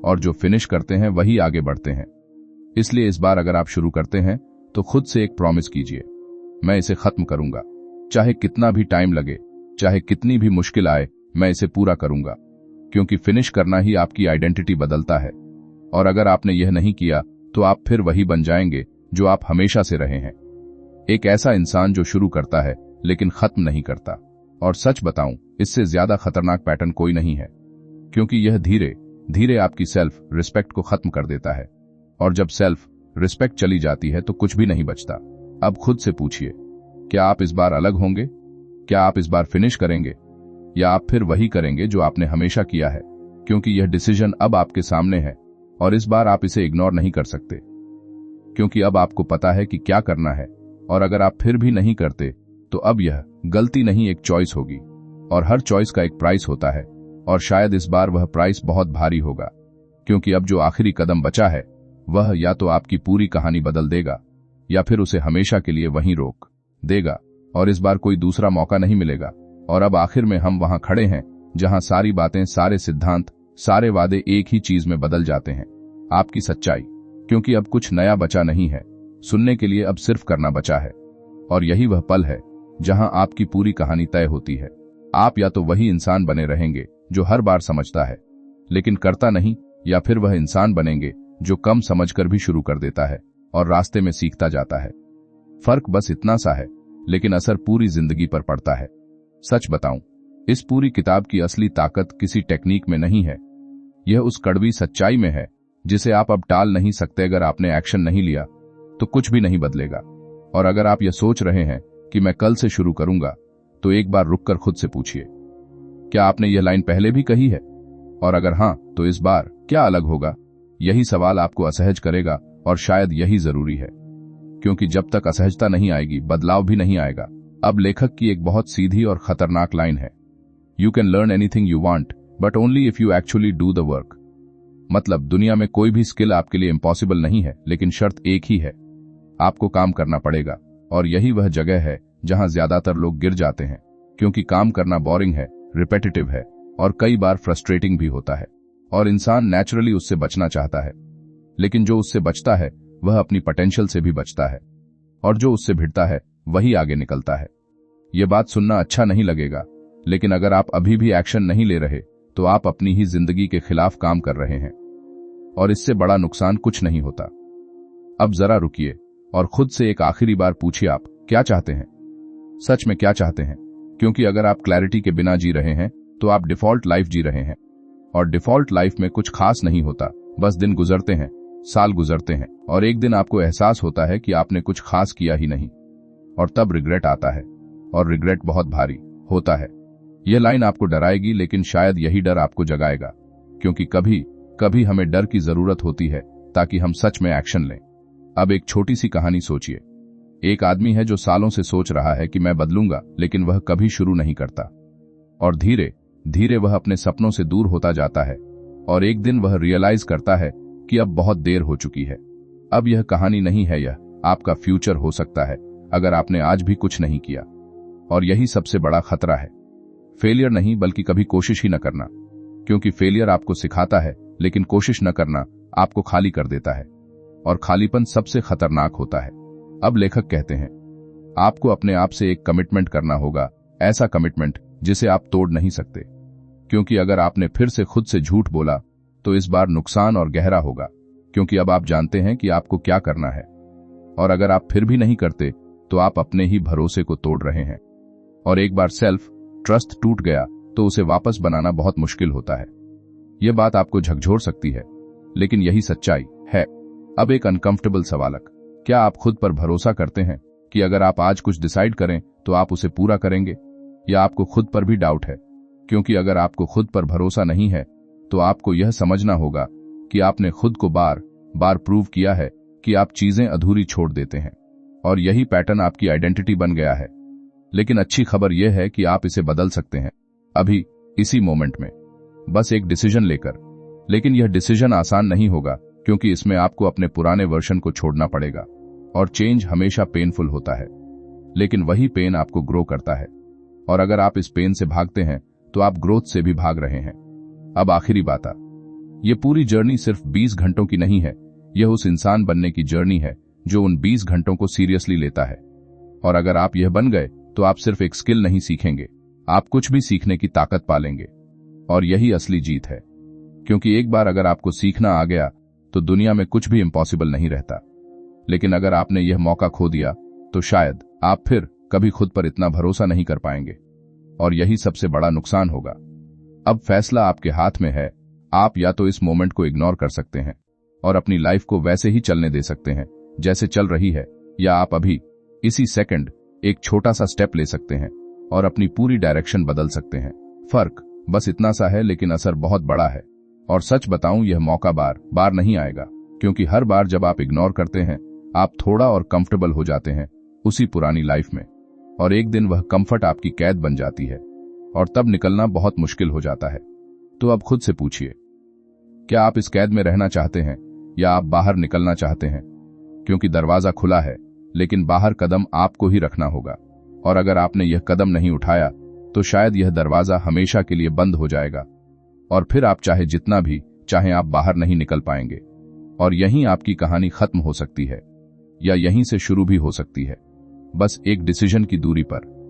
और जो फिनिश करते हैं वही आगे बढ़ते हैं। इसलिए इस बार अगर आप शुरू करते हैं तो खुद से एक प्रॉमिस कीजिए, मैं इसे खत्म करूंगा, चाहे कितना भी टाइम लगे, चाहे कितनी भी मुश्किल आए, मैं इसे पूरा करूंगा। क्योंकि फिनिश करना ही आपकी आइडेंटिटी बदलता है, और अगर आपने यह नहीं किया तो आप फिर वही बन जाएंगे जो आप हमेशा से रहे हैं, एक ऐसा इंसान जो शुरू करता है लेकिन खत्म नहीं करता। और सच बताऊं, इससे ज्यादा खतरनाक पैटर्न कोई नहीं है, क्योंकि यह धीरे धीरे आपकी सेल्फ रिस्पेक्ट को खत्म कर देता है, और जब सेल्फ रिस्पेक्ट चली जाती है तो कुछ भी नहीं बचता। अब खुद से पूछिए, क्या आप इस बार अलग होंगे? क्या आप इस बार फिनिश करेंगे, या आप फिर वही करेंगे जो आपने हमेशा किया है? क्योंकि यह डिसीजन अब आपके सामने है, और इस बार आप इसे इग्नोर नहीं कर सकते, क्योंकि अब आपको पता है कि क्या करना है। और अगर आप फिर भी नहीं करते तो अब यह गलती नहीं, एक चॉइस होगी, और हर चॉइस का एक प्राइस होता है, और शायद इस बार वह प्राइस बहुत भारी होगा, क्योंकि अब जो आखिरी कदम बचा है वह या तो आपकी पूरी कहानी बदल देगा, या फिर उसे हमेशा के लिए वहीं रोक देगा, और इस बार कोई दूसरा मौका नहीं मिलेगा। और अब आखिर में हम वहां खड़े हैं जहां सारी बातें, सारे सिद्धांत, सारे वादे एक ही चीज में बदल जाते हैं, आपकी सच्चाई। क्योंकि अब कुछ नया बचा नहीं है सुनने के लिए, अब सिर्फ करना बचा है। और यही वह पल है जहां आपकी पूरी कहानी तय होती है। आप या तो वही इंसान बने रहेंगे जो हर बार समझता है लेकिन करता नहीं, या फिर वह इंसान बनेंगे जो कम समझकर भी शुरू कर देता है और रास्ते में सीखता जाता है। फर्क बस इतना सा है, लेकिन असर पूरी जिंदगी पर पड़ता है। सच बताऊं, इस पूरी किताब की असली ताकत किसी टेक्निक में नहीं है, यह उस कड़वी सच्चाई में है जिसे आप अब टाल नहीं सकते। अगर आपने एक्शन नहीं लिया तो कुछ भी नहीं बदलेगा। और अगर आप यह सोच रहे हैं कि मैं कल से शुरू करूंगा, तो एक बार रुककर खुद से पूछिए, क्या आपने यह लाइन पहले भी कही है? और अगर हां, तो इस बार क्या अलग होगा? यही सवाल आपको असहज करेगा, और शायद यही जरूरी है, क्योंकि जब तक असहजता नहीं आएगी, बदलाव भी नहीं आएगा। अब लेखक की एक बहुत सीधी और खतरनाक लाइन है, you can learn anything you want but only if you actually do the work. मतलब दुनिया में कोई भी स्किल आपके लिए इम्पॉसिबल नहीं है, लेकिन शर्त एक ही है, आपको काम करना पड़ेगा। और यही वह जगह है जहां ज्यादातर लोग गिर जाते हैं, क्योंकि काम करना बोरिंग है, रिपेटिटिव है और कई बार फ्रस्ट्रेटिंग भी होता है, और इंसान नेचुरली उससे बचना चाहता है। लेकिन जो उससे बचता है वह अपनी पोटेंशियल से भी बचता है, और जो उससे भिड़ता है वही आगे निकलता है। यह बात सुनना अच्छा नहीं लगेगा, लेकिन अगर आप अभी भी एक्शन नहीं ले रहे तो आप अपनी ही जिंदगी के खिलाफ काम कर रहे हैं, और इससे बड़ा नुकसान कुछ नहीं होता। अब जरा रुकिए और खुद से एक आखिरी बार पूछिए, आप क्या चाहते हैं? सच में क्या चाहते हैं? क्योंकि अगर आप क्लैरिटी के बिना जी रहे हैं तो आप डिफॉल्ट लाइफ जी रहे हैं, और डिफॉल्ट लाइफ में कुछ खास नहीं होता। बस दिन गुजरते हैं, साल गुजरते हैं, और एक दिन आपको एहसास होता है कि आपने कुछ खास किया ही नहीं, और तब रिग्रेट आता है, और रिग्रेट बहुत भारी होता है। यह लाइन आपको डराएगी, लेकिन शायद यही डर आपको जगाएगा, क्योंकि कभी कभी हमें डर की जरूरत होती है ताकि हम सच में एक्शन लें। अब एक छोटी सी कहानी सोचिए। एक आदमी है जो सालों से सोच रहा है कि मैं बदलूंगा, लेकिन वह कभी शुरू नहीं करता, और धीरे धीरे वह अपने सपनों से दूर होता जाता है, और एक दिन वह रियलाइज करता है कि अब बहुत देर हो चुकी है। अब यह कहानी नहीं है, यह आपका फ्यूचर हो सकता है अगर आपने आज भी कुछ नहीं किया। और यही सबसे बड़ा खतरा है, फेलियर नहीं, बल्कि कभी कोशिश ही न करना। क्योंकि फेलियर आपको सिखाता है, लेकिन कोशिश न करना आपको खाली कर देता है, और खालीपन सबसे खतरनाक होता है। अब लेखक कहते हैं, आपको अपने आप से एक कमिटमेंट करना होगा, ऐसा कमिटमेंट जिसे आप तोड़ नहीं सकते। क्योंकि अगर आपने फिर से खुद से झूठ बोला तो इस बार नुकसान और गहरा होगा, क्योंकि अब आप जानते हैं कि आपको क्या करना है। और अगर आप फिर भी नहीं करते तो आप अपने ही भरोसे को तोड़ रहे हैं, और एक बार सेल्फ ट्रस्ट टूट गया तो उसे वापस बनाना बहुत मुश्किल होता है। यह बात आपको झकझोर सकती है, लेकिन यही सच्चाई है। अब एक अनकंफर्टेबल सवालक, क्या आप खुद पर भरोसा करते हैं कि अगर आप आज कुछ डिसाइड करें तो आप उसे पूरा करेंगे? या आपको खुद पर भी डाउट है? क्योंकि अगर आपको खुद पर भरोसा नहीं है तो आपको यह समझना होगा कि आपने खुद को बार बार प्रूव किया है कि आप चीजें अधूरी छोड़ देते हैं, और यही पैटर्न आपकी आइडेंटिटी बन गया है। लेकिन अच्छी खबर यह है कि आप इसे बदल सकते हैं, अभी इसी मोमेंट में, बस एक डिसीजन लेकर। लेकिन यह डिसीजन आसान नहीं होगा, क्योंकि इसमें आपको अपने पुराने वर्जन को छोड़ना पड़ेगा, और चेंज हमेशा पेनफुल होता है, लेकिन वही पेन आपको ग्रो करता है। और अगर आप इस पेन से भागते हैं तो आप ग्रोथ से भी भाग रहे हैं। अब आखिरी बात, यह पूरी जर्नी सिर्फ 20 घंटों की नहीं है, यह उस इंसान बनने की जर्नी है जो उन 20 घंटों को सीरियसली लेता है। और अगर आप यह बन गए तो आप सिर्फ एक स्किल नहीं सीखेंगे, आप कुछ भी सीखने की ताकत पालेंगे, और यही असली जीत है। क्योंकि एक बार अगर आपको सीखना आ गया तो दुनिया में कुछ भी इम्पॉसिबल नहीं रहता। लेकिन अगर आपने यह मौका खो दिया तो शायद आप फिर कभी खुद पर इतना भरोसा नहीं कर पाएंगे, और यही सबसे बड़ा नुकसान होगा। अब फैसला आपके हाथ में है, आप या तो इस मोमेंट को इग्नोर कर सकते हैं और अपनी लाइफ को वैसे ही चलने दे सकते हैं जैसे चल रही है, या आप अभी इसी सेकंड एक छोटा सा स्टेप ले सकते हैं और अपनी पूरी डायरेक्शन बदल सकते हैं। फर्क बस इतना सा है, लेकिन असर बहुत बड़ा है। और सच बताऊं, यह मौका बार बार नहीं आएगा, क्योंकि हर बार जब आप इग्नोर करते हैं आप थोड़ा और कंफर्टेबल हो जाते हैं उसी पुरानी लाइफ में, और एक दिन वह कंफर्ट आपकी कैद बन जाती है, और तब निकलना बहुत मुश्किल हो जाता है। तो अब खुद से पूछिए, क्या आप इस कैद में रहना चाहते हैं या आप बाहर निकलना चाहते हैं? क्योंकि दरवाजा खुला है, लेकिन बाहर कदम आपको ही रखना होगा, और अगर आपने यह कदम नहीं उठाया तो शायद यह दरवाजा हमेशा के लिए बंद हो जाएगा, और फिर आप चाहे जितना भी चाहे आप बाहर नहीं निकल पाएंगे, और यहीं आपकी कहानी खत्म हो सकती है, या यहीं से शुरू भी हो सकती है। बस एक डिसीजन की दूरी पर।